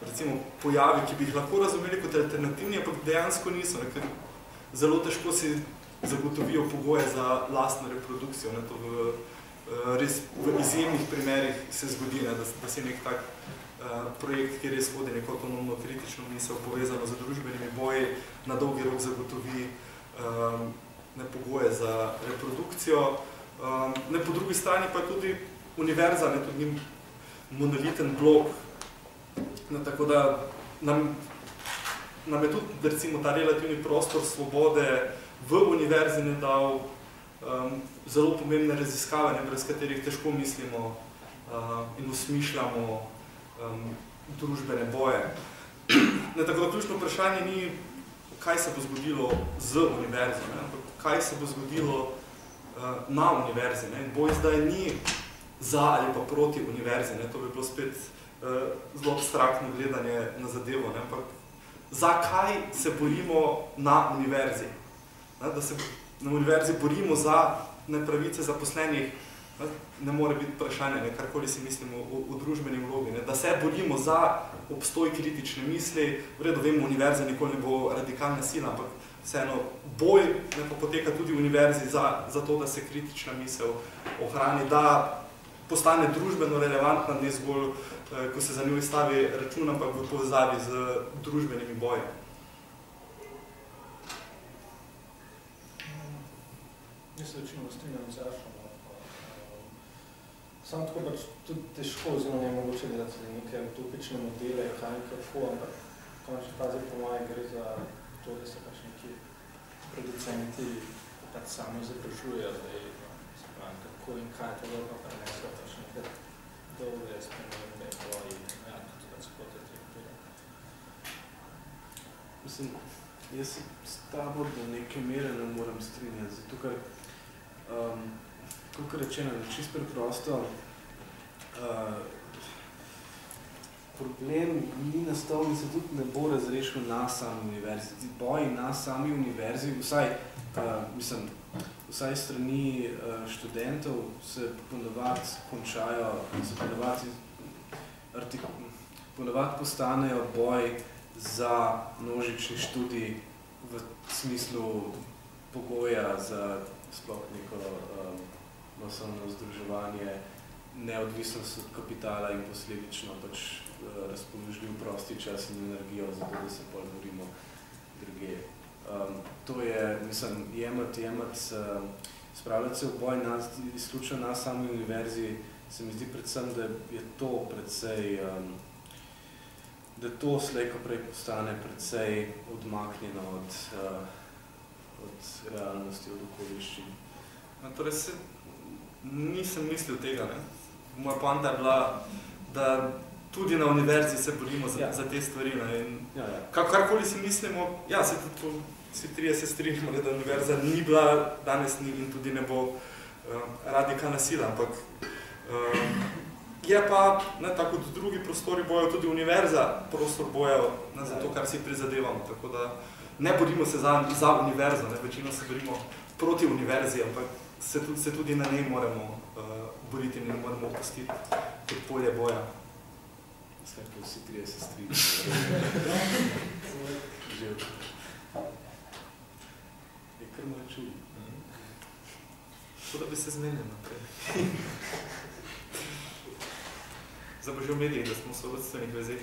Speaker 3: recimo pojavi, ki bi jih lahko razumeli kot alternativni, ampak dejansko niso, ker zelo težko si zagotovijo pogoje za lastno reprodukcijo. To res v izjemnih primerih se zgodi, da se nek tak projekt, ki res vodi neko avtonomno kritično misel povezano z družbenimi boji, na dolgi rok zagotovi pogoje za reprodukcijo. Po drugi strani pa tudi univerza, tudi njim monoliten blok. Tako da nam je tudi recimo ta relativni prostor svobode v univerzi ne dal zelo pomembne raziskave, brez katerih težko mislimo in usmišljamo družbene boje. Tako da ključno vprašanje ni, kaj se bo zgodilo z univerzo, ampak kaj se bo zgodilo na univerzi. Boj zdaj ni za ali pa proti univerzi, to bi bilo spet zelo abstraktno gledanje na zadevo, ampak zakaj se borimo na univerzi? Da se na univerzi borimo za pravice zaposlenih, ne more biti vprašanje, karkoli si mislimo o družbeni vlogi, da se borimo za obstoj kritične misli, v redu vemo, univerza nikoli ne bo radikalna sila, ampak vseeno boj pa poteka tudi v univerzi za to, da se kritična misel ohrani, da postane družbeno relevantna, ne zgolj, ko se za njo izstavi račun, ampak v povezavi z družbenimi boji.
Speaker 4: Jaz se večino strinjam z Jašom. Samo tako pač tudi težko, oziroma ne mogoče delati neke utopične modele, kaj in kako, ampak končni fazi po moje gre za to, da se pač neki producenti pač samo izobražujejo, kako in kaj to pa preneslo pač neke dolge spremembe, boji, tudi pač potetekture.
Speaker 2: Mislim, jaz se s tabo do neke mere ne moram strinjati, zato ker kot rečeno, čisto preprosto, problem ni nastal in se tudi ne bo razrešil na sami univerzi. Boji na sami univerzi, vsaj strani študentov se ponavadi končajo, se ponavadi postanejo boj za množični študij v smislu pogoja za sploh neko masovno združevanje, neodvisnost od kapitala in posledično pač razpoložljiv prosti čas in energijo, zato da se pol borimo druge. To je, mislim, jemati, spravljati se v boj izključno na sami univerzi, se mi zdi predvsem, da je to predvsej, da to slej ko prej postane predvsej odmaknjeno od realnosti, od okoliščin.
Speaker 3: Torej nisem mislil tega, Moja poanta je bila, da tudi na univerzi se borimo za te stvari. Karkoli si mislimo, se tudi vsi trije se strinjamo, da univerza ni bila, danes ni in tudi ne bo radikalna sila, ampak Je pa, tako kot drugi prostori bojo, tudi univerza prostor bojo za to, kar si prizadevamo. Tako da ne borimo se za univerzo, večino se borimo proti univerzi, ampak se tudi na njej moramo boriti in ne moramo opustiti kot polje boja.
Speaker 2: Skratka, vsi 30 strinjajo. Je kar malo čudi.
Speaker 3: Tako da bi se zmenili naprej. Zdaj bo že v medijih, da smo v sorodstvenih vezeh.